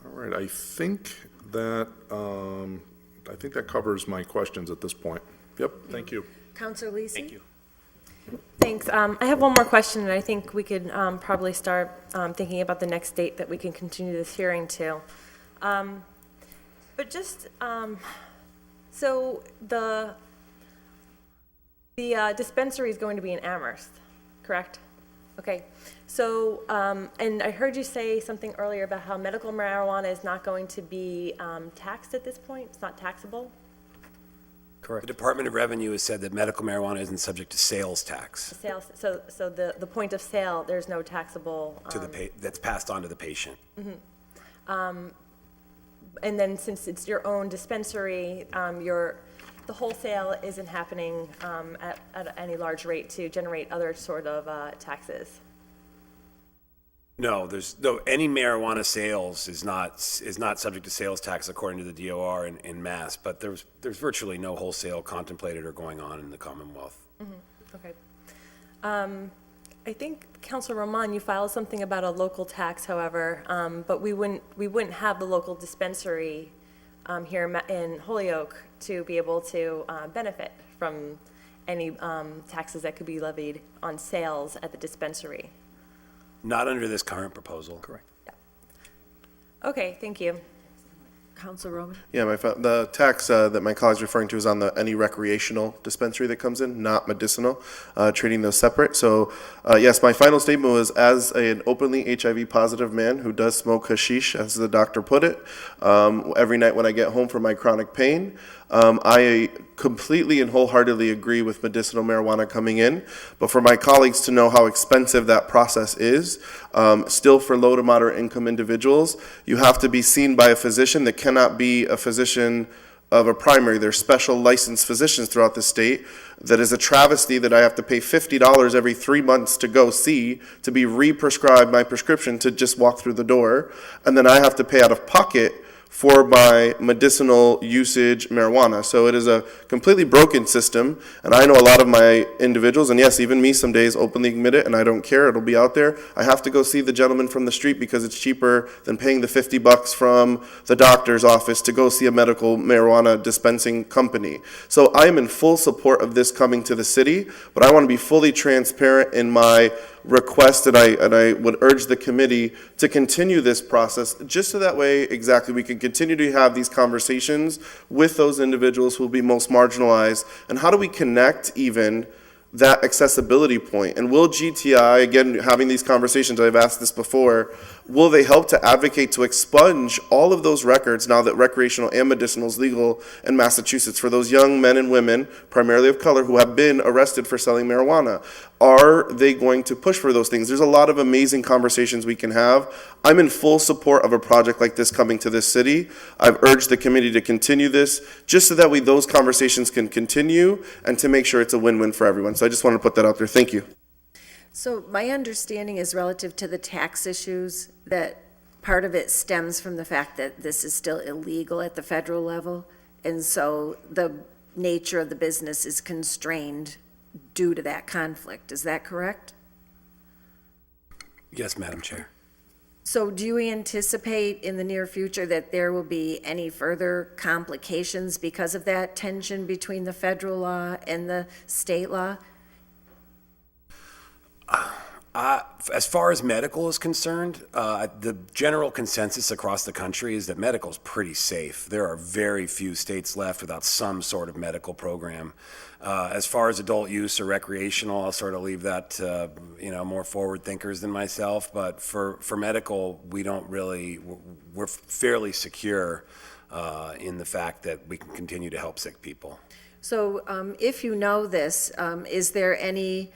All right, I think that covers my questions at this point. Yep, thank you. Counselor Lisi? Thank you. Thanks. I have one more question, and I think we could probably start thinking about the next date that we can continue this hearing to. But just, so the dispensary is going to be in Amherst, correct? Okay. So, and I heard you say something earlier about how medical marijuana is not going to be taxed at this point? It's not taxable? Correct. The Department of Revenue has said that medical marijuana isn't subject to sales tax Sales, so the point of sale, there's no taxable. that's passed on to the patient. And then since it's your own dispensary, the wholesale isn't happening at any large rate to generate other sort of taxes. No, any marijuana sales is not subject to sales tax according to the DOR in Mass, but there's virtually no wholesale contemplated or going on in the Commonwealth. Okay. I think, Councilor Roman, you filed something about a local tax, however, but we wouldn't have the local dispensary here in Holyoke to be able to benefit from any taxes that could be levied on sales at the dispensary. Not under this current proposal. Correct. Okay, thank you. Counselor Roman? Yeah, the tax that my colleague's referring to is on any recreational dispensary that comes in, not medicinal, treating those separate. So, yes, my final statement was, as an openly HIV-positive man who does smoke hashish, as the doctor put it, every night when I get home from my chronic pain, I completely and wholeheartedly agree with medicinal marijuana coming in, but for my colleagues to know how expensive that process is, still for low to moderate income individuals, you have to be seen by a physician that cannot be a physician of a primary. There's special licensed physicians throughout the state. That is a travesty that I have to pay $50 every 3 months to go see, to be re-prescribed my prescription to just walk through the door, and then I have to pay out of pocket for my medicinal usage marijuana. So it is a completely broken system, and I know a lot of my individuals, and yes, even me some days openly admit it, and I don't care, it'll be out there. I have to go see the gentleman from the street because it's cheaper than paying the $50 from the doctor's office to go see a medical marijuana dispensing company. So I am in full support of this coming to the city, but I want to be fully transparent in my request, and I would urge the committee to continue this process, just so that way exactly we can continue to have these conversations with those individuals who will be most marginalized, and how do we connect even that accessibility point? And will GTI, again, having these conversations, I've asked this before, will they help to advocate to expunge all of those records now that recreational and medicinal is legal in Massachusetts for those young men and women, primarily of color, who have been arrested for selling marijuana? Are they going to push for those things? There's a lot of amazing conversations we can have. I'm in full support of a project like this coming to this city. I've urged the committee to continue this, just so that those conversations can continue and to make sure it's a win-win for everyone. So I just want to put that out there. Thank you. So my understanding is relative to the tax issues, that part of it stems from the fact that this is still illegal at the federal level, and so the nature of the business is constrained due to that conflict. Is that correct? Yes, Madam Chair. So do you anticipate in the near future that there will be any further complications because of that tension between the federal law and the state law? As far as medical is concerned, the general consensus across the country is that medical is pretty safe. There are very few states left without some sort of medical program. As far as adult use or recreational, I'll sort of leave that to, more forward thinkers than myself. But for medical, we're fairly secure in the fact that we can continue to help sick people. So if you know this, is there any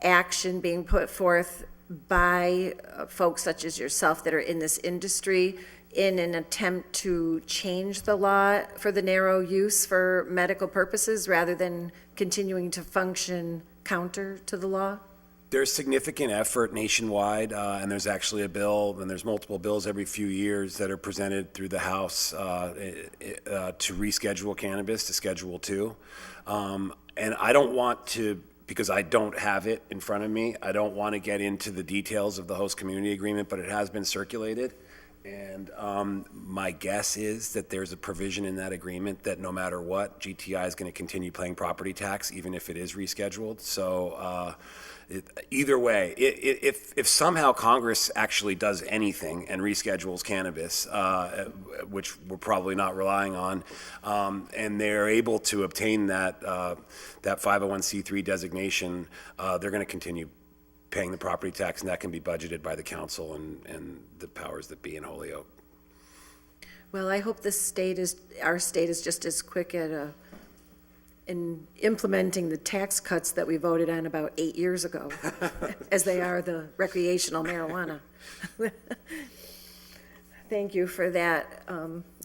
action being put forth by folks such as yourself that are in this industry in an attempt to change the law for the narrow use for medical purposes rather than continuing to function counter to the law? There's significant effort nationwide, and there's actually a bill, and there's multiple bills every few years that are presented through the House to reschedule cannabis to Schedule II. And I don't want to, because I don't have it in front of me, I don't want to get into the details of the host community agreement, but it has been circulated. And my guess is that there's a provision in that agreement that no matter what, GTI is going to continue paying property tax, even if it is rescheduled. So either way, if somehow Congress actually does anything and reschedules cannabis, which we're probably not relying on, and they're able to obtain that 501c3 designation, they're going to continue paying the property tax, and that can be budgeted by the council and the powers that be in Holyoke. Well, I hope our state is just as quick at in implementing the tax cuts that we voted on about 8 years ago as they are the recreational marijuana. Thank you for that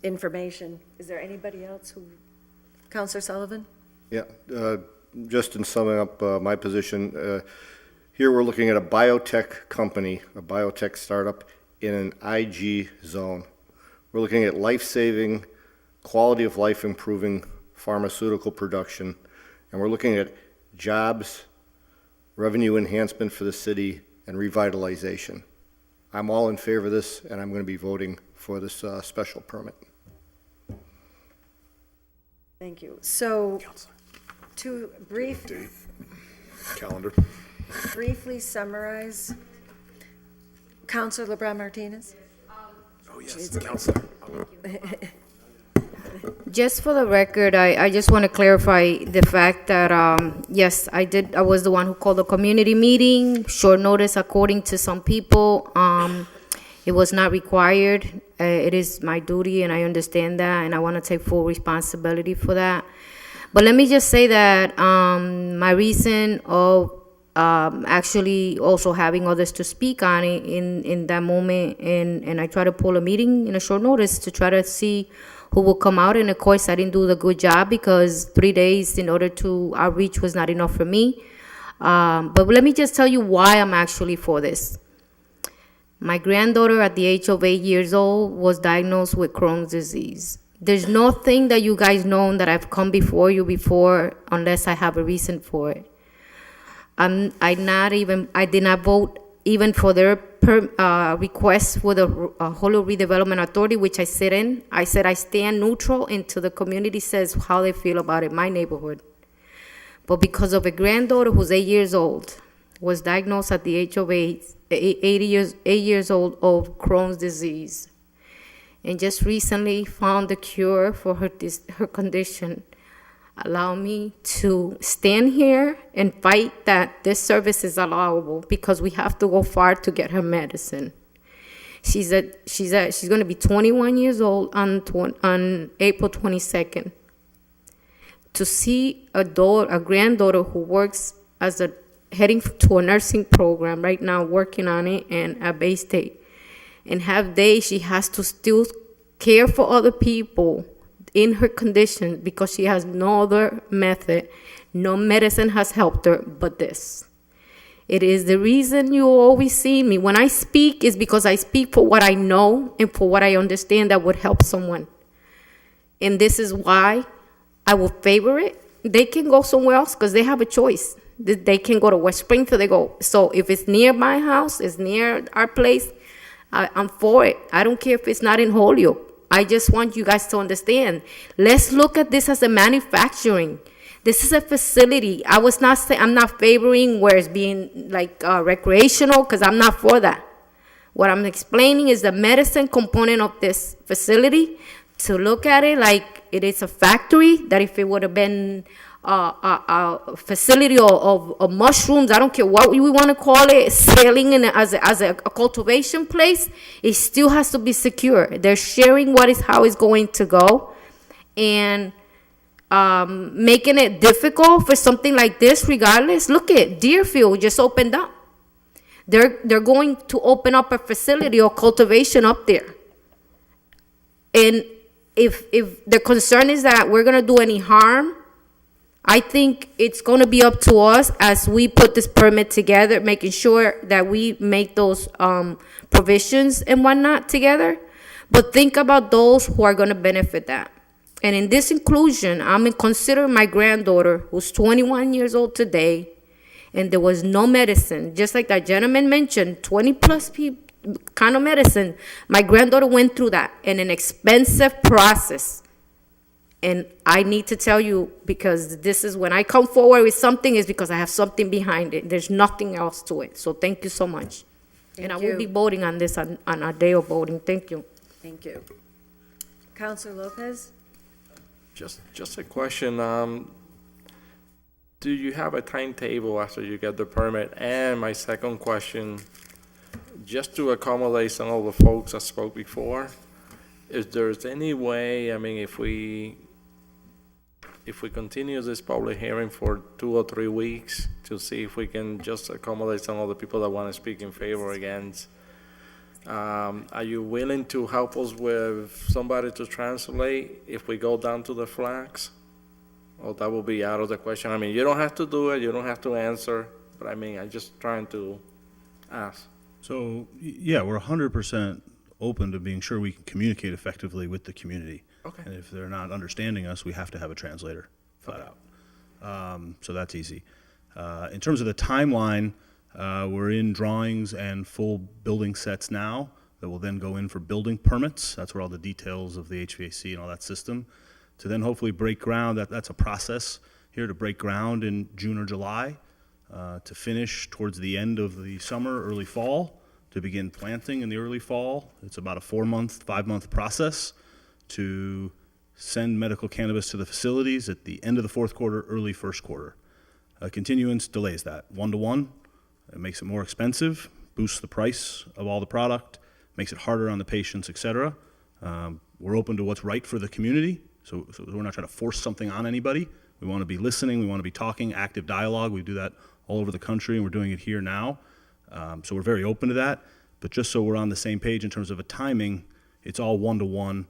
information. Is there anybody else Councilor Sullivan? Yeah, just in summing up my position, here we're looking at a biotech company, a biotech startup in an IG zone. We're looking at life-saving, quality of life improving pharmaceutical production, and we're looking at jobs, revenue enhancement for the city, and revitalization. I'm all in favor of this, and I'm going to be voting for this special permit. Thank you. So, to Calendar. briefly summarize, Councilor LeBron Martinez? Oh, yes, Councilor. Just for the record, I just want to clarify the fact that, yes, I was the one who called the community meeting, short notice according to some people. It was not required. It is my duty, and I understand that, and I want to take full responsibility for that. But let me just say that my reason of actually also having others to speak on it in that moment, and I try to pull a meeting in a short notice to try to see who will come out. And of course, I didn't do the good job because 3 days in order to outreach was not enough for me. But let me just tell you why I'm actually for this. My granddaughter at the age of 8 years old was diagnosed with Crohn's disease. There's nothing that you guys know that I've come before you before unless I have a reason for it. I did not vote even for their request with the Holyoke Redevelopment Authority, which I sit in. I said I stand neutral until the community says how they feel about it, my neighborhood. But because of a granddaughter who's 8 years old, was diagnosed at the age of 8 years old of Crohn's disease, and just recently found the cure for her condition, allow me to stand here and fight that this service is allowable because we have to go far to get her medicine. She's going to be 21 years old on April 22nd. To see a granddaughter who works heading to a nursing program right now, working on it and at Bay State, and have days she has to still care for other people in her condition because she has no other method, no medicine has helped her but this. It is the reason you always see me. When I speak, is because I speak for what I know and for what I understand that would help someone. And this is why I will favor it. They can go somewhere else because they have a choice. They can go to West Springfield. So if it's near my house, it's near our place, I'm for it. I don't care if it's not in Holyoke. I just want you guys to understand. Let's look at this as a manufacturing. This is a facility. I'm not favoring where it's being like recreational, because I'm not for that. What I'm explaining is the medicine component of this facility, to look at it like it is a factory, that if it would have been a facility of mushrooms, I don't care what we want to call it, selling as a cultivation place, it still has to be secure. They're sharing how it's going to go, and making it difficult for something like this regardless. Look at Deerfield just opened up. They're going to open up a facility or cultivation up there. And if the concern is that we're going to do any harm, I think it's going to be up to us as we put this permit together, making sure that we make those provisions and whatnot together. But think about those who are going to benefit that. And in this inclusion, I'm considering my granddaughter, who's 21 years old today, and there was no medicine. Just like that gentleman mentioned, 20-plus kind of medicine. My granddaughter went through that in an expensive process. And I need to tell you, because this is when I come forward with something, is because I have something behind it. There's nothing else to it. So thank you so much. And I will be voting on this on our day of voting. Thank you. Thank you. Counselor Lopez? Just a question. Do you have a timetable after you get the permit? And my second question, just to accommodate some of the folks that spoke before, if there's any way, I mean, if we continue this public hearing for 2 or 3 weeks to see if we can just accommodate some of the people that want to speak in favor or against, are you willing to help us with somebody to translate if we go down to the flags? Or that will be out of the question? I mean, you don't have to do it, you don't have to answer, but I mean, I'm just trying to ask. So, yeah, we're 100% open to being sure we can communicate effectively with the community. Okay. And if they're not understanding us, we have to have a translator, flat out. So that's easy. In terms of the timeline, we're in drawings and full building sets now that will then go in for building permits. That's where all the details of the HVAC and all that system, to then hopefully break ground. That's a process here, to break ground in June or July, to finish towards the end of the summer, early fall, to begin planting in the early fall. It's about a 4-month, 5-month process to send medical cannabis to the facilities at the end of the fourth quarter, early first quarter. Continuance delays that 1-to-1. It makes it more expensive, boosts the price of all the product, makes it harder on the patients, et cetera. We're open to what's right for the community, so we're not trying to force something on anybody. We want to be listening, we want to be talking, active dialogue. We do that all over the country, and we're doing it here now. So we're very open to that, but just so we're on the same page in terms of a timing, it's all 1-to-1.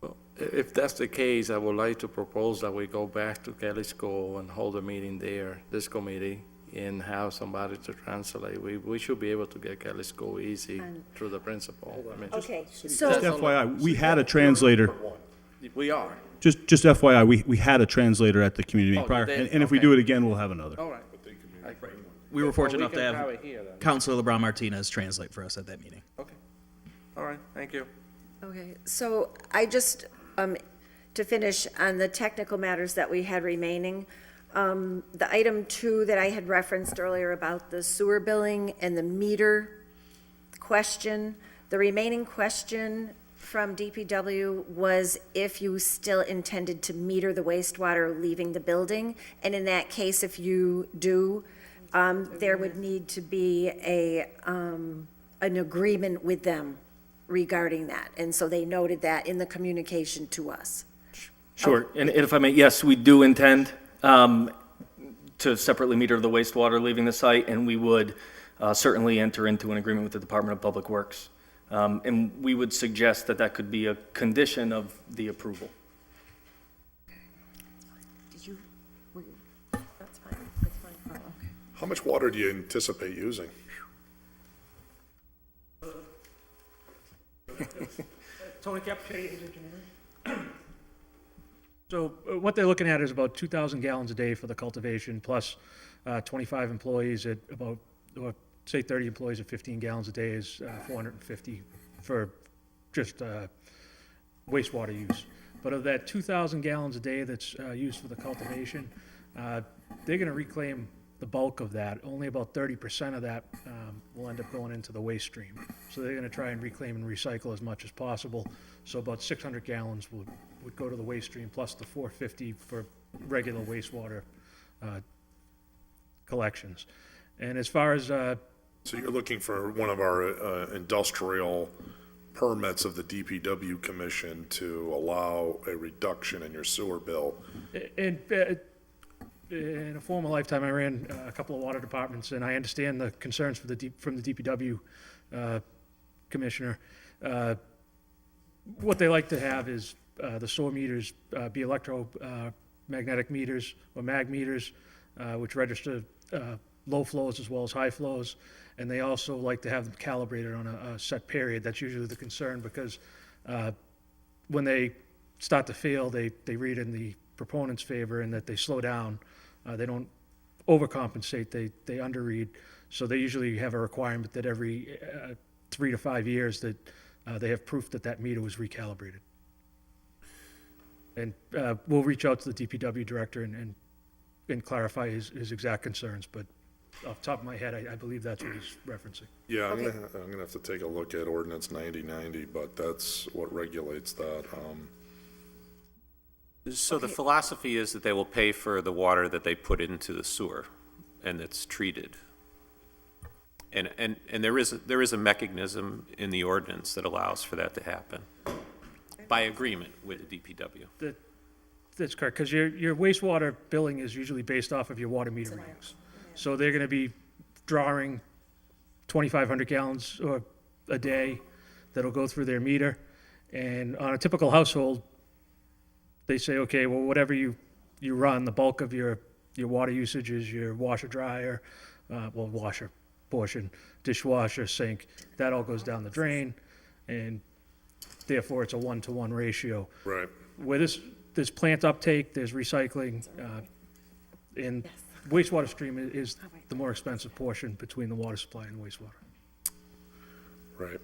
Well, if that's the case, I would like to propose that we go back to Kelly School and hold a meeting there, this committee, and have somebody to translate. We should be able to get Kelly School easy through the principal. I mean, Okay, Just so, FYI, we had a translator. we are. Just FYI, we had a translator at the community meeting Oh, prior, they did? and if we Okay. do it again, we'll have another. All right. We were fortunate Well, enough we to can have it here then. Councilor LeBron Martinez translate for us at that meeting. Okay. All right, thank you. okay, so I just, to finish on the technical matters that we had remaining, the item 2 that I had referenced earlier about the sewer billing and the meter question, the remaining question from DPW was if you still intended to meter the wastewater leaving the building, and in that case, if you do, there would need to be an agreement with them regarding that, and so they noted that in the communication to us. Sure, and if I may, yes, we do intend to separately meter the wastewater leaving the site, and we would certainly enter into an agreement with the Department of Public Works. And we would suggest that that could be a condition of the approval. Did you, that's fine, that's fine. Oh, okay. How much water do you anticipate using? Tony Cappuccini, engineering. So what they're looking at is about 2,000 gallons a day for the cultivation, plus 25 employees at about say 30 employees at 15 gallons a day is 450 for just wastewater use. But of that 2,000 gallons a day that's used for the cultivation, they're going to reclaim the bulk of that. Only about 30% of that will end up going into the waste stream. So they're going to try and reclaim and recycle as much as possible. So about 600 gallons would go to the waste stream, plus the 450 for regular wastewater collections. And as far as So you're looking for one of our industrial permits of the DPW Commission to allow a reduction in your sewer bill. in a former lifetime, I ran a couple of water departments, and I understand the concerns from the DPW commissioner. What they like to have is the sewer meters be electromagnetic meters or mag meters, which register low flows as well as high flows. And they also like to have them calibrated on a set period. That's usually the concern, because when they start to fail, they read in the proponent's favor and that they slow down. They don't overcompensate, they underread. So they usually have a requirement that every 3 to 5 years that they have proof that that meter was recalibrated. And we'll reach out to the DPW director and clarify his exact concerns, but off the top of my head, I believe that's what he's referencing. Yeah, I'm gonna have to take a look at Ordinance 9090, but that's what regulates that. So the philosophy is that they will pay for the water that they put into the sewer and that's treated. And there is a mechanism in the ordinance that allows for that to happen by agreement with the DPW. That's correct, because your wastewater billing is usually based off of your water meter readings. So they're going to be drawing 2,500 gallons a day that'll go through their meter. And on a typical household, they say, okay, well, whatever you run, the bulk of your water usage is your washer, dryer, washer portion, dishwasher, sink. That all goes down the drain, and therefore it's a 1-to-1 ratio. Right. Where there's plant uptake, there's recycling, and wastewater stream is the more expensive portion between the water supply and wastewater. Right.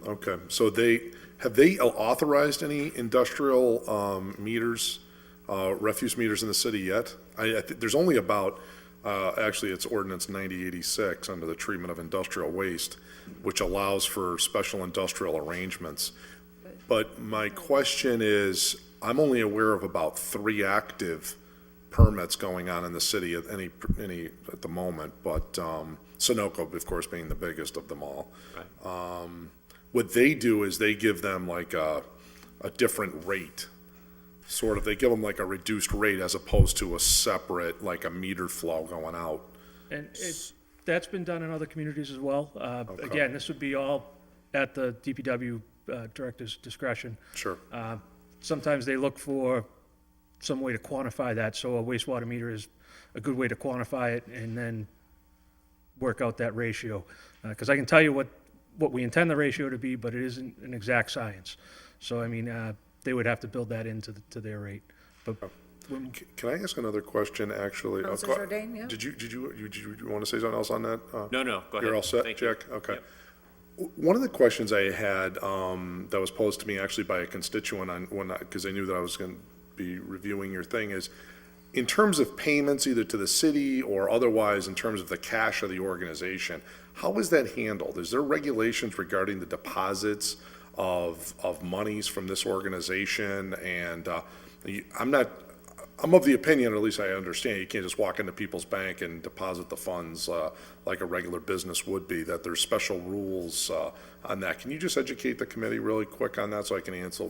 Okay. So have they authorized any industrial meters, refuse meters in the city yet? There's only about, actually it's Ordinance 9086 under the treatment of industrial waste, which allows for special industrial arrangements. But my question is, I'm only aware of about 3 active permits going on in the city at any at the moment, but Sunoco, of course, being the biggest of them all. Right. What they do is they give them like a different rate. Sort of, they give them like a reduced rate as opposed to a separate, like a meter flow going out. And that's been done in other communities as well. Again, this would be all at the DPW director's discretion. Sure. Sometimes they look for some way to quantify that, so a wastewater meter is a good way to quantify it and then work out that ratio. Because I can tell you what we intend the ratio to be, but it isn't an exact science. So, I mean, they would have to build that into their rate. But can I ask another question, actually? Councilor Jordan, yeah. Did you want to say something else on that? No, go ahead. You're all set, Thank you. Jack? Okay. One of the questions I had that was posed to me actually by a constituent because I knew that I was going to be reviewing your thing is, in terms of payments either to the city or otherwise in terms of the cash of the organization, how is that handled? Is there regulations regarding the deposits of monies from this organization? And I'm of the opinion, or at least I understand, you can't just walk into people's bank and deposit the funds like a regular business would be, that there's special rules on that. Can you just educate the committee really quick on that so I can answer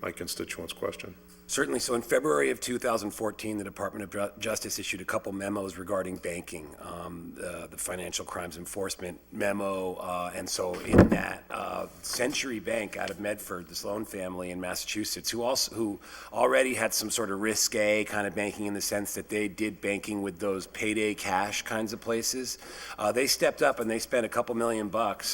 my constituent's question? Certainly. So in February of 2014, the Department of Justice issued a couple memos regarding banking, the Financial Crimes Enforcement memo. And so in that, Century Bank out of Medford, the Sloan family in Massachusetts, who already had some sort of risque kind of banking in the sense that they did banking with those payday cash kinds of places, They stepped up and they spent a couple $1 million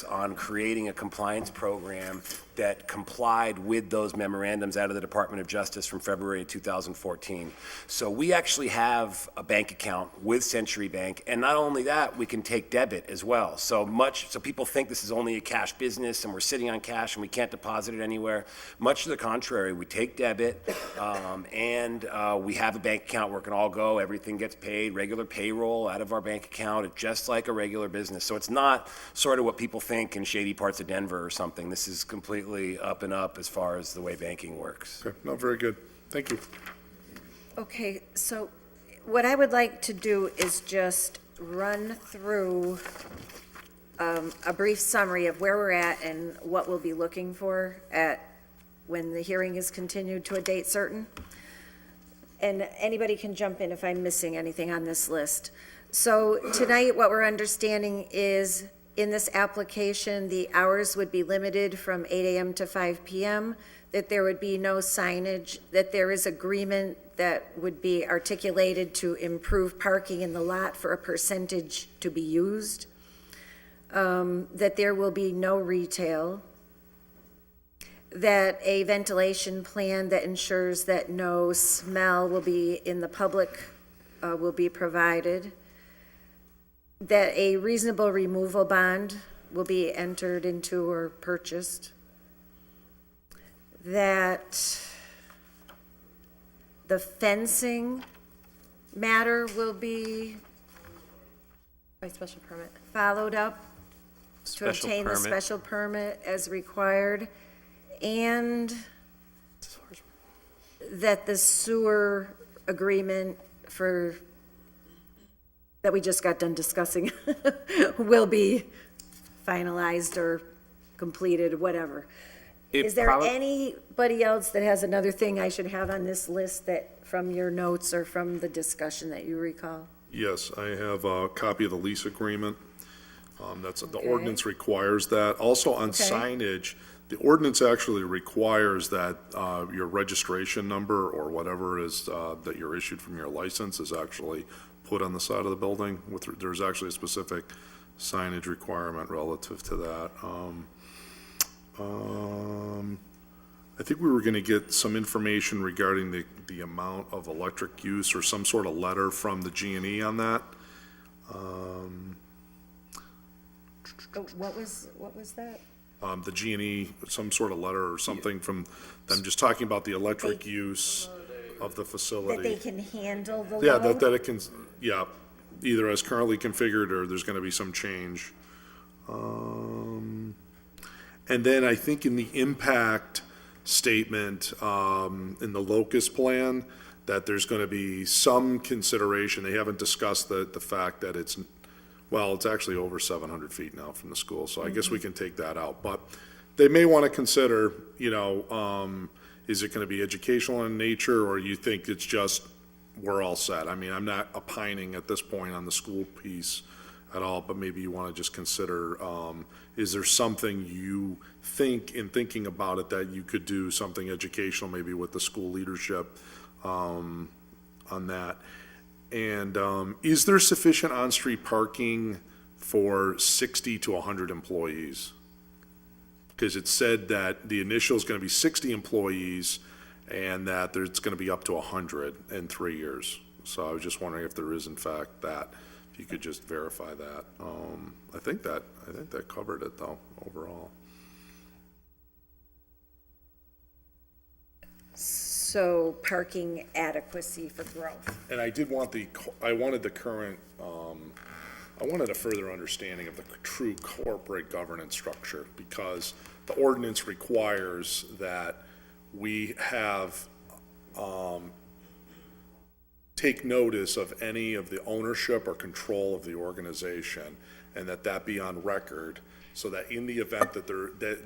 on creating a compliance program that complied with those memorandums out of the Department of Justice from February of 2014. So we actually have a bank account with Century Bank, and not only that, we can take debit as well. So people think this is only a cash business and we're sitting on cash and we can't deposit it anywhere. Much to the contrary, we take debit, and we have a bank account where it can all go. Everything gets paid, regular payroll out of our bank account, just like a regular business. So it's not sort of what people think in shady parts of Denver or something. This is completely up and up as far as the way banking works. Okay, no, very good. Thank you. Okay, so what I would like to do is just run through a brief summary of where we're at and what we'll be looking for when the hearing is continued to a date certain. And anybody can jump in if I'm missing anything on this list. So tonight, what we're understanding is in this application, the hours would be limited from 8 a.m. to 5 p.m., that there would be no signage, that there is agreement that would be articulated to improve parking in the lot for a percentage to be used, that there will be no retail, that a ventilation plan that ensures that no smell will be in the public will be provided, that a reasonable removal bond will be entered into or purchased, that the fencing matter will be By special permit. followed up to Special obtain the permit. special permit as required, and that the sewer agreement that we just got done discussing will be finalized or completed, whatever. Is there anybody else that has another thing I should have on this list that, from your notes or from the discussion that you recall? Yes, I have a copy of the lease agreement. The Okay. ordinance requires that. Also on Okay. signage, the ordinance actually requires that your registration number or whatever is that you're issued from your license is actually put on the side of the building. There's actually a specific signage requirement relative to that. I think we were going to get some information regarding the amount of electric use or some sort of letter from the G&E on that. What was that? The G&E, some sort of letter or something from them just talking about the electric use of the facility. That they can handle the load? Yeah, that it can, yeah, either as currently configured or there's gonna be some change. And then I think in the impact statement, in the locust plan, that there's gonna be some consideration, they haven't discussed the fact that it's actually over 700 feet now from the school, so I guess we can take that out. But they may wanna consider, is it gonna be educational in nature, or you think it's just, we're all set? I mean, I'm not opining at this point on the school piece at all, but maybe you wanna just consider, is there something you think, in thinking about it, that you could do something educational, maybe with the school leadership, on that? And, is there sufficient on-street parking for 60 to 100 employees? Because it said that the initial is going to be 60 employees and that there's going to be up to 100 in 3 years. So I was just wondering if there is in fact that, if you could just verify that. I think that covered it though, overall. So parking adequacy for growth. And I did want I wanted the current, I wanted a further understanding of the true corporate governance structure, because the ordinance requires that we have, take notice of any of the ownership or control of the organization, and that be on record, so that in the event that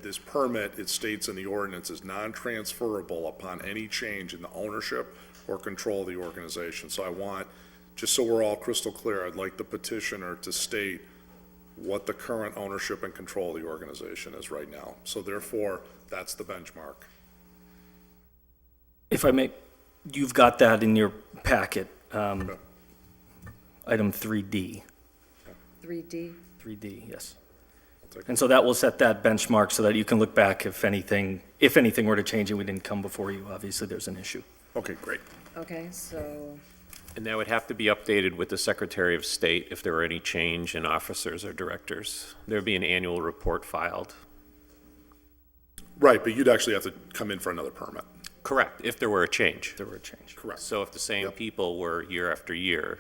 this permit, it states in the ordinance, is non-transferable upon any change in the ownership or control of the organization. So I want, just so we're all crystal clear, I'd like the petitioner to state what the current ownership and control of the organization is right now. So therefore, that's the benchmark. If I may, you've got that in your packet, item 3D. 3D. 3D, yes. And so that will set that benchmark so that you can look back if anything were to change and we didn't come before you, obviously there's an issue. Okay, great. Okay, so, And that would have to be updated with the Secretary of State if there were any change in officers or directors. There'd be an annual report filed. Right, but you'd actually have to come in for another permit. Correct, if there were a change. If there were a change. Correct. So if the same people were year after year,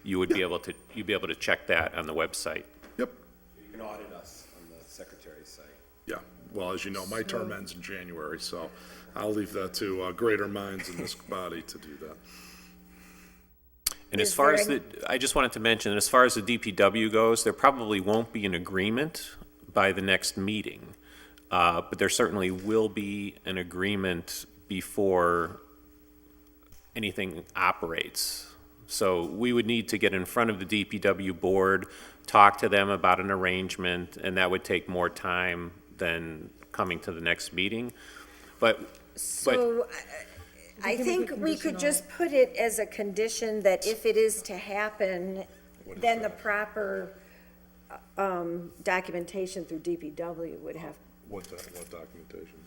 you would be able to, you'd be able to check that on the website. Yep. You can audit us on the Secretary's site. Yeah, well, as you know, my term ends in January, so I'll leave that to greater minds in this body to do that. And as far as I just wanted to mention, as far as the DPW goes, there probably won't be an agreement by the next meeting. But there certainly will be an agreement before anything operates. So we would need to get in front of the DPW board, talk to them about an arrangement, and that would take more time than coming to the next meeting. so I think we could just put it as a condition that if it is to happen, then the proper documentation through DPW would have. What documentation?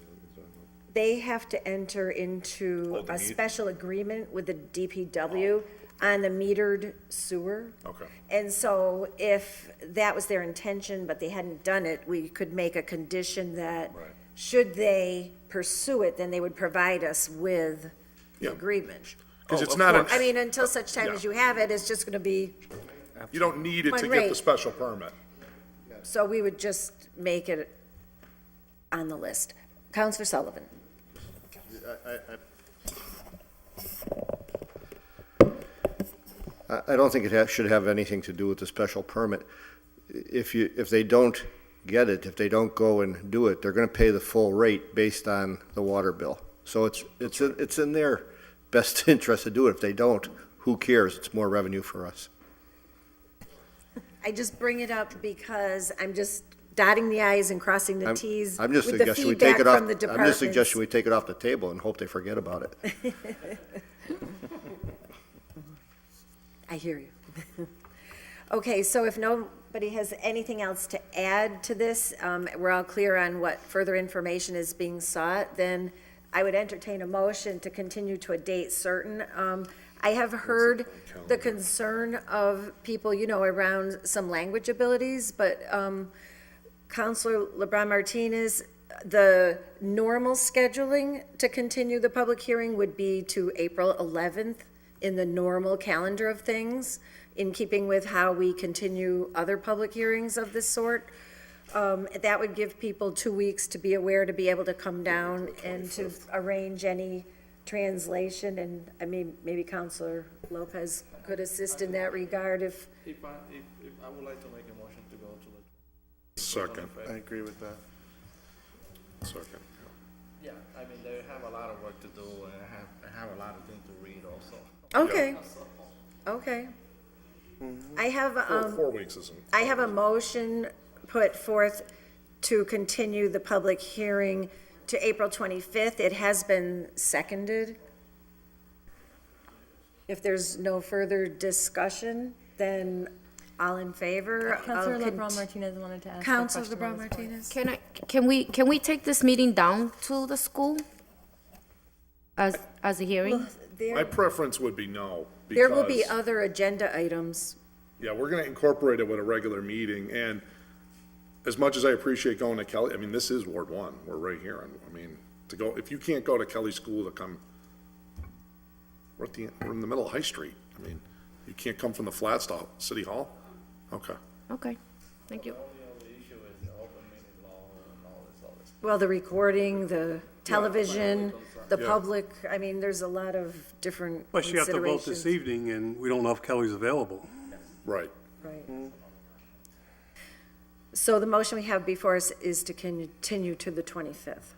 They have to enter into a special agreement with the DPW on the metered sewer. Okay. And so if that was their intention, but they hadn't done it, we could make a condition that should they pursue it, then they would provide us with the agreement. Because it's not, I mean, until such time as you have it, it's just gonna be, you don't need it to One get rate. the special permit. so we would just make it on the list. Counselor Sullivan. I don't think it should have anything to do with the special permit. If they don't get it, if they don't go and do it, they're gonna pay the full rate based on the water bill. So it's in their best interest to do it. If they don't, who cares? It's more revenue for us. I just bring it up because I'm just dotting the i's and crossing the t's I'm just with the suggesting we take feedback it off, from the I'm just departments. suggesting we take it off the table and hope they forget about it. I hear you. Okay, so if nobody has anything else to add to this, we're all clear on what further information is being sought, then I would entertain a motion to continue to a date certain. I have heard the concern of people, around some language abilities, but Counselor LeBron Martinez, the normal scheduling to continue the public hearing would be to April 11th in the normal calendar of things, in keeping with how we continue other public hearings of this sort. That would give people 2 weeks to be aware, to be able to come down and to arrange any translation, and I mean, maybe Counselor Lopez could assist in that regard if. If I would like to make a motion to go to the. Second. I agree with that. Second. Yeah, I mean, they have a lot of work to do, and I have a lot of things to read also. Okay, okay. I have, 4 weeks isn't. I have a motion put forth to continue the public hearing to April 25th. It has been seconded. If there's no further discussion, then all in favor of. Councilor LeBron Martinez wanted to ask a Counselor question LeBron on this point. Martinez? Can we take this meeting down to the school as a hearing? My preference would be no. There will be because- other agenda items. Yeah, we're gonna incorporate it with a regular meeting, and as much as I appreciate going to Kelly, I mean, this is Ward 1, we're right here, I mean, to go, if you can't go to Kelly School to come, we're in the middle of High Street, I mean, you can't come from the flats to City Hall? Okay. Okay, thank you. Well, the recording, the television, the public, I mean, there's a lot of different Plus, you have to vote considerations. this evening, and we don't know if Kelly's available. Right. Right. So the motion we have before us is to continue to the 25th.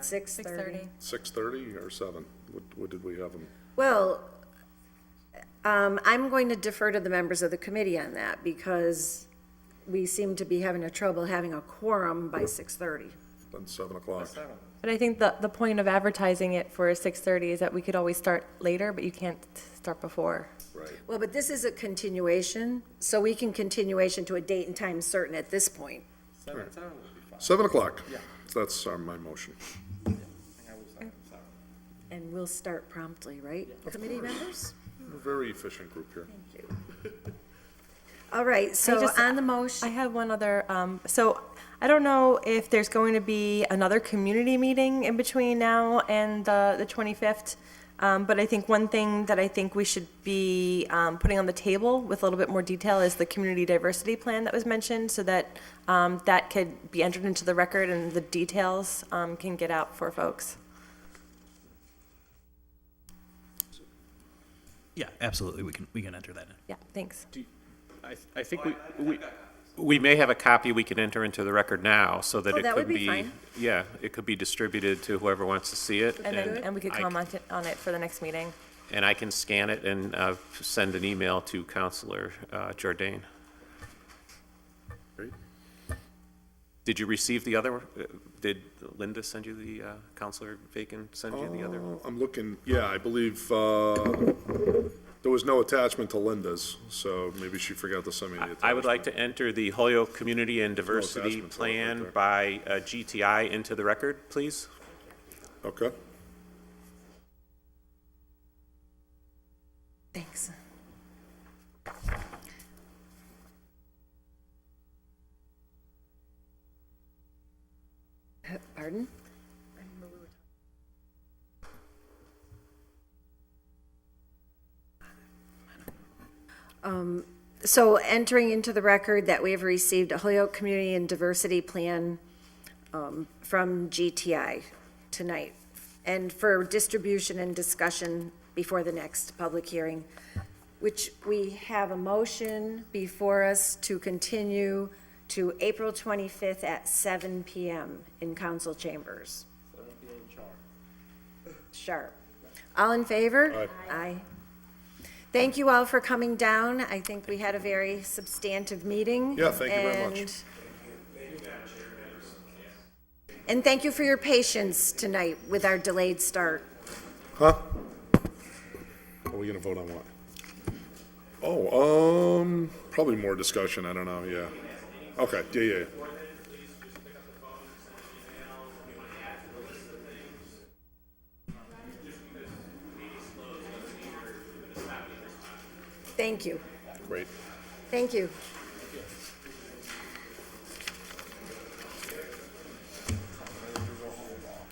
6:30. 6:30 or 7? What did we have them? Well, I'm going to defer to the members of the committee on that because we seem to be having a trouble having a quorum by 6:30. Then 7 o'clock. But I think the point of advertising it for 6:30 is that we could always start later, but you can't start before. Right. Well, but this is a continuation, so we can continuation to a date and time certain at this point. 7 o'clock. Yeah. That's my motion. And we'll start promptly, right, committee members? We're a very efficient group here. All right, so on the motion. I have one other, so I don't know if there's going to be another community meeting in between now and the 25th, but I think one thing that I think we should be putting on the table with a little bit more detail is the community diversity plan that was mentioned, so that that could be entered into the record and the details can get out for folks. Yeah, absolutely. We can enter that in. Yeah, thanks. I think we may have a copy we can enter into the record now, so that Oh, it that could would be fine. yeah, it could be distributed to whoever wants to see it. And we could comment on it for the next meeting. And I can scan it and send an email to Counselor Jordan. Great. Did you receive the other, did Linda send you the, Counselor Bacon send you the other? I'm looking, yeah, I believe there was no attachment to Linda's, so maybe she forgot to send me the attachment. I would like to enter the Holyoke Community and Diversity attachment to it right Plan there. by GTI into the record, please. Okay. Thanks. Pardon? So entering into the record that we have received a Holyoke Community and Diversity Plan from GTI tonight, and for distribution and discussion before the next public hearing, which we have a motion before us to continue to April 25th at 7 PM in council chambers. Sharp. All in favor? Aye. Aye. Thank you all for coming down. I think we had a very substantive meeting. Yeah, thank you very much. And thank you for your patience tonight with our delayed start. Huh? Are we gonna vote on what? Oh, probably more discussion, I don't know, yeah. Okay, yeah. Thank you. Great. Thank you.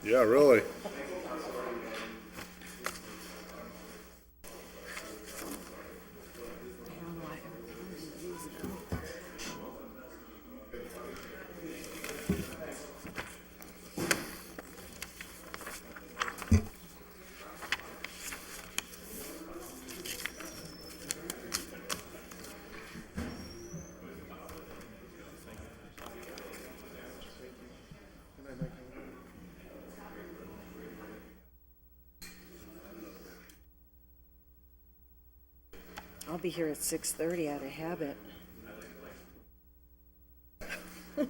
Yeah, really. I'll be here at 6:30 out of habit. Okay,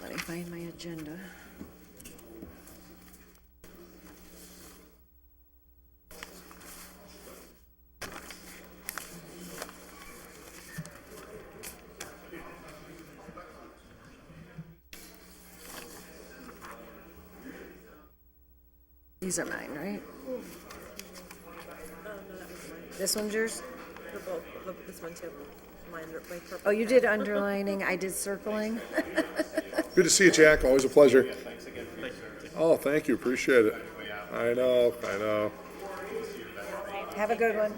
let me find my agenda. These are mine, right? This one's yours? This one too. Oh, you did underlining, I did circling. Good to see you, Jack, always a pleasure. Oh, thank you, appreciate it. I know. Have a good one.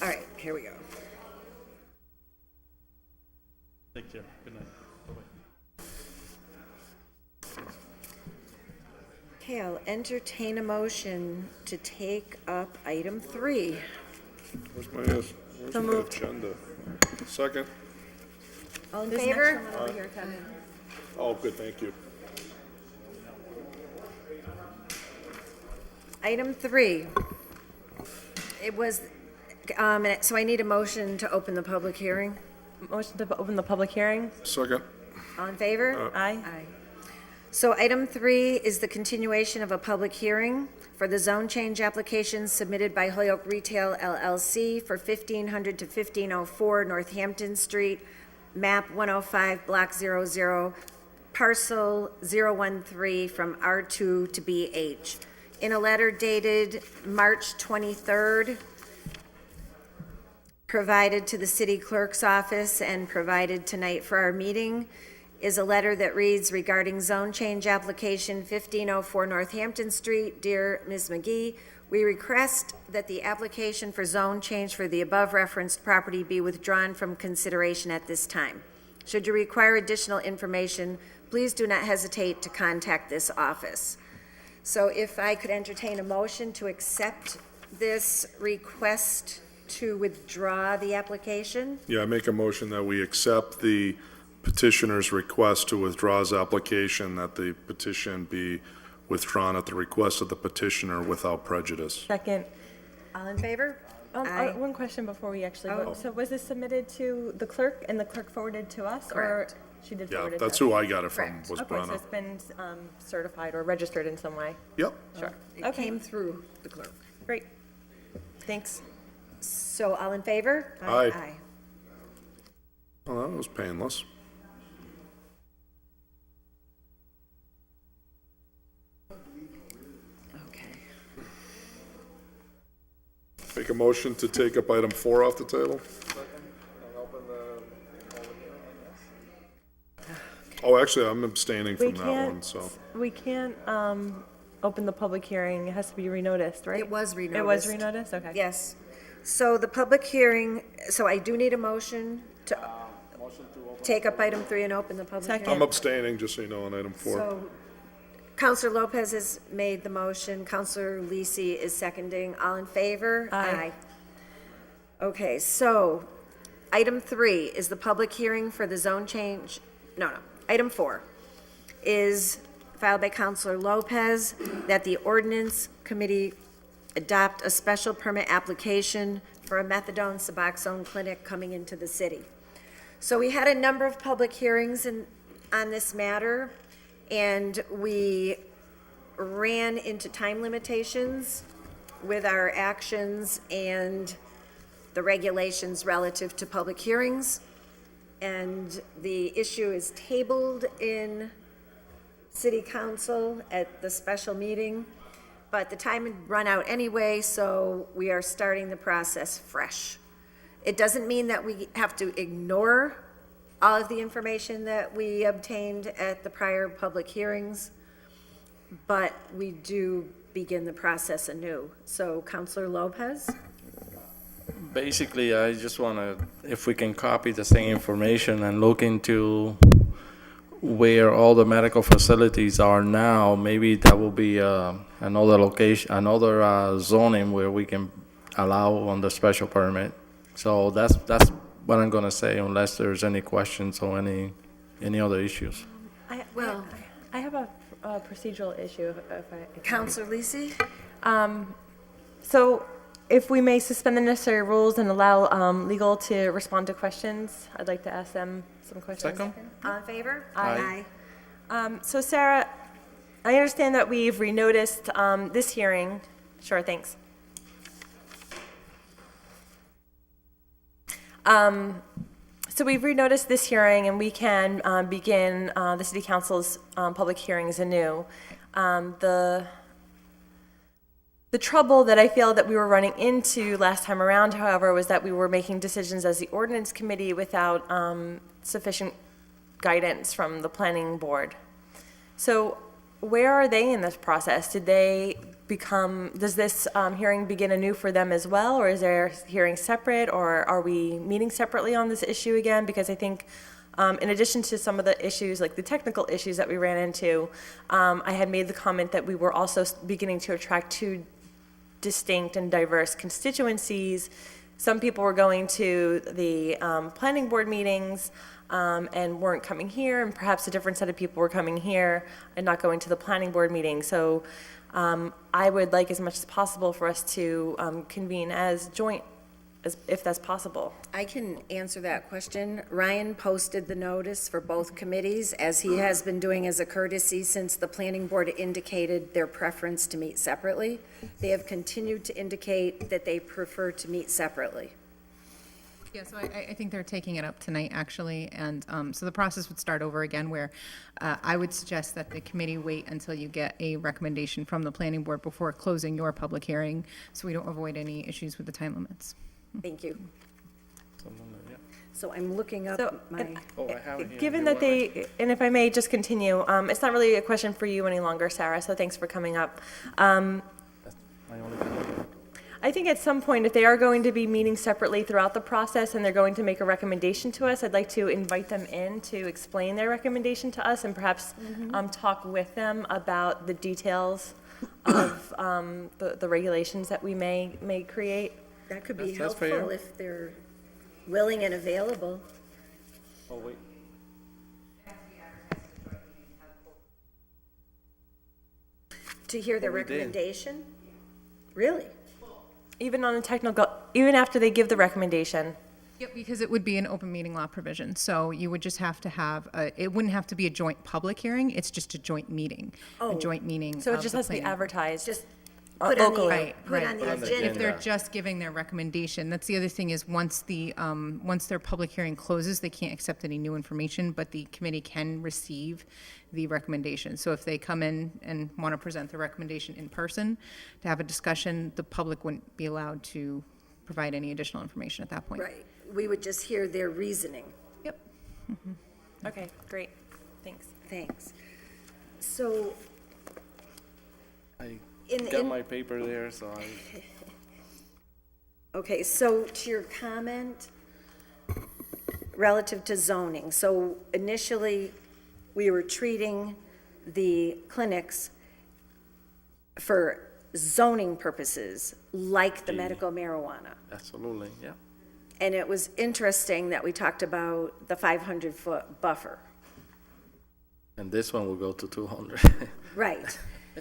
All right, here we go. Take care. Good night. Okay, I'll entertain a motion to take up item 3. Where's my So moved. agenda? Second? All in There's an favor? extra one over here, Kevin. Oh, good, thank you. Item 3. It was So I need a motion to open the public hearing. Motion to open the public hearing? Second. All in favor? Aye. Aye. So item 3 is the continuation of a public hearing for the zone change application submitted by Holyoke Retail LLC for 1500 to 1504 Northampton Street, map 105, block 00, parcel 013 from R2 to BH. In a letter dated March 23rd, provided to the city clerk's office and provided tonight for our meeting, is a letter that reads, regarding zone change application 1504 Northampton Street. Dear Ms. McGee, we request that the application for zone change for the above referenced property be withdrawn from consideration at this time. Should you require additional information, please do not hesitate to contact this office. So if I could entertain a motion to accept this request to withdraw the application? Yeah, I make a motion that we accept the petitioner's request to withdraw his application, that the petition be withdrawn at the request of the petitioner without prejudice. Second. All in favor? Aye. One question before we actually Oh. vote. So was this submitted to the clerk and the clerk forwarded to us? Correct. Or she did Yeah, forward it? that's to us? who I got it from, Correct. was Okay, so Brenna. it's been certified or registered in some way? Yep. Sure. It came through the clerk. Great. Thanks. So all in favor? Aye. Well, that was painless. Okay. Make a motion to take up item 4 off the table? Oh, actually, I'm abstaining from that one, so. We can't open the public hearing. It has to be renoticed, right? It was renoticed. It was renoticed? Okay. Yes. So the public hearing, so I do need a motion to take up item 3 and open the public Second. hearing. I'm abstaining, just so you know, on item 4. So Counselor Lopez has made the motion. Counselor Lisi is seconding. All in favor? Aye. Okay, so item 3 is the public hearing for the zone change. No. Item 4 is filed by Counselor Lopez that the ordinance committee adopt a special permit application for a methadone Suboxone clinic coming into the city. So we had a number of public hearings on this matter, and we ran into time limitations with our actions and the regulations relative to public hearings. And the issue is tabled in City Council at the special meeting, but the time had run out anyway, so we are starting the process fresh. It doesn't mean that we have to ignore all of the information that we obtained at the prior public hearings, but we do begin the process anew. So Counselor Lopez? Basically, I just want to, if we can copy the same information and look into where all the medical facilities are now, maybe that will be another location, another zoning where we can allow on the special permit. So that's what I'm going to say, unless there's any questions or any other issues. I have a procedural issue, if I. Counselor Lisi? So if we may suspend the necessary rules and allow legal to respond to questions, I'd like to ask them some questions. Second. All in favor? Aye. So Sarah, I understand that we've renoticed this hearing. Sure, thanks. So we've renoticed this hearing, and we can begin the City Council's public hearings anew. The trouble that I feel that we were running into last time around, however, was that we were making decisions as the Ordinance Committee without sufficient guidance from the Planning Board. So where are they in this process? Does this hearing begin anew for them as well, or is their hearing separate, or are we meeting separately on this issue again? Because I think in addition to some of the issues, like the technical issues that we ran into, I had made the comment that we were also beginning to attract two distinct and diverse constituencies. Some people were going to the planning board meetings and weren't coming here, and perhaps a different set of people were coming here and not going to the planning board meeting. So I would like as much as possible for us to convene as joint if that's possible. I can answer that question. Ryan posted the notice for both committees, as he has been doing as a courtesy since the planning board indicated their preference to meet separately. They have continued to indicate that they prefer to meet separately. Yeah, so I think they're taking it up tonight, actually, and so the process would start over again, where I would suggest that the committee wait until you get a recommendation from the planning board before closing your public hearing, so we don't avoid any issues with the time limits. Thank you. So I'm looking up So, my, I have it here. Given that they, and if I may just continue, it's not really a question for you any longer, Sarah, so thanks for coming up. My only comment. I think at some point, if they are going to be meeting separately throughout the process and they're going to make a recommendation to us, I'd like to invite them in to explain their recommendation to us and perhaps talk with them about the details of the regulations that we may create. that could be That's fair. helpful if they're willing and available. Oh, wait. To hear their We did. recommendation? Really? Even on a technical, even after they give the recommendation. Yep, because it would be an open meeting law provision, so you would just have to have, it wouldn't have to be a joint public hearing, it's just a joint meeting. A joint meeting So it of just the has to be planning- advertised. Just put on the, Right, put on right. the On the agenda. If they're agenda. just giving their recommendation, that's the other thing is once their public hearing closes, they can't accept any new information, but the committee can receive the recommendation. So if they come in and want to present the recommendation in person to have a discussion, the public wouldn't be allowed to provide any additional information at that point. Right, we would just hear their reasoning. Yep. Okay, great, thanks. Thanks. So, I In- got in- my paper there, so I, okay, so to your comment relative to zoning, so initially, we were treating the clinics for zoning purposes, like the medical marijuana. absolutely, yeah. And it was interesting that we talked about the 500-foot buffer. And this one will go to 200. Right.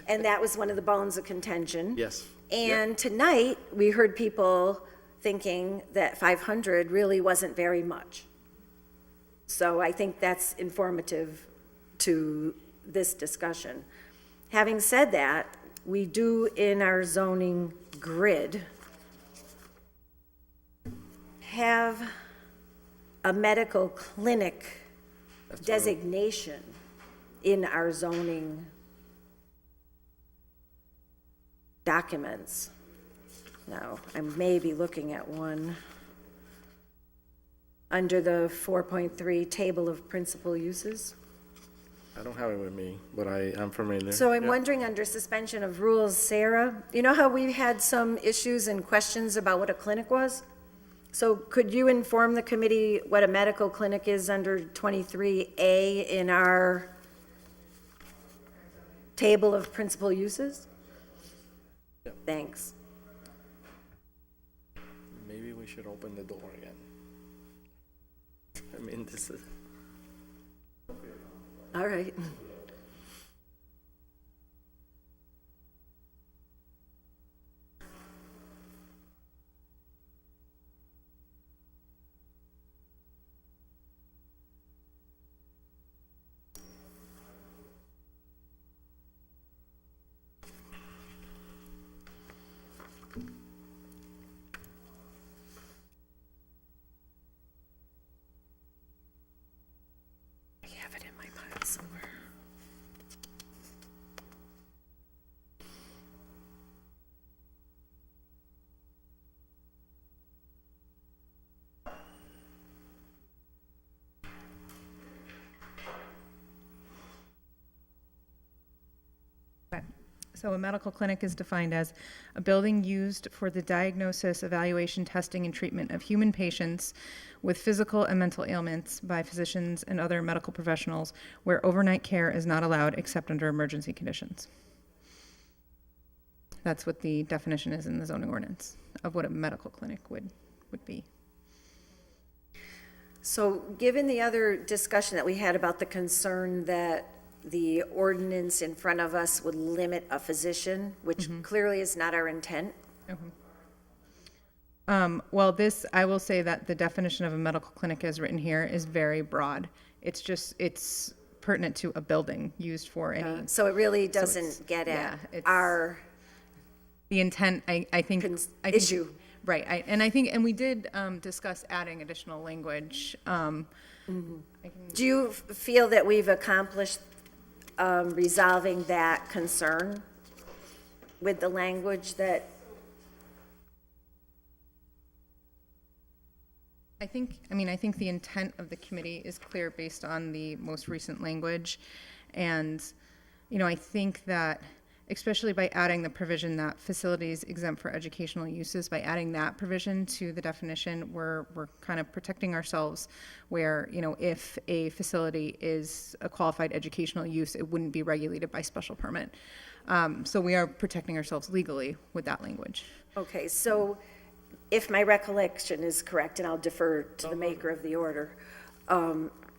And that was one of the bones of contention. Yes. And tonight, we heard people thinking that 500 really wasn't very much. So I think that's informative to this discussion. Having said that, we do in our zoning grid have a medical clinic designation in our zoning documents. Now, I may be looking at one under the 4.3 table of principal uses. I don't have it with me, but I'm familiar. So I'm Yeah. wondering, under suspension of rules, Sarah, you know how we had some issues and questions about what a clinic was? So could you inform the committee what a medical clinic is under 23A in our table of principal uses? Yep. Thanks. Maybe we should open the door again. I mean, this is, All right. I have it in my pile somewhere. So a medical clinic is defined as a building used for the diagnosis, evaluation, testing, and treatment of human patients with physical and mental ailments by physicians and other medical professionals where overnight care is not allowed except under emergency conditions. That's what the definition is in the zoning ordinance of what a medical clinic would be. So given the other discussion that we had about the concern that the ordinance in front of us would limit a physician, which clearly is not our intent, Well, this, I will say that the definition of a medical clinic as written here is very broad. It's pertinent to a building used for any. So it really so doesn't it's- get yeah, at it's- our The intent, I think. issue. Right, and we did discuss adding additional language. Do you feel that we've accomplished resolving that concern with the language that? I think the intent of the committee is clear based on the most recent language. And, I think that, especially by adding the provision that facilities exempt for educational uses, by adding that provision to the definition, we're kind of protecting ourselves where, if a facility is a qualified educational use, it wouldn't be regulated by special permit. So we are protecting ourselves legally with that language. Okay, so if my recollection is correct, and I'll defer to the maker of the order,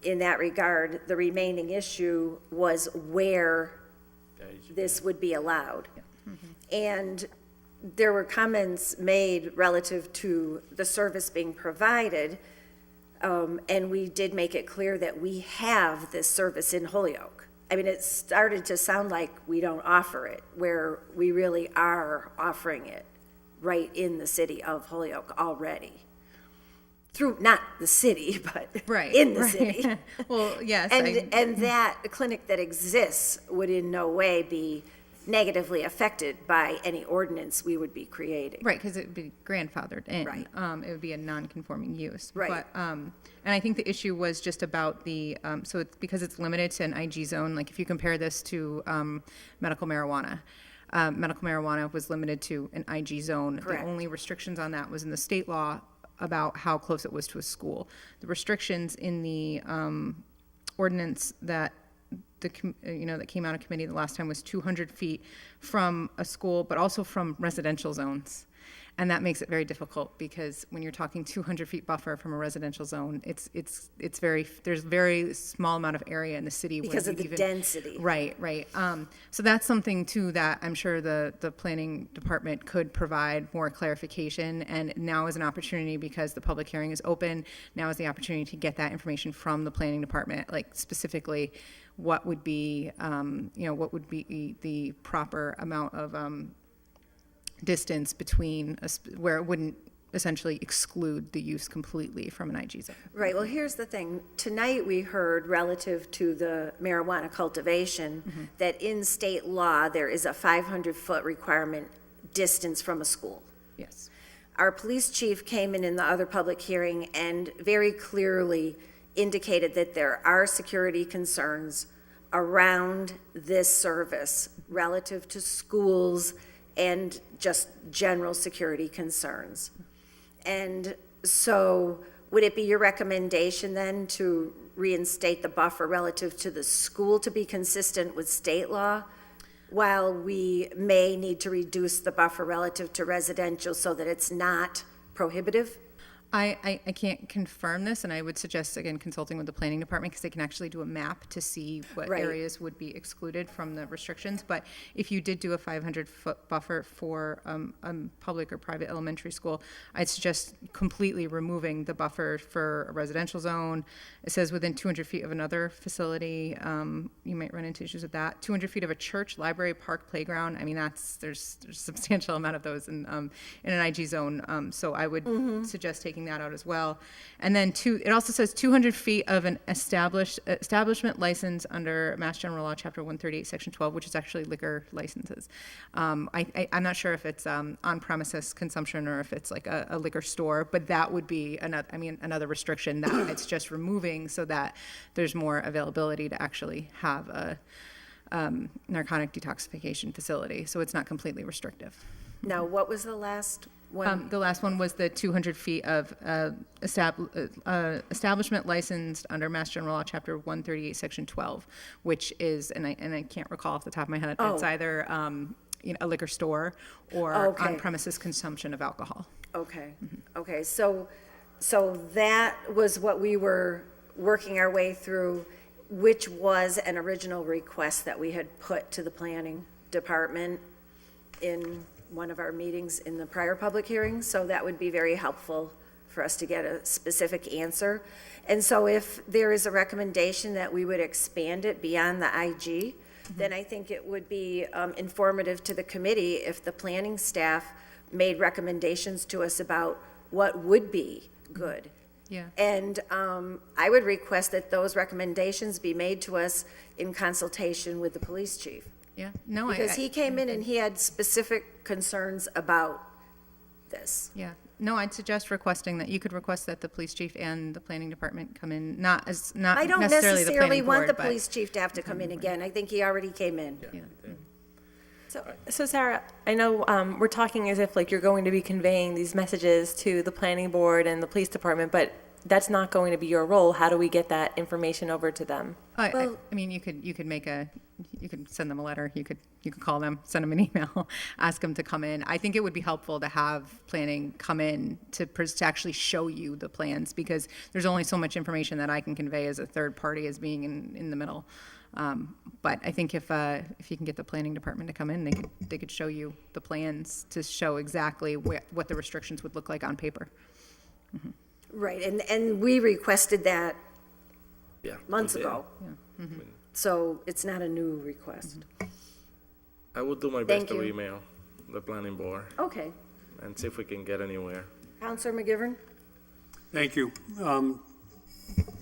in that regard, the remaining issue was where this would be allowed. And there were comments made relative to the service being provided, and we did make it clear that we have this service in Holyoke. I mean, it started to sound like we don't offer it, where we really are offering it right in the city of Holyoke already. Through, not the city, but in the city. Well, yes. And that clinic that exists would in no way be negatively affected by any ordinance we would be creating. Right, because it would be grandfathered in. Right. It would be a non-conforming use. Right. But, and I think the issue was just about the, so it's because it's limited to an IG zone, like if you compare this to medical marijuana. Medical marijuana was limited to an IG zone. Correct. The only restrictions on that was in the state law about how close it was to a school. The restrictions in the ordinance that that came out of committee the last time was 200 feet from a school, but also from residential zones. And that makes it very difficult because when you're talking 200 feet buffer from a residential zone, there's very small amount of area in the city. Because of the density. Right. So that's something too that I'm sure the planning department could provide more clarification. And now is an opportunity because the public hearing is open. Now is the opportunity to get that information from the planning department, like specifically what would be, what would be the proper amount of distance between where it wouldn't essentially exclude the use completely from an IG zone. Right, well, here's the thing. Tonight, we heard relative to the marijuana cultivation that in state law, there is a 500-foot requirement distance from a school. Yes. Our police chief came in the other public hearing and very clearly indicated that there are security concerns around this service relative to schools and just general security concerns. And so would it be your recommendation then to reinstate the buffer relative to the school to be consistent with state law, while we may need to reduce the buffer relative to residential so that it's not prohibitive? I can't confirm this, and I would suggest, again, consulting with the planning department because they can actually do a map to see what Right. areas would be excluded from the restrictions. But if you did do a 500-foot buffer for a public or private elementary school, I'd suggest completely removing the buffer for a residential zone. It says within 200 feet of another facility, you might run into issues with that. 200 feet of a church, library, park, playground. I mean, there's a substantial amount of those in an IG zone. So I would suggest taking that out as well. And then it also says 200 feet of an establishment license under Mass General Law, Chapter 138, Section 12, which is actually liquor licenses. I'm not sure if it's on-premises consumption or if it's like a liquor store, but that would be another restriction that it's just removing so that there's more availability to actually have a narcotic detoxification facility. So it's not completely restrictive. Now, what was the last one? The last one was the 200 feet of establishment licensed under Mass General Law, Chapter 138, Section 12, which is, and I can't recall off the top of my head, it's either a liquor store or on-premises consumption of alcohol. Okay, okay, so that was what we were working our way through, which was an original request that we had put to the planning department in one of our meetings in the prior public hearing, so that would be very helpful for us to get a specific answer. And so if there is a recommendation that we would expand it beyond the IG, then I think it would be informative to the committee if the planning staff made recommendations to us about what would be good. Yeah. And I would request that those recommendations be made to us in consultation with the police chief. Yeah, no, Because he came in and he had specific concerns about this. Yeah, no, I'd suggest requesting that, you could request that the police chief and the planning department come in, not I don't necessarily the necessarily planning want board, the but- police chief to have to come in again. I think he already came in. So Sarah, I know we're talking as if like you're going to be conveying these messages to the planning board and the police department, but that's not going to be your role. How do we get that information over to them? I mean, you could send them a letter, you could call them, send them an email, ask them to come in. I think it would be helpful to have planning come in to actually show you the plans, because there's only so much information that I can convey as a third party as being in the middle. But I think if you can get the planning department to come in, they could show you the plans to show exactly what the restrictions would look like on paper. Mm-hmm. Right, and we requested that months we did. ago. Mm-hmm. So it's not a new request. I will do my Thank best to you. email the planning board Okay. and see if we can get anywhere. Counselor McGivern? Thank you.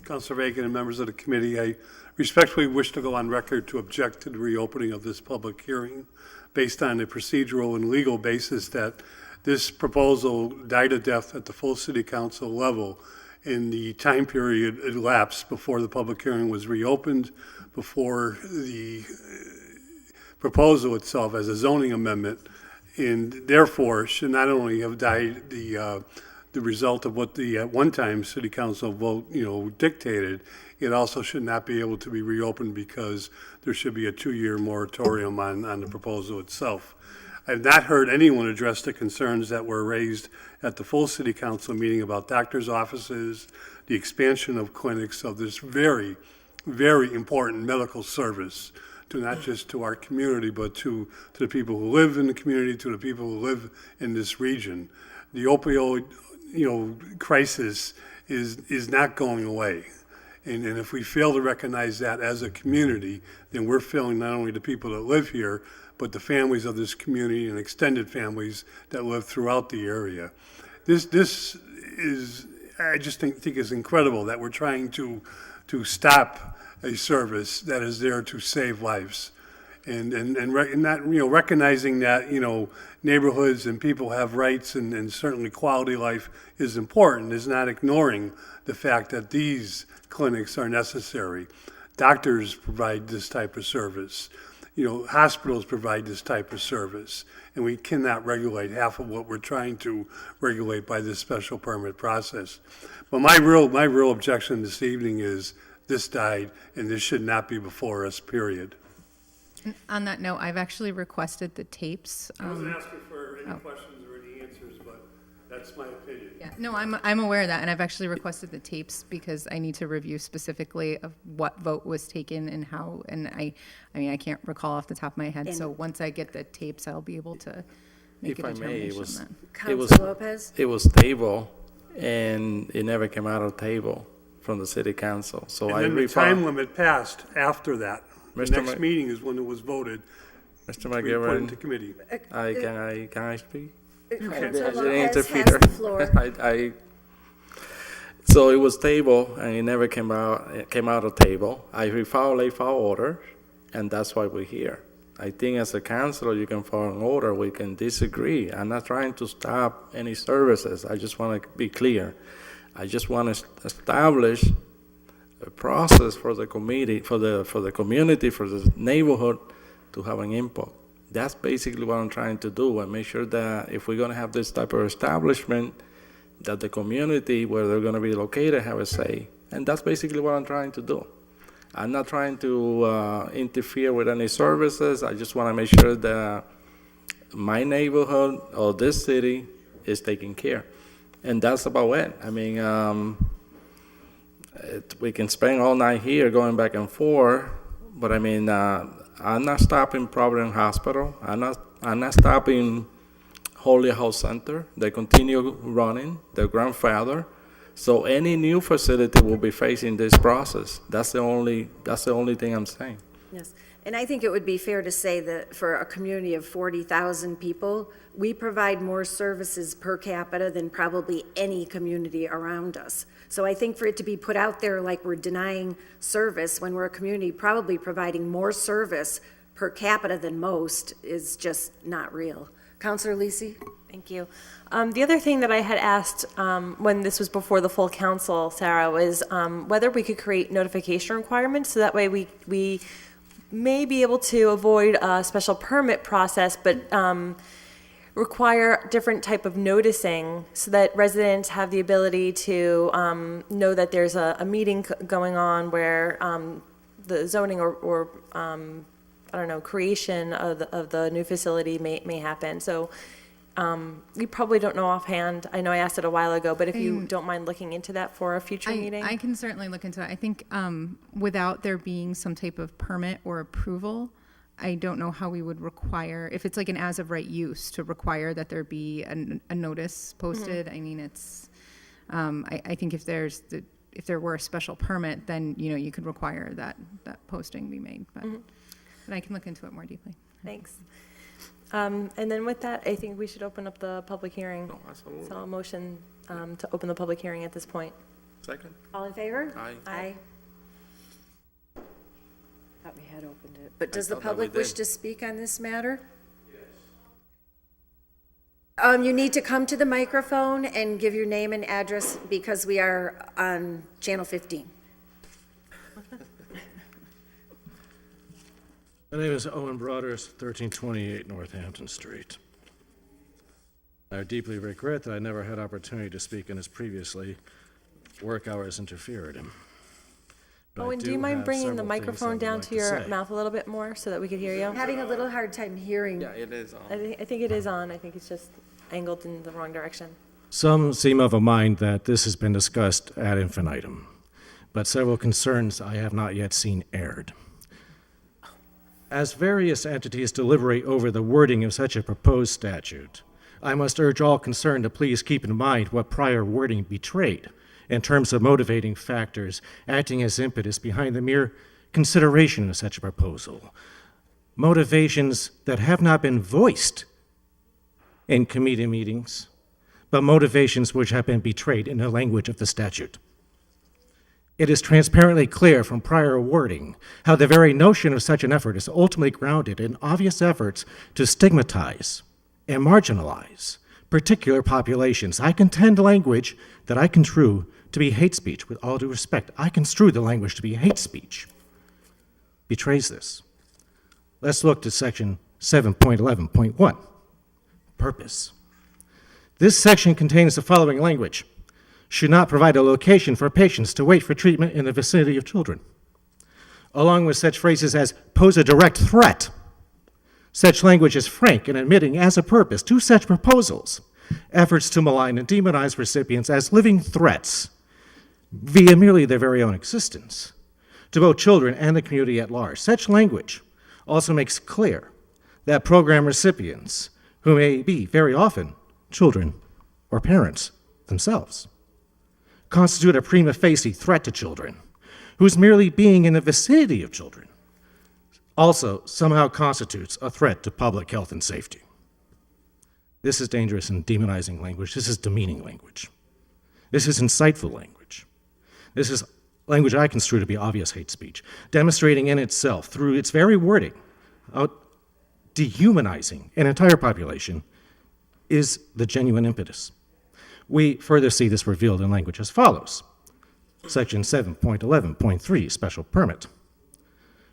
Councilor Bacon and members of the committee, I respectfully wish to go on record to object to the reopening of this public hearing based on the procedural and legal basis that this proposal died a death at the full city council level in the time period elapsed before the public hearing was reopened, before the proposal itself as a zoning amendment, and therefore should not only have died the result of what the at one time city council vote, dictated, it also should not be able to be reopened because there should be a 2-year moratorium on the proposal itself. I've not heard anyone address the concerns that were raised at the full city council meeting about doctors' offices, the expansion of clinics of this very, very important medical service to not just to our community, but to the people who live in the community, to the people who live in this region. The opioid, crisis is not going away. And if we fail to recognize that as a community, then we're failing not only the people that live here, but the families of this community and extended families that live throughout the area. This is, I just think is incredible that we're trying to stop a service that is there to save lives. And not, recognizing that, neighborhoods and people have rights and certainly quality life is important, is not ignoring the fact that these clinics are necessary. Doctors provide this type of service. Hospitals provide this type of service, and we cannot regulate half of what we're trying to regulate by this special permit process. But my real objection this evening is this died, and this should not be before us, period. And on that note, I've actually requested the tapes. I wasn't asking for any questions or any answers, but that's my opinion. Yeah, no, I'm aware of that, and I've actually requested the tapes because I need to review specifically of what vote was taken and how, and I mean, I can't recall off the top of my head, so once I get the tapes, I'll be able to make If a I may, determination on that. Counselor Lopez? It was table, and it never came out of table from the city council. So And I then the refound. time limit passed after that. The Mr. next Ma- meeting is when it was voted. Mr. to be put McGivern, into committee. can I speak? Counselor I didn't Lopez has interfere. the floor. So it was table, and it never came out of table. I refiled late file order, and that's why we're here. I think as a councilor, you can file an order, we can disagree. I'm not trying to stop any services. I just want to be clear. I just want to establish a process for the committee, for the community, for the neighborhood to have an input. That's basically what I'm trying to do, and make sure that if we're going to have this type of establishment, that the community where they're going to be located have a say. And that's basically what I'm trying to do. I'm not trying to interfere with any services. I just want to make sure that my neighborhood or this city is taken care. And that's about it. I mean, we can spend all night here going back and forth, but I mean, I'm not stopping Providence Hospital. I'm not stopping Holy House Center. They continue running, their grandfather. So any new facility will be facing this process. That's the only thing I'm saying. Yes, and I think it would be fair to say that for a community of 40,000 people, we provide more services per capita than probably any community around us. So I think for it to be put out there like we're denying service when we're a community probably providing more service per capita than most is just not real. Counselor Lisi? Thank you. The other thing that I had asked when this was before the full council, Sarah, was whether we could create notification requirements so that way we may be able to avoid a special permit process, but require different type of noticing so that residents have the ability to know that there's a meeting going on where the zoning or I don't know, creation of the new facility may happen. So we probably don't know offhand. I know I asked it a while ago, but if you don't mind looking into that for a future meeting. I can certainly look into that. I think without there being some type of permit or approval, I don't know how we would require, if it's like an as-of-right use, to require that there be a notice posted. I mean, it's, I think if there were a special permit, then, you know, you could require that posting be made, but I can look into it more deeply. Thanks. And then with that, I think we should open up the public hearing. Oh, absolutely. So a motion to open the public hearing at this point. Second. All in favor? Aye. Aye. Thought we had opened it. But does the thought that we public wish did. to speak on this matter? Yes. You need to come to the microphone and give your name and address because we are on Channel 15. My name is Owen Broaders, 1328 Northampton Street. I deeply regret that I never had opportunity to speak on this previously. Work hours interfered. But I Owen, do you mind have bringing the several things I microphone would down like to your say. mouth a little bit more so that we could hear you? I'm having a little hard time hearing. Yeah, it is on. I think it is on. I think it's just angled in the wrong direction. Some seem of a mind that this has been discussed ad infinitum, but several concerns I have not yet seen aired. As various entities deliberate over the wording of such a proposed statute, I must urge all concerned to please keep in mind what prior wording betrayed in terms of motivating factors acting as impetus behind the mere consideration of such a proposal. Motivations that have not been voiced in committee meetings, but motivations which have been betrayed in the language of the statute. It is transparently clear from prior wording how the very notion of such an effort is ultimately grounded in obvious efforts to stigmatize and marginalize particular populations. I contend language that I construe to be hate speech. With all due respect, I construe the language to be hate speech. Betrays this. Let's look to section 7.11.1, purpose. This section contains the following language: should not provide a location for patients to wait for treatment in the vicinity of children, along with such phrases as pose a direct threat. Such language is frank in admitting as a purpose to such proposals efforts to malign and demonize recipients as living threats via merely their very own existence to both children and the community at large. Such language also makes clear that program recipients, who may be very often children or parents themselves, constitute a prima facie threat to children, whose merely being in the vicinity of children also somehow constitutes a threat to public health and safety. This is dangerous and demonizing language. This is demeaning language. This is insightful language. This is language I construe to be obvious hate speech, demonstrating in itself, through its very wording, dehumanizing an entire population is the genuine impetus. We further see this revealed in language as follows. Section 7.11.3, special permit.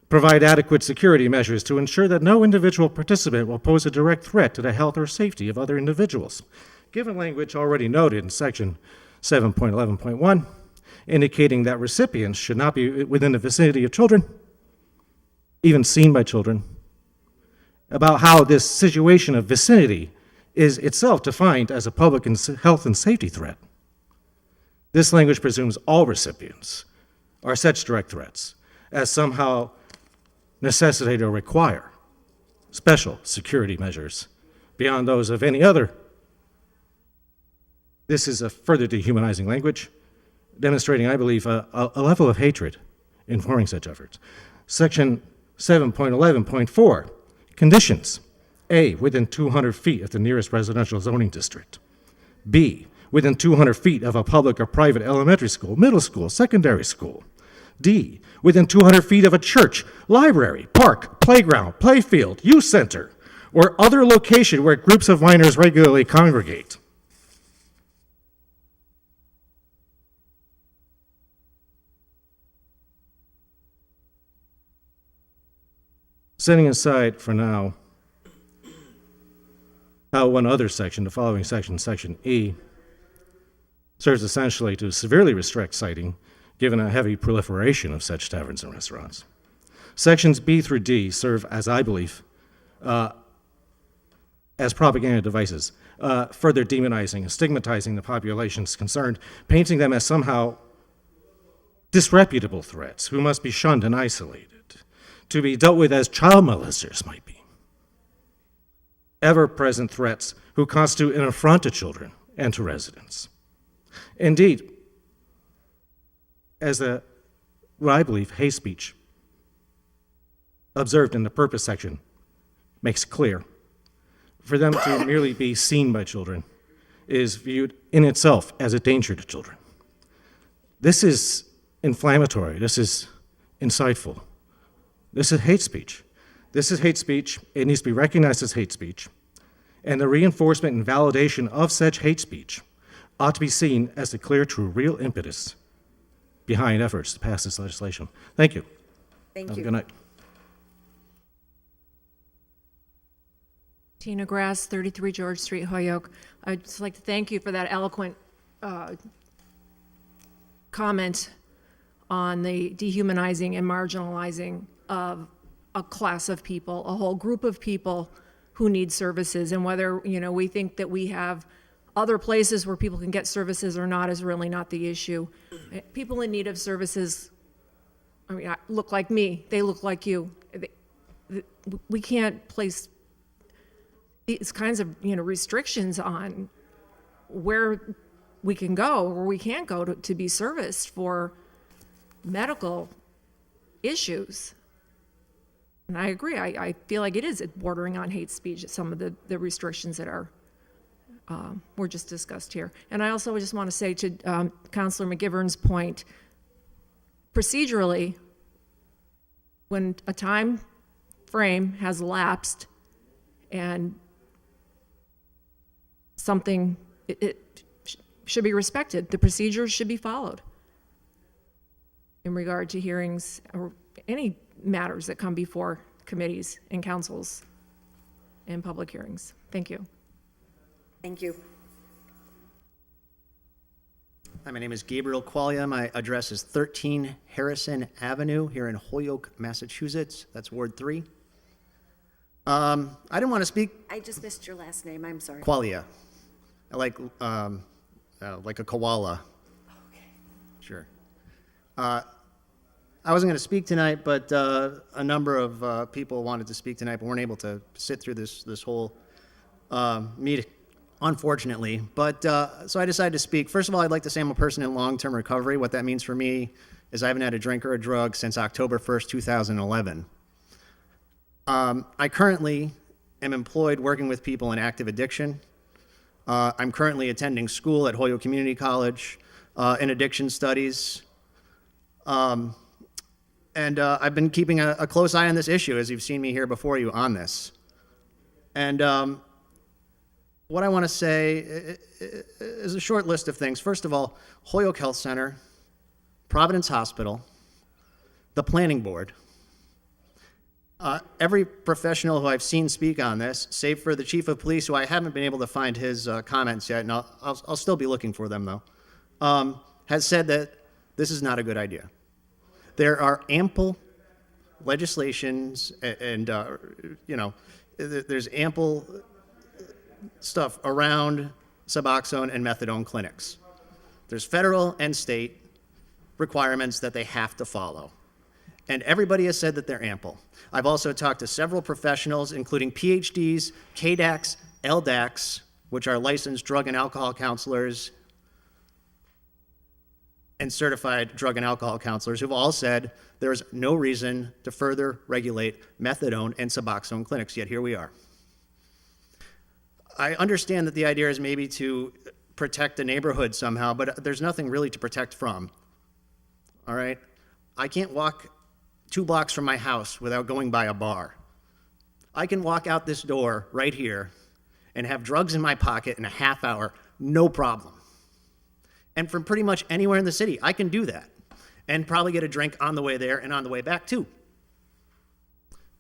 Provide adequate security measures to ensure that no individual participant will pose a direct threat to the health or safety of other individuals. Given language already noted in section 7.11.1, indicating that recipients should not be within the vicinity of children, even seen by children, about how this situation of vicinity is itself defined as a public health and safety threat. This language presumes all recipients are such direct threats as somehow necessitate or require special security measures beyond those of any other This is a further dehumanizing language, demonstrating, I believe, a level of hatred informing such efforts. Section 7.11.4, conditions. A, within 200 feet of the nearest residential zoning district. B, within 200 feet of a public or private elementary school, middle school, secondary school. D, within 200 feet of a church, library, park, playground, playfield, youth center, or other location where groups of minors regularly congregate. Setting aside for now how one other section, the following section, Section E, serves essentially to severely restrict siting given a heavy proliferation of such taverns and restaurants. Sections B through D serve, as I believe, as propaganda devices, further demonizing and stigmatizing the populations concerned, painting them as somehow disreputable threats who must be shunned and isolated, to be dealt with as child molesters might be. Ever-present threats who constitute an affront to children and to residents. Indeed, as what I believe hate speech observed in the purpose section makes clear, for them to merely be seen by children is viewed in itself as a danger to children. This is inflammatory. This is insightful. This is hate speech. This is hate speech. It needs to be recognized as hate speech. And the reinforcement and validation of such hate speech ought to be seen as the clear, true, real impetus behind efforts to pass this legislation. Thank you. Thank Have you. a good night. Tina Grass, 33 George Street, Holyoke. I'd just like to thank you for that eloquent comment on the dehumanizing and marginalizing of a class of people, a whole group of people who need services, and whether, you know, we think that we have other places where people can get services or not is really not the issue. People in need of services, I mean, look like me, they look like you. We can't place these kinds of, you know, restrictions on where we can go or we can't go to be serviced for medical issues. And I agree, I feel like it is bordering on hate speech, some of the restrictions that are were just discussed here. And I also just want to say to Councilor McGivern's point, procedurally, when a time frame has lapsed and something, it should be respected. The procedures should be followed in regard to hearings or any matters that come before committees and councils and public hearings. Thank you. Thank you. Hi, my name is Gabriel Qualia. My address is 13 Harrison Avenue here in Holyoke, Massachusetts. That's Ward 3. I didn't want to speak. I just missed your last name. I'm sorry. Qualia. Like a koala. Okay. Sure. I wasn't going to speak tonight, but a number of people wanted to speak tonight, but weren't able to sit through this whole meeting, unfortunately. But so I decided to speak. First of all, I'd like to say I'm a person in long-term recovery. What that means for me is I haven't had a drink or a drug since October 1st, 2011. I currently am employed working with people in active addiction. I'm currently attending school at Holyoke Community College in addiction studies. And I've been keeping a close eye on this issue, as you've seen me here before you on this. And what I want to say is a short list of things. First of all, Holyoke Health Center, Providence Hospital, the Planning Board, every professional who I've seen speak on this, save for the Chief of Police, who I haven't been able to find his comments yet, and I'll still be looking for them, though, has said that this is not a good idea. There are ample legislations and you know, there's ample stuff around Suboxone and methadone clinics. There's federal and state requirements that they have to follow. And everybody has said that they're ample. I've also talked to several professionals, including PhDs, KDACs, LDACs, which are licensed drug and alcohol counselors, and certified drug and alcohol counselors who've all said there's no reason to further regulate methadone and Suboxone clinics, yet here we are. I understand that the idea is maybe to protect the neighborhood somehow, but there's nothing really to protect from, all right? I can't walk 2 blocks from my house without going by a bar. I can walk out this door right here and have drugs in my pocket in a half hour, no problem. And from pretty much anywhere in the city, I can do that and probably get a drink on the way there and on the way back too.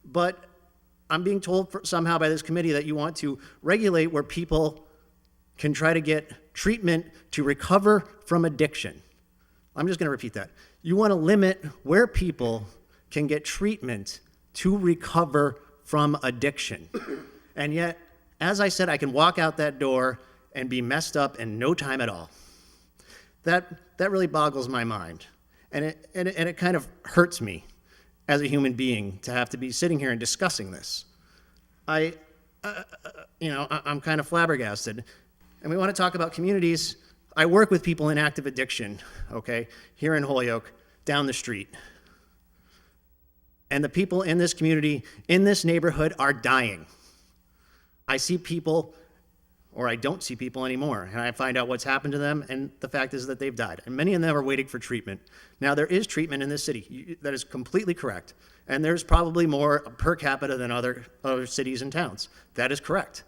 But I'm being told somehow by this committee that you want to regulate where people can try to get treatment to recover from addiction. I'm just going to repeat that. You want to limit where people can get treatment to recover from addiction. And yet, as I said, I can walk out that door and be messed up in no time at all. That really boggles my mind. And it kind of hurts me as a human being to have to be sitting here and discussing this. I'm kind of flabbergasted. And we want to talk about communities. I work with people in active addiction, okay, here in Holyoke, down the street. And the people in this community, in this neighborhood, are dying. I see people, or I don't see people anymore, and I find out what's happened to them, and the fact is that they've died. And many of them are waiting for treatment. Now, there is treatment in this city. That is completely correct. And there's probably more per capita than other cities and towns. That is correct.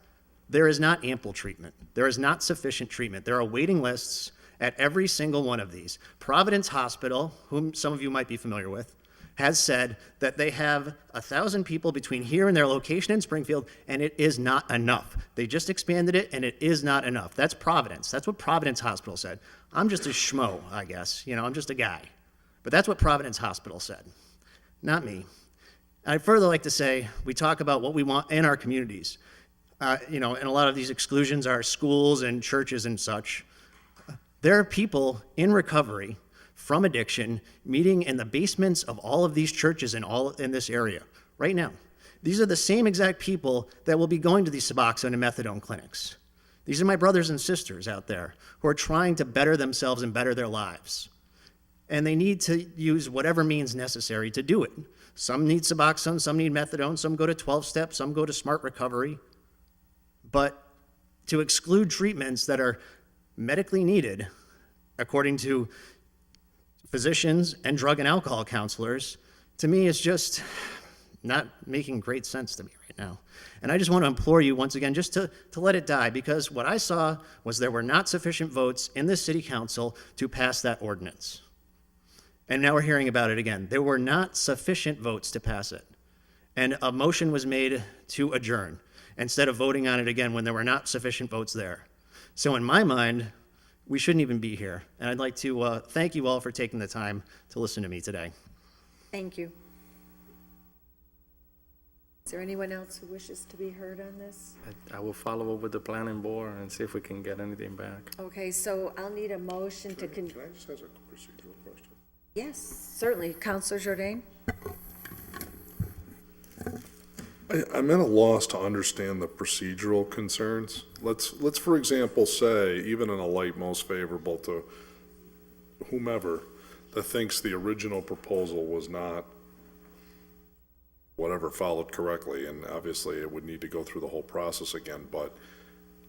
There is not ample treatment. There is not sufficient treatment. There are waiting lists at every single one of these. Providence Hospital, whom some of you might be familiar with, has said that they have 1,000 people between here and their location in Springfield, and it is not enough. They just expanded it, and it is not enough. That's Providence. That's what Providence Hospital said. I'm just a schmo, I guess. I'm just a guy. But that's what Providence Hospital said, not me. I'd further like to say, we talk about what we want in our communities. And a lot of these exclusions are schools and churches and such. There are people in recovery from addiction meeting in the basements of all of these churches in this area right now. These are the same exact people that will be going to these Suboxone and methadone clinics. These are my brothers and sisters out there who are trying to better themselves and better their lives. And they need to use whatever means necessary to do it. Some need Suboxone, some need methadone, some go to 12-step, some go to smart recovery. But to exclude treatments that are medically needed, according to physicians and drug and alcohol counselors, to me is just not making great sense to me right now. And I just want to implore you once again just to let it die, because what I saw was there were not sufficient votes in the city council to pass that ordinance. And now we're hearing about it again. There were not sufficient votes to pass it. And a motion was made to adjourn instead of voting on it again when there were not sufficient votes there. So in my mind, we shouldn't even be here. And I'd like to thank you all for taking the time to listen to me today. Thank you. Is there anyone else who wishes to be heard on this? I will follow up with the planning board and see if we can get anything back. Okay, so I'll need a motion to Can I just ask a procedural question? Yes, certainly. Counselor Jourdain? I'm at a loss to understand the procedural concerns. Let's for example say, even in a light most favorable to whomever that thinks the original proposal was not whatever followed correctly, and obviously it would need to go through the whole process again, but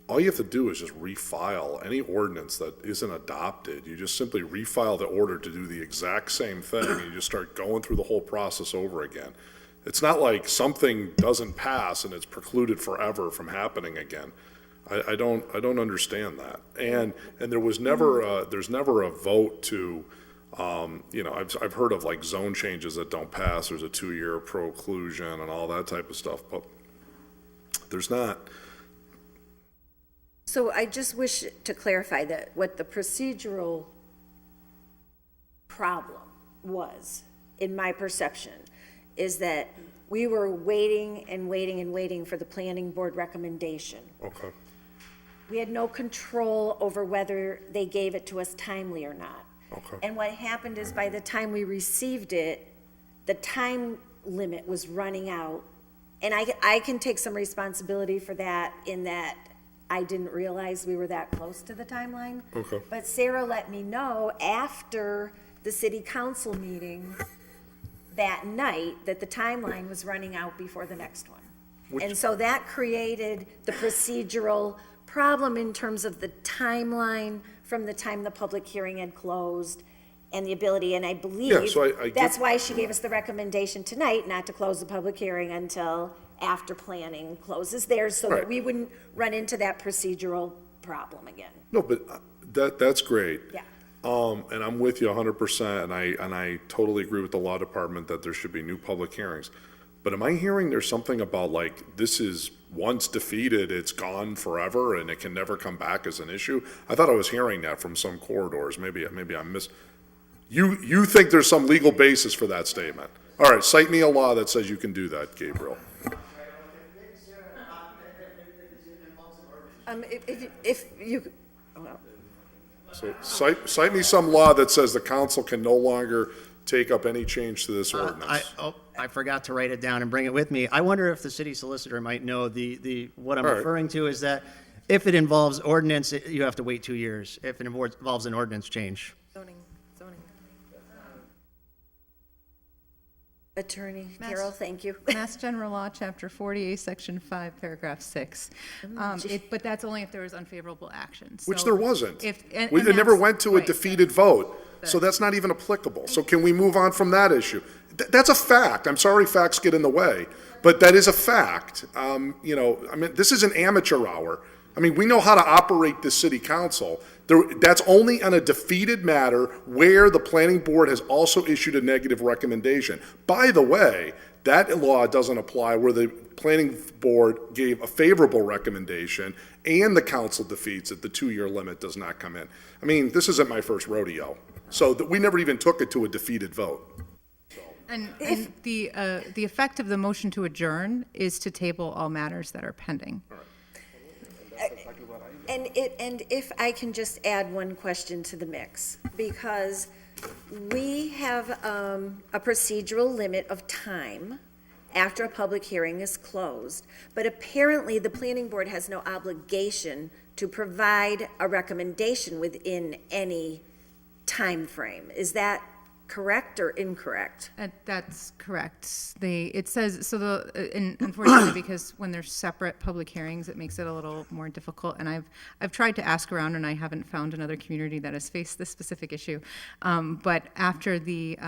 all you have to do is just refile any ordinance that isn't adopted. You just simply refile the order to do the exact same thing, and you just start going through the whole process over again. It's not like something doesn't pass and it's precluded forever from happening again. I don't understand that. And there was never there's never a vote to I've heard of like zone changes that don't pass. There's a 2-year preclusion and all that type of stuff, but there's not. So I just wish to clarify that what the procedural problem was, in my perception, is that we were waiting and waiting and waiting for the planning board recommendation. Okay. We had no control over whether they gave it to us timely or not. Okay. And what happened is by the time we received it, the time limit was running out. And I can take some responsibility for that, in that I didn't realize we were that close to the timeline. Okay. But Sarah let me know after the city council meeting that night that the timeline was running out before the next one. And so that created the procedural problem in terms of the timeline from the time the public hearing had closed and the ability, and I believe Yeah, so I get- that's why she gave us the recommendation tonight not to close the public hearing until after planning closes theirs, so that Right. we wouldn't run into that procedural problem again. No, but that's great. Yeah. And I'm with you 100%, and I totally agree with the law department that there should be new public hearings. But am I hearing there's something about like, this is once defeated, it's gone forever, and it can never come back as an issue? I thought I was hearing that from some corridors. Maybe I missed. You think there's some legal basis for that statement? All right, cite me a law that says you can do that, Gabriel. If you, well, So cite me some law that says the council can no longer take up any change to this ordinance. I forgot to write it down and bring it with me. I wonder if the city solicitor might know what I'm All right. referring to is that if it involves ordinance, you have to wait 2 years. If it involves an ordinance change. Zoning. Attorney Carol, thank you. Mass General Law, Chapter 48, Section 5, Paragraph 6. But that's only if there was unfavorable action. Which So there wasn't. and It never that's- went to a right. defeated vote, so that's not even applicable. So can we move on from that issue? That's a fact. I'm sorry facts get in the way, but that is a fact. This is an amateur hour. I mean, we know how to operate this city council. That's only on a defeated matter where the planning board has also issued a negative recommendation. By the way, that law doesn't apply where the planning board gave a favorable recommendation and the council defeats it, the 2-year limit does not come in. I mean, this isn't my first rodeo. So we never even took it to a defeated vote. And the effect of the motion to adjourn is to table all matters that are pending. And if I can just add one question to the mix, because we have a procedural limit of time after a public hearing is closed, but apparently the planning board has no obligation to provide a recommendation within any time frame. Is that correct or incorrect? That's correct. It says, and unfortunately, because when there's separate public hearings, it makes it a little more difficult. And I've tried to ask around, and I haven't found another community that has faced this specific issue. But after the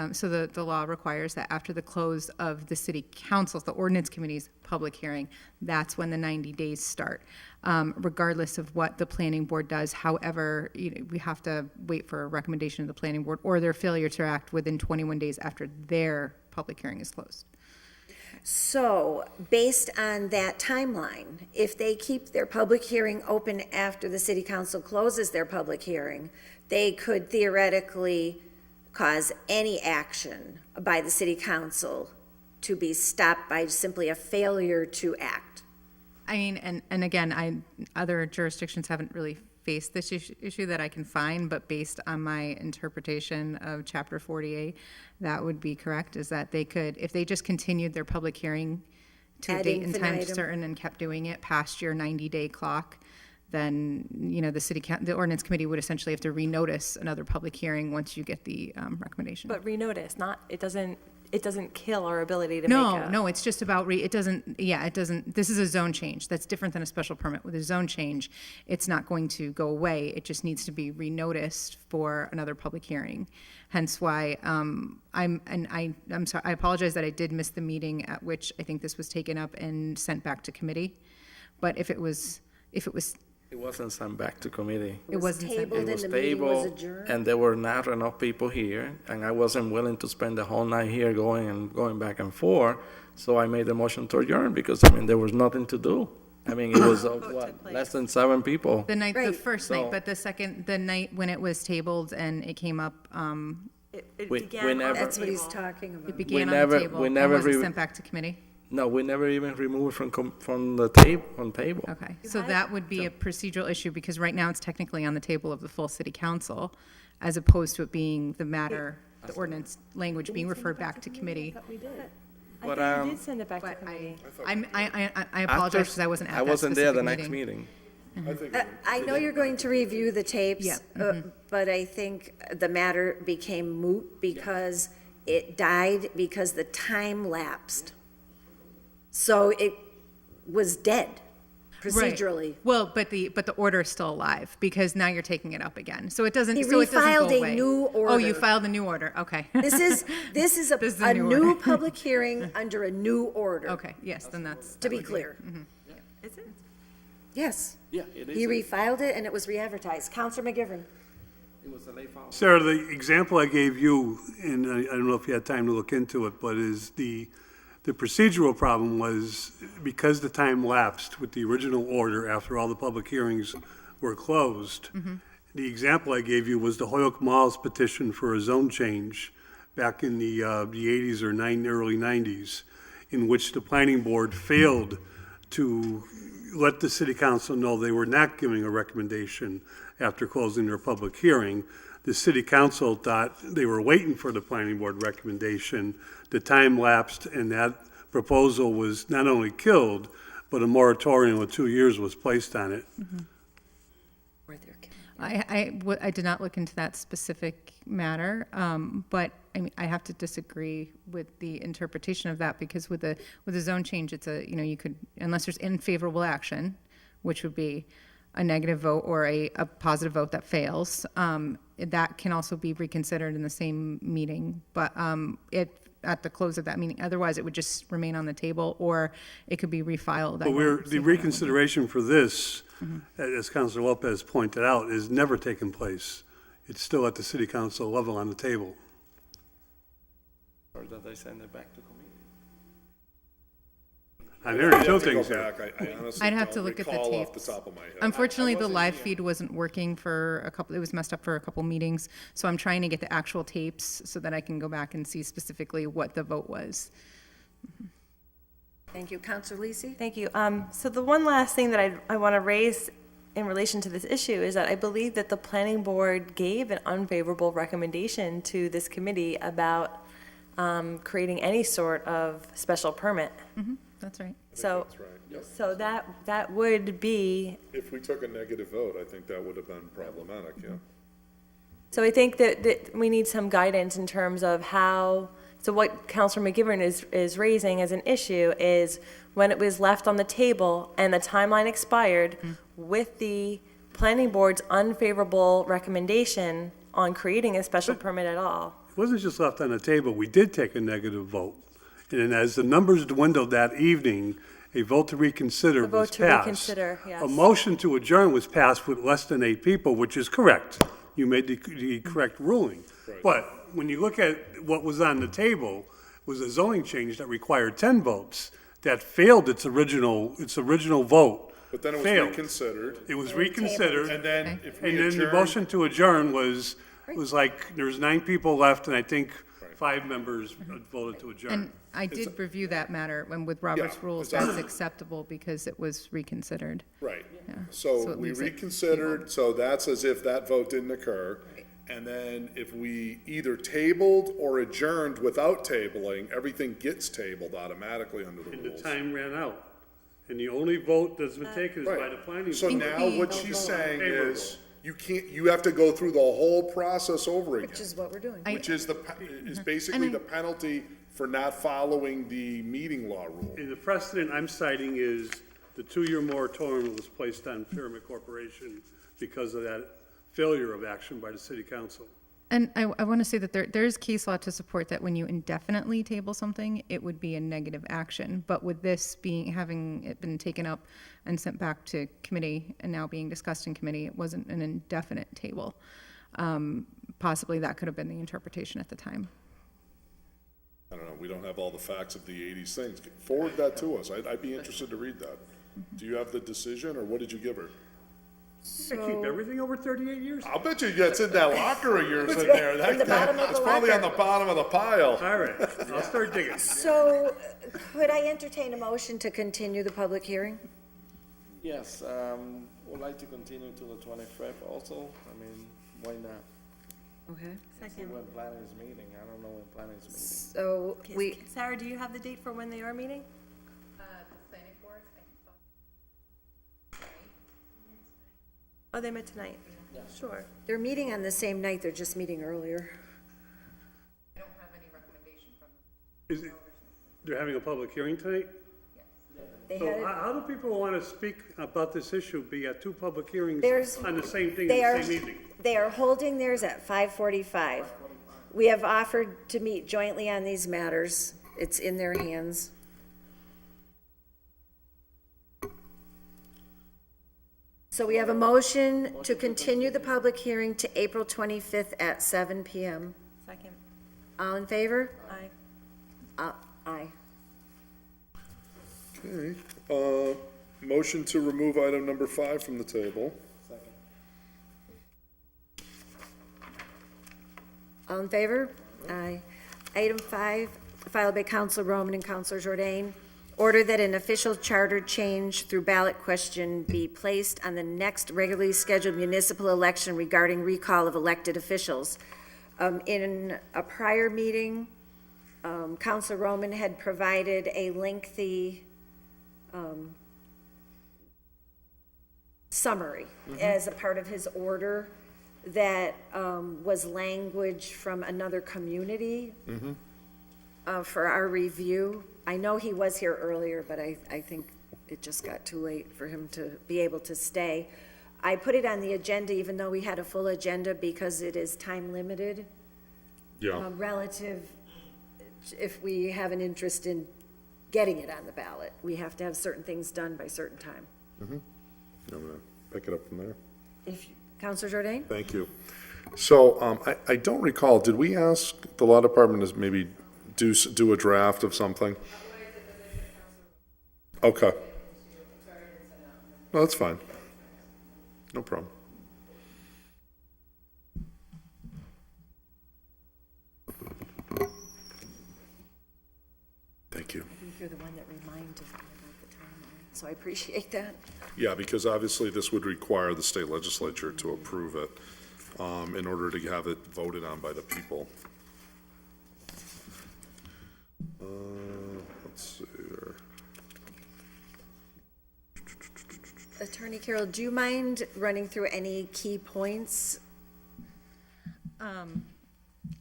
law requires that after the close of the city council's, the ordinance committee's public hearing, that's when the 90 days start, regardless of what the planning board does. However, we have to wait for a recommendation of the planning board or their failure to act within 21 days after their public hearing is closed. So, based on that timeline, if they keep their public hearing open after the city council closes their public hearing, they could theoretically cause any action by the city council to be stopped by simply a failure to act. I mean, and again, other jurisdictions haven't really faced this issue that I can find, but based on my interpretation of Chapter 48, that would be correct, is that they could, if they just continued their public hearing to a Ad date and time infinitum. certain and kept doing it past your 90-day clock, then, the ordinance committee would essentially have to renotice another public hearing once you get the recommendation. But renotice, it doesn't kill our ability to make a. No, it's just about, it doesn't, this is a zone change. That's different than a special permit. With a zone change, it's not going to go away. It just needs to be renoticed for another public hearing. Hence why, I'm sorry, I apologize that I did miss the meeting at which I think this was taken up and sent back to committee. But if it was. It wasn't sent back to committee. It was tabled and the meeting was adjourned? And there were not enough people here, and I wasn't willing to spend the whole night here going back and forth, so I made the motion to adjourn, because, there was nothing to do. It was, less than 7 people. The night, the first night, So- but the night when it was tabled and it came up, It We- began we on the never- That's what he's table. talking about. it began on never- the table we and never wasn't re- sent back to committee. No, we never even removed from the table. Okay, so that would be a procedural issue, because right now it's technically on the table of the full city council, as opposed to it being the matter, the ordinance language being referred back to committee. We did. But, I think we did send it back to But committee. I apologize because I wasn't at I that wasn't there the specific next meeting. I think. I know you're going to review the tapes. Yeah, But I think the matter became moot because it died because the time lapsed. So it was dead procedurally. Right. Well, but the order is still alive because now you're taking it up again. So it doesn't. He So it doesn't refiled go a away. new Oh, you order. filed a new order. Okay. This is a This is a new new order. public hearing under a new order. Okay. Yes. Then that's To be clear. Is it? Yes. Yeah, it is. He refiled it and it was re-advertised. Counselor McGivern. It was a late file. Sarah, the example I gave you, and I don't know if you had time to look into it, but is the procedural problem was because the time lapsed with the original order after all the public hearings were closed. The example I gave you was the Holyoke Mall's petition for a zone change back in the 80s or early 90s, in which the planning board failed to let the city council know they were not giving a recommendation after closing their public hearing. The city council thought they were waiting for the planning board recommendation. The time lapsed, and that proposal was not only killed, but a moratorium of 2 years was placed on it. I did not look into that specific matter, but I mean, I have to disagree with the interpretation of that because with a zone change, it's you could, unless there's unfavorable action, which would be a negative vote or a positive vote that fails, that can also be reconsidered in the same meeting, but at the close of that meeting. Otherwise, it would just remain on the table, or it could be refiled. But the reconsideration for this, as Councilor Lopez pointed out, is never taken place. It's still at the city council level on the table. Or that they send it back to committee. I'm hearing two things Go here. back. I honestly I'd have to don't look at the recall tapes. off the top of my head. Unfortunately, the live feed wasn't working for a couple, it was messed up for a couple meetings. So I'm trying to get the actual tapes so that I can go back and see specifically what the vote was. Thank you. Counselor Lisi? Thank you. So the one last thing that I want to raise in relation to this issue is that I believe that the planning board gave an unfavorable recommendation to this committee about creating any sort of special permit. That's right. So, That's right, yep. so that would be, If we took a negative vote, I think that would have been problematic, yeah. so I think that we need some guidance in terms of how, so what Councilor McGivern is raising as an issue is when it was left on the table and the timeline expired with the planning board's unfavorable recommendation on creating a special permit at all. It wasn't just left on the table. We did take a negative vote. And as the numbers dwindled that evening, a vote to reconsider The vote was to passed. reconsider, yes. A motion to adjourn was passed with less than 8 people, which is correct. You made the correct ruling. But when you look at what was on the table, was a zoning change that required 10 votes that failed its original vote. But then it was Failed. reconsidered. It was reconsidered. And then if we And then the adjourned. motion to adjourn was like, there's 9 people left, and I think 5 members voted to adjourn. And I did review that matter, and with Robert's Yeah, rules, it's- that's acceptable because it was reconsidered. Right. Yeah. So it we leaves it reconsidered, so that's as if that vote didn't occur. And then if we either tabled or adjourned without tabling, everything gets tabled automatically under the And the rules. time ran out. And the only vote that's been taken is by Right. the planning. So board. now what she's saying Favorable. is, you have to go through the whole process over again. Which is what we're doing. Which is basically the penalty for not following the meeting law rule. And the precedent I'm citing is the 2-year moratorium was placed on Pyramid Corporation because of that failure of action by the city council. And I want to say that there is case law to support that when you indefinitely table something, it would be a negative action. But with this having it been taken up and sent back to committee and now being discussed in committee, it wasn't an indefinite table. Possibly that could have been the interpretation at the time. I don't know, we don't have all the facts of the 80s things. Forward that to us, I'd be interested to read that. Do you have the decision, or what did you give her? They keep everything over 38 years? I'll bet you it's in that locker of yours in there. In the bottom of It's the probably on locker. the bottom of the pile. All right, I'll start digging. So could I entertain a motion to continue the public hearing? Yes, would like to continue to the 25th also. I mean, why not? Okay. See when planning is meeting. I don't know when planning is meeting. So Sarah, do you have the date for when they are meeting? The planning board, Oh, they met tonight? Sure. They're meeting on the same night, they're just meeting earlier. Is it, they're having a public hearing tonight? They So had, how do people want to speak about this issue, be at two public hearings There's- on the same thing, they in are, the same evening? they are holding theirs at 5:45. We have offered to meet jointly on these matters. It's in their hands. So we have a motion to continue the public hearing to April 25th at 7 PM. Second. All in favor? Aye. Aye. Okay, motion to remove item number 5 from the table. All in favor? Aye. Item 5, filed by Councilor Roman and Councilor Jordan. Order that an official charter change through ballot question be placed on the next regularly scheduled municipal election regarding recall of elected officials. In a prior meeting, Councilor Roman had provided a lengthy summary as a part of his order that was language from another community for our review. I know he was here earlier, but I think it just got too late for him to be able to stay. I put it on the agenda, even though we had a full agenda, because it is time limited. Yeah. Relative, if we have an interest in getting it on the ballot, we have to have certain things done by certain time. I'm gonna pick it up from there. If, Councilor Jordan? Thank you. So, I don't recall, did we ask the law department to maybe do a draft of something? Okay. No, that's fine. No problem. Thank you. I think you're the one that reminded me about the timeline, so I appreciate that. Yeah, because obviously this would require the state legislature to approve it in order to have it voted on by the people. Let's see here. Attorney Carroll, do you mind running through any key points?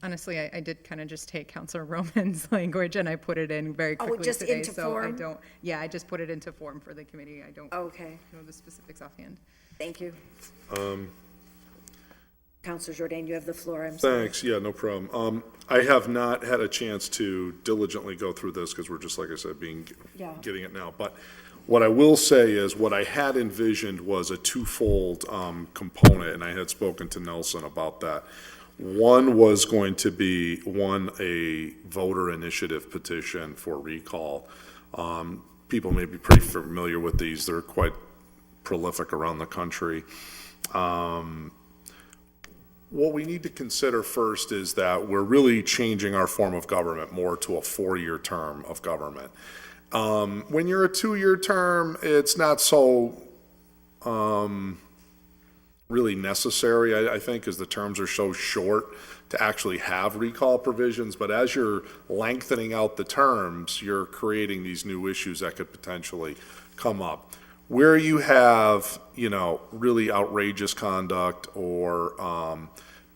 Honestly, I did kind of just take Councilor Roman's language and I put it in very quickly just today. into So I form? don't, yeah, I just put it into form for the committee. I don't Okay, know the specifics offhand. thank you. Counselor Jordan, you have the floor, I'm sorry. Thanks, yeah, no problem. I have not had a chance to diligently go through this because we're just, like I said, Yeah. getting it now. But what I will say is what I had envisioned was a twofold component, and I had spoken to Nelson about that. One was going to be, a voter initiative petition for recall. People may be pretty familiar with these. They're quite prolific around the country. What we need to consider first is that we're really changing our form of government more to a 4-year term of government. When you're a 2-year term, it's not so really necessary, I think, as the terms are so short to actually have recall provisions. But as you're lengthening out the terms, you're creating these new issues that could potentially come up. Where you have, really outrageous conduct or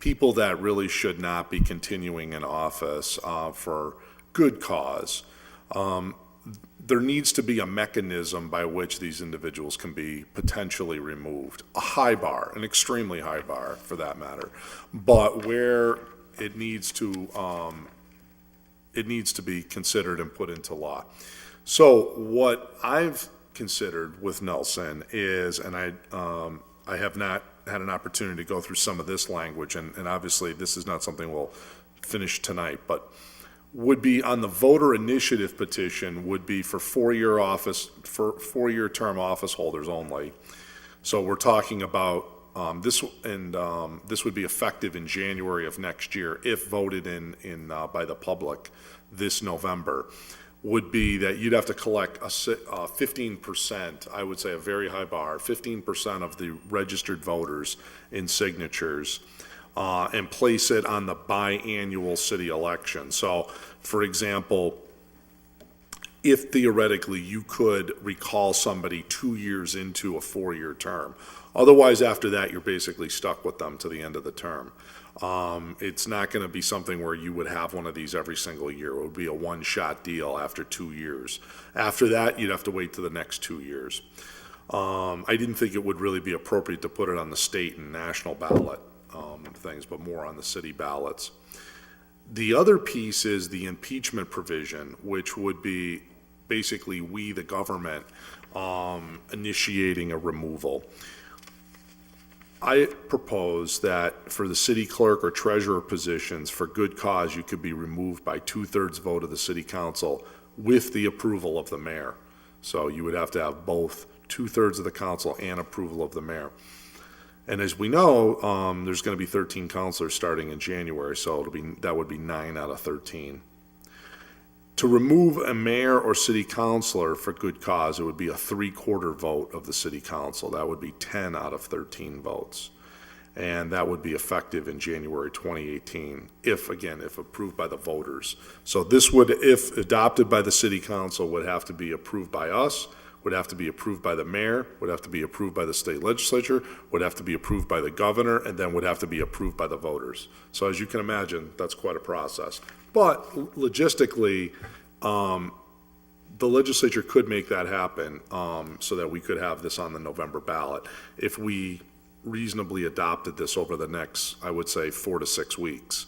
people that really should not be continuing in office for good cause, there needs to be a mechanism by which these individuals can be potentially removed. A high bar, an extremely high bar for that matter. But where it needs to be considered and put into law. So what I've considered with Nelson is, and I have not had an opportunity to go through some of this language, and obviously this is not something we'll finish tonight, but would be on the voter initiative petition would be for 4-year term office holders only. So we're talking about this, and this would be effective in January of next year if voted in by the public this November. Would be that you'd have to collect 15%, I would say a very high bar, 15% of the registered voters in signatures, and place it on the biannual city election. So, for example, if theoretically you could recall somebody 2 years into a 4-year term. Otherwise, after that, you're basically stuck with them to the end of the term. It's not going to be something where you would have one of these every single year. It would be a one-shot deal after 2 years. After that, you'd have to wait to the next 2 years. I didn't think it would really be appropriate to put it on the state and national ballot things, but more on the city ballots. The other piece is the impeachment provision, which would be basically we, the government, initiating a removal. I propose that for the city clerk or treasurer positions, for good cause, you could be removed by 2/3 vote of the city council with the approval of the mayor. So you would have to have both 2/3 of the council and approval of the mayor. And as we know, there's going to be 13 councilors starting in January, so that would be 9 out of 13. To remove a mayor or city councilor for good cause, it would be a 3/4 vote of the city council. That would be 10 out of 13 votes. And that would be effective in January 2018, if approved by the voters. So this would, if adopted by the city council, would have to be approved by us, would have to be approved by the mayor, would have to be approved by the state legislature, would have to be approved by the governor, and then would have to be approved by the voters. So as you can imagine, that's quite a process. But logistically, the legislature could make that happen so that we could have this on the November ballot if we reasonably adopted this over the next, I would say, 4 to 6 weeks.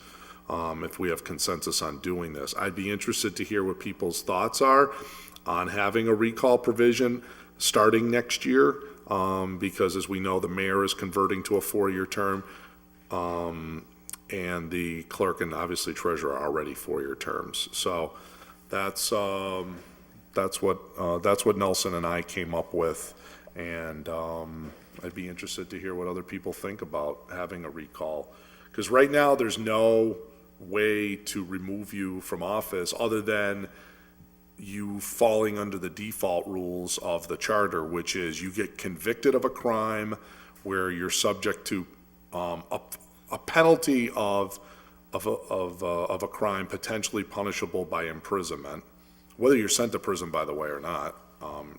If we have consensus on doing this, I'd be interested to hear what people's thoughts are on having a recall provision starting next year, because as we know, the mayor is converting to a 4-year term, and the clerk and obviously treasurer are already 4-year terms. So that's what Nelson and I came up with, and I'd be interested to hear what other people think about having a recall, because right now there's no way to remove you from office other than you falling under the default rules of the charter, which is you get convicted of a crime where you're subject to a penalty of a crime potentially punishable by imprisonment, whether you're sent to prison, by the way, or not.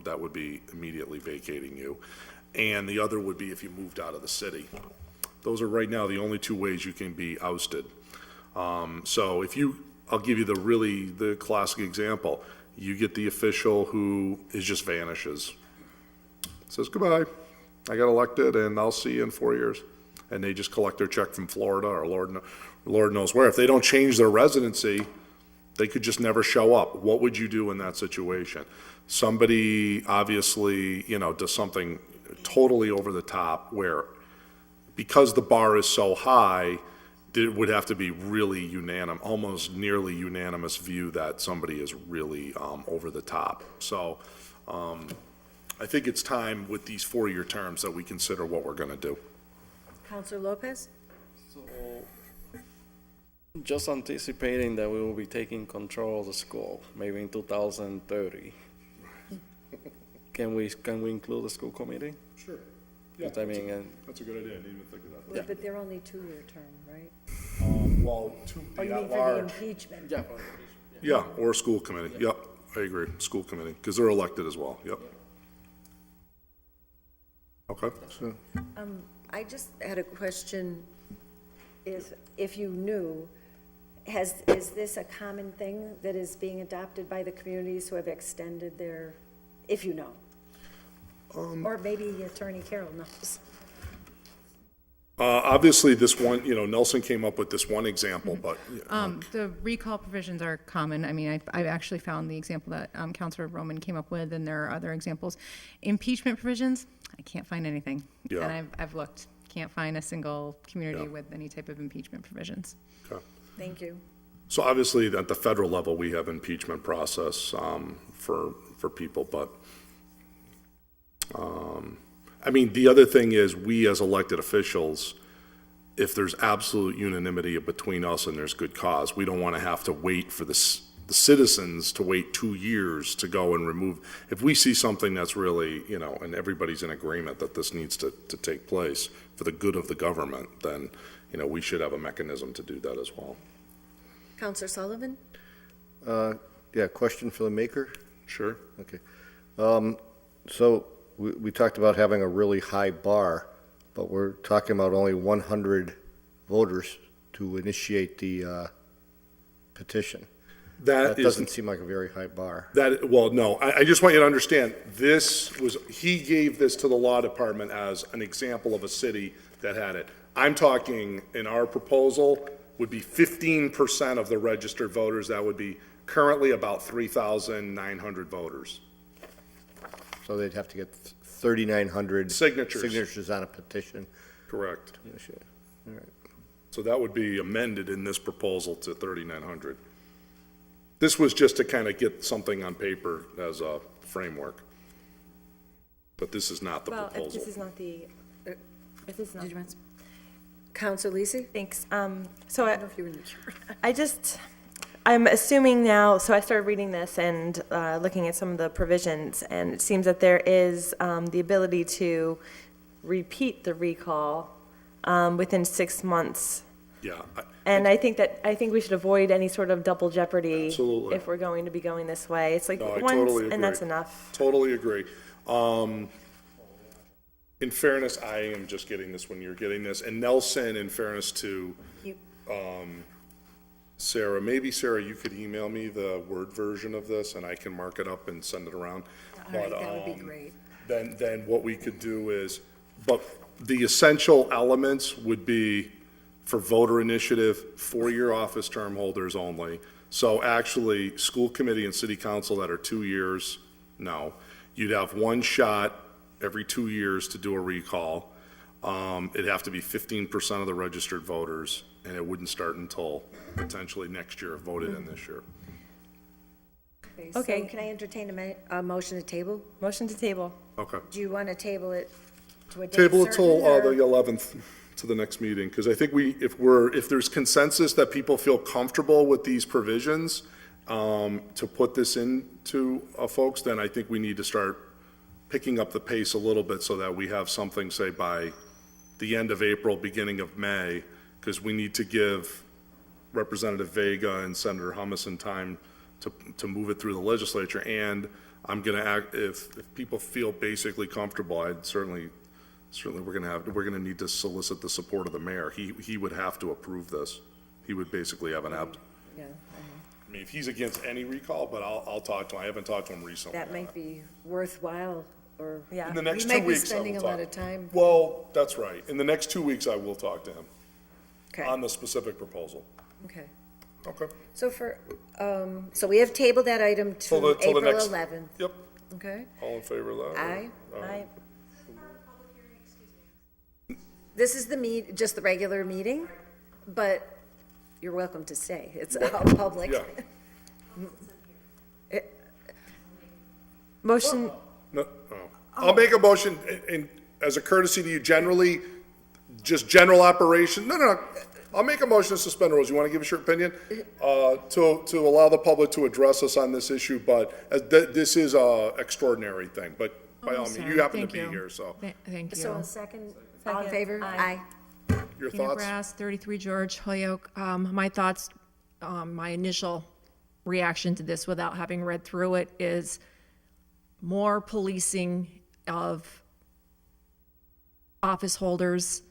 That would be immediately vacating you. And the other would be if you moved out of the city. Those are right now the only 2 ways you can be ousted. So I'll give you the classic example. You get the official who just vanishes, says goodbye, I got elected and I'll see you in 4 years. And they just collect their check from Florida or Lord knows where. If they don't change their residency, they could just never show up. What would you do in that situation? Somebody obviously, does something totally over the top where, because the bar is so high, it would have to be really unanimous, almost nearly unanimous view that somebody is really over the top. So I think it's time with these 4-year terms that we consider what we're going to do. Counselor Lopez? So, just anticipating that we will be taking control of the school, maybe in 2030. Can we include the school committee? Sure. Yeah, I mean, that's a good idea. I didn't even think of that. Yeah, but they're only 2-year term, right? Well, to Oh, be you mean at for the large. impeachment? Yeah. Yeah, or a school committee. Yep, I agree. School committee, because they're elected as well. Yep. Okay. I just had a question, if you knew, is this a common thing that is being adopted by the communities who have extended their, if you know? Or maybe Attorney Carroll knows. Obviously, this one, Nelson came up with this one example, but. The recall provisions are common. I mean, I've actually found the example that Councilor Roman came up with, and there are other examples. Impeachment provisions, I can't find anything. Yeah. And I've looked, can't find a single community with any type of impeachment provisions. Okay. Thank you. So obviously, at the federal level, we have impeachment process for people, but I mean, the other thing is, we as elected officials, if there's absolute unanimity between us and there's good cause, we don't want to have to wait for the citizens to wait 2 years to go and remove. If we see something that's really, and everybody's in agreement that this needs to take place for the good of the government, then, we should have a mechanism to do that as well. Counselor Sullivan? Yeah, question for the maker? Sure. Okay. So we talked about having a really high bar, but we're talking about only 100 voters to initiate the petition. That doesn't seem like a very high bar. Well, no, I just want you to understand, he gave this to the law department as an example of a city that had it. I'm talking, in our proposal, would be 15% of the registered voters. That would be currently about 3,900 voters. So they'd have to get 3,900 signatures on a petition. Correct. All right. So that would be amended in this proposal to 3,900. This was just to kind of get something on paper as a framework. But this is not the proposal. Well, if this is not the, if this is not. Council Lisi? Thanks. So I'm assuming now, so I started reading this and looking at some of the provisions, and it seems that there is the ability to repeat the recall within 6 months. Yeah. And I think we should avoid any sort of double jeopardy. Absolutely. If we're going to be going this way. It's like No, I once, totally agree. and that's enough. Totally agree. In fairness, I am just getting this when you're getting this. And Nelson, in fairness to Sarah, maybe Sarah, you could email me the Word version of this and I can mark it up and send it around. All right, that would be great. Then what we could do is, but the essential elements would be for voter initiative, 4-year office term holders only. So actually, school committee and city council that are 2 years, no. You'd have one shot every 2 years to do a recall. It'd have to be 15% of the registered voters, and it wouldn't start until potentially next year, if voted in this year. Okay, so can I entertain a motion to table? Motion to table. Okay. Do you want to table it to a date Table it till certain, the or- 11th, to the next meeting, because I think if there's consensus that people feel comfortable with these provisions, to put this into folks, then I think we need to start picking up the pace a little bit so that we have something, say, by the end of April, beginning of May, because we need to give Representative Vega and Senator Humison time to move it through the legislature. And I'm going to act, if people feel basically comfortable, I'd certainly we're going to need to solicit the support of the mayor. He would have to approve this. He would basically have an Yeah, I mean, if he's against any recall, but I'll talk to him. I haven't talked to him recently. that might be worthwhile, or, Yeah. In the next we 2 might be weeks, I spending will a lot talk. of time. Well, that's right. In the next 2 weeks, I will talk to him Okay, on the specific proposal. okay. Okay. So so we have tabled that item Till to the April next- 11th. Yep. Okay? All in favor of that? Aye. Aye. This is just the regular meeting, but you're welcome to stay. It's all public. Yeah. Motion, No, I'll make a motion, and as a courtesy to you, generally, just general operation, no. I'll make a motion to suspend the rules. You want to give us your opinion? To allow the public to address us on this issue, but this is a extraordinary thing, but by all means, you happen to be here, so. Thank you. So a second, all in favor? Aye. Your Tina thoughts? Grass, 33 George, Holyoke. My thoughts, my initial reaction to this without having read through it is more policing of office holders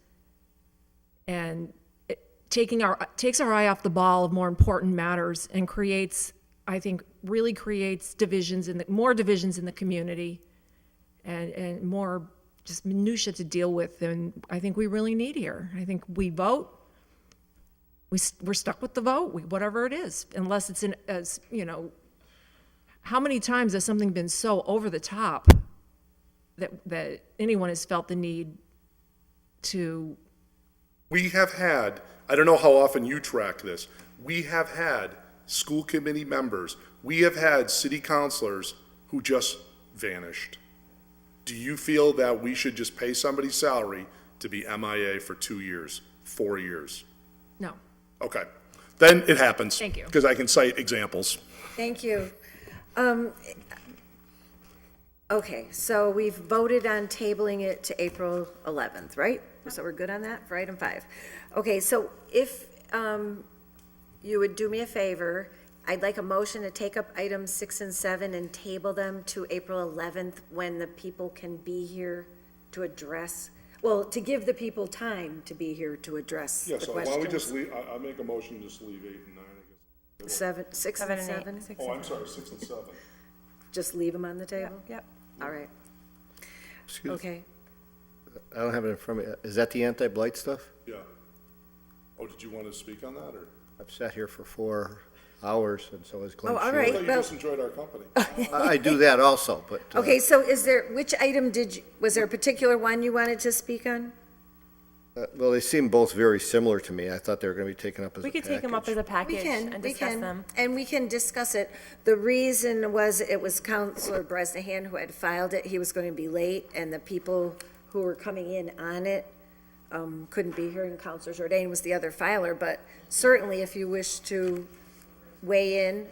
and it takes our eye off the ball of more important matters and creates, I think, really creates more divisions in the community and more just minutia to deal with than I think we really need here. I think we vote, we're stuck with the vote, whatever it is, unless it's how many times has something been so over the top that anyone has felt the need to? We have had, I don't know how often you track this, we have had school committee members, we have had city councilors who just vanished. Do you feel that we should just pay somebody's salary to be MIA for 2 years, 4 years? No. Okay, then it happens. Thank you. Because I can cite examples. Thank you. Okay, so we've voted on tabling it to April 11th, right? So we're good on that for item 5. Okay, so if you would do me a favor I'd like a motion to take up items 6 and 7 and table them to April 11th when the people can be here to address, well, to give the people time to be here to address Yeah, the so why don't we just questions. leave, I make a motion to just leave 8 and 9, I guess. 6 and 7? Oh, I'm sorry, 6 and 7. Just leave them on the table? Yep. All right. Excuse me. Okay. I don't have it in front of me. Is that the anti-blight stuff? Yeah. Oh, did you want to speak on that, or? I've sat here for 4 hours, and so has Glenn Oh, all Shealy. right. I thought you well- just enjoyed our company. I do that also, but. Okay, so is there, which item was there a particular one you wanted to speak on? Well, they seem both very similar to me. I thought they were going to be taken up as a We package. could take them up as a package and discuss them. And we can discuss it. The reason was it was Counselor Bresnahan who had filed it. He was going to be late, and the people who were coming in on it couldn't be here, and Counselor Jordan was the other filer. But certainly, if you wish to weigh in.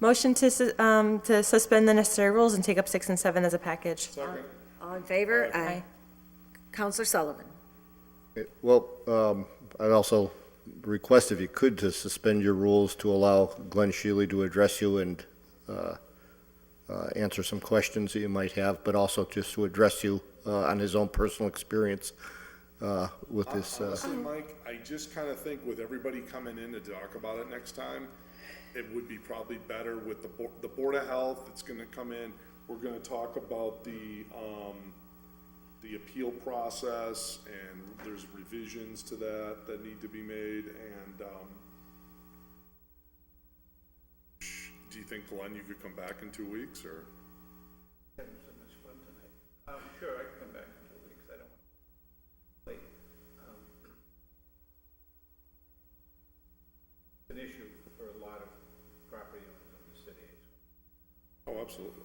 Motion to suspend the necessary rules and take up 6 and 7 as a package. All in favor? Aye. Counselor Sullivan. Well, I'd also request if you could to suspend your rules to allow Glenn Shealy to address you and answer some questions that you might have, but also just to address you on his own personal experience with this. Honestly, Mike, I just kind of think with everybody coming in to talk about it next time, it would be probably better with the Board of Health that's gonna come in. We're gonna talk about the appeal process, and there's revisions to that need to be made, and, do you think, Glenn, you could come back in 2 weeks, or? Sure, I can come back in 2 weeks. I don't want to wait. It's an issue for a lot of property owners in the city. Oh, absolutely.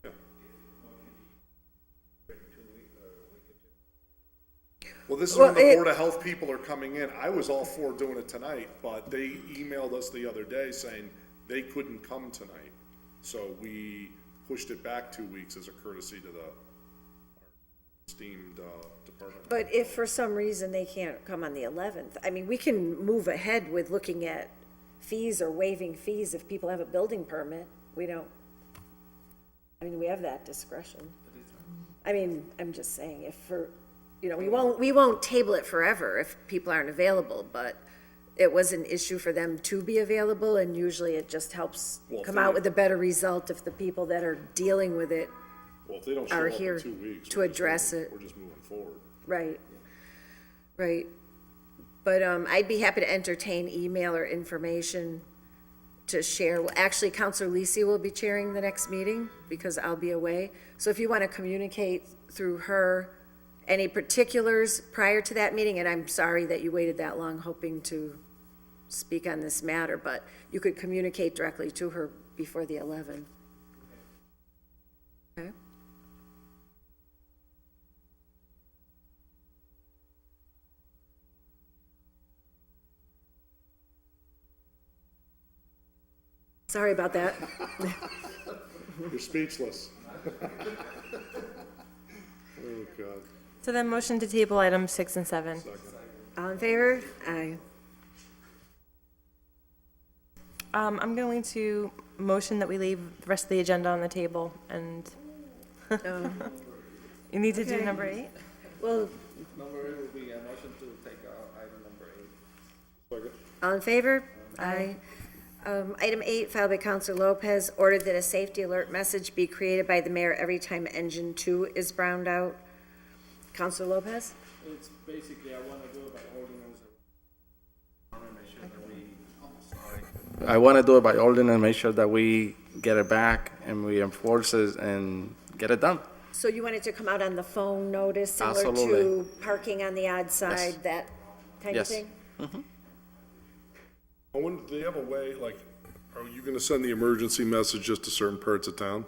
Yeah. Well, this is when the Board of Health people are coming in. I was all for doing it tonight, but they emailed us the other day saying they couldn't come tonight. So we pushed it back 2 weeks as a courtesy to our esteemed department. But if for some reason they can't come on the 11th, I mean, we can move ahead with looking at fees or waiving fees if people have a building permit. We don't, I mean, we have that discretion. I mean, I'm just saying, if for, you know, we won't table it forever if people aren't available, but it was an issue for them to be available, and usually it just helps come out with a better result if the people that are dealing with it Well, if they don't show are up here in 2 weeks, to address it. we're just moving forward. Right, right. But I'd be happy to entertain email or information to share. Well, actually, Counselor Lisi will be chairing the next meeting because I'll be away. So if you want to communicate through her any particulars prior to that meeting, and I'm sorry that you waited that long hoping to speak on this matter, but you could communicate directly to her before the 11th. Okay? Sorry about that. You're speechless. Oh, God. So then motion to table items 6 and 7. All in favor? Aye. I'm going to motion that we leave the rest of the agenda on the table, and you need to do Okay. number 8? Well, Number 8 will be a motion to take item number 8. all in favor? Aye. Item 8, filed by Counselor Lopez, ordered that a safety alert message be created by the mayor every time engine 2 is browned out. Counselor Lopez? It's basically, I want to do it by ordinance. I want to do it by ordinance, make sure that we get it back and we enforce it and get it done. So you want it to come out on the phone notice, similar to Absolutely. parking on the odd side, that kind of Yes. thing? I wonder, do they have a way, like, are you gonna send the emergency message just to certain parts of town?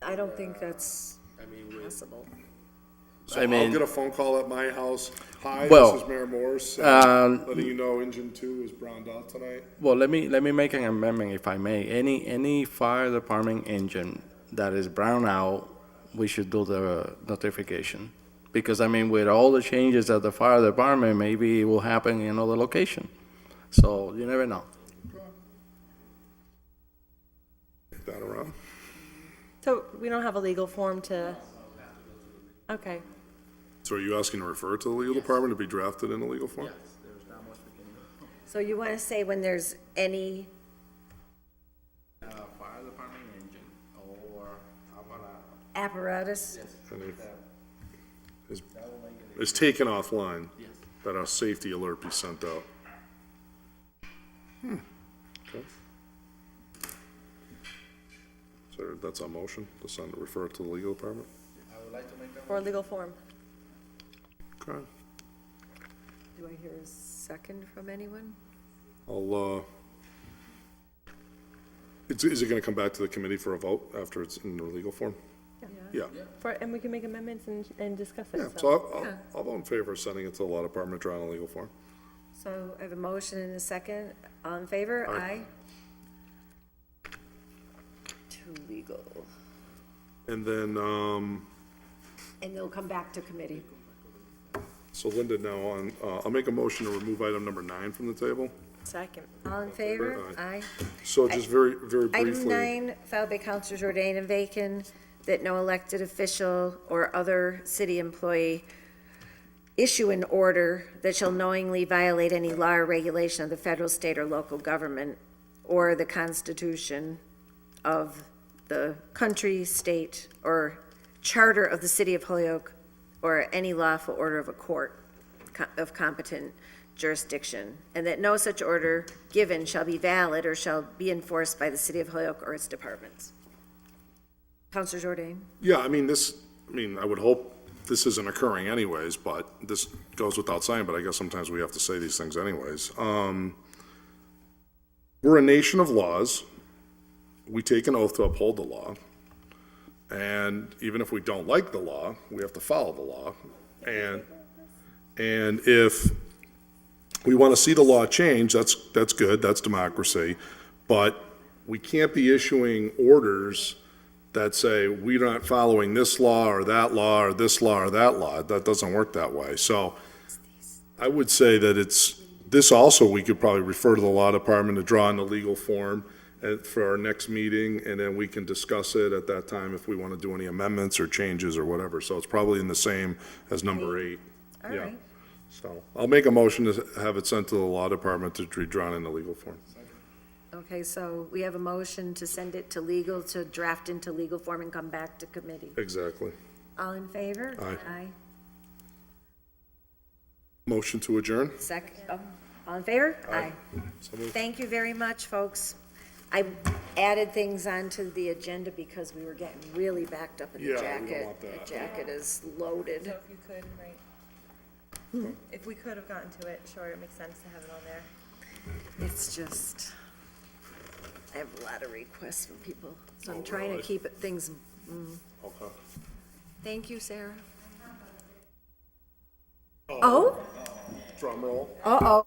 I don't think that's possible. So I mean- I'll get a phone call at my house. Hi, Well, this is Mayor Morse, letting you know engine 2 is browned out tonight. Well, let me make an amendment if I may. Any fire department engine that is brown out, we should do the notification. Because I mean, with all the changes at the fire department, maybe it will happen in another location. So you never know. That around? So we don't have a legal form to, okay. So are you asking to refer it to the legal department to be drafted in a legal form? So you want to say when there's any, Fire department engine, or how about apparatus? And is taken offline, that a safety alert be sent out. Okay. So that's a motion to send, refer it to the legal department? For a legal form. Okay. Do I hear a second from anyone? Is it gonna come back to the committee for a vote after it's in the legal form? Yeah. And we can make amendments and discuss it. Yeah, so I'll vote in favor of sending it to the law department to draw in a legal form. So I have a motion and a second. All in favor? Aye. To legal. And then, And they'll come back to committee. so Linda, now I'll make a motion to remove item number 9 from the table. Second. All in favor? Aye. So just very, very briefly. Item 9, filed by Councilors Jordan and Bacon, that no elected official or other city employee issue an order that shall knowingly violate any law or regulation of the federal, state, or local government, or the Constitution of the country, state, or charter of the city of Holyoke, or any lawful order of a court of competent jurisdiction, and that no such order given shall be valid or shall be enforced by the city of Holyoke or its departments. Councilor Jordan? Yeah, I mean, I would hope this isn't occurring anyways, but this goes without saying, but I guess sometimes we have to say these things anyways. We're a nation of laws. We take an oath to uphold the law. And even if we don't like the law, we have to follow the law. And if we want to see the law change, that's good, that's democracy. But we can't be issuing orders that say, we're not following this law or that law or this law or that law. That doesn't work that way. So I would say that this also, we could probably refer to the law department to draw in the legal form for our next meeting, and then we can discuss it at that time if we want to do any amendments or changes or whatever. So it's probably in the same as number 8. All Yeah. right. So I'll make a motion to have it sent to the law department to be drawn in the legal form. Okay, so we have a motion to send it to legal, to draft into legal form and come back to committee. Exactly. All in favor? Aye. Motion to adjourn? Second, all in favor? Aye. So moved. Thank you very much, folks. I added things onto the agenda because we were getting really backed up in the Yeah, we don't jacket. want that. The jacket is loaded. So if you could, right? If we could have gotten to it, sure, it makes sense to have it on there. It's just, I have a lot of requests from people, so I'm Oh, trying to really? keep things, Okay. thank you, Sarah. Oh? Drum roll. Uh-oh.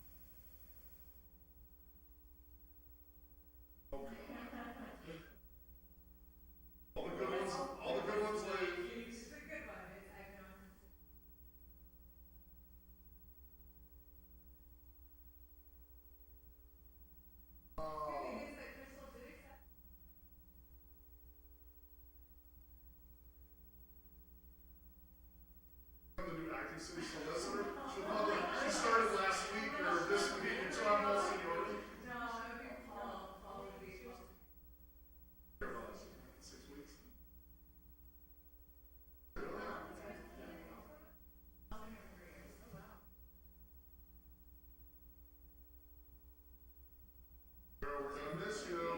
The new acting city solicitor. She started last week or this week, so I'm all seniority. No, 6 weeks. Girl, we're gonna miss you.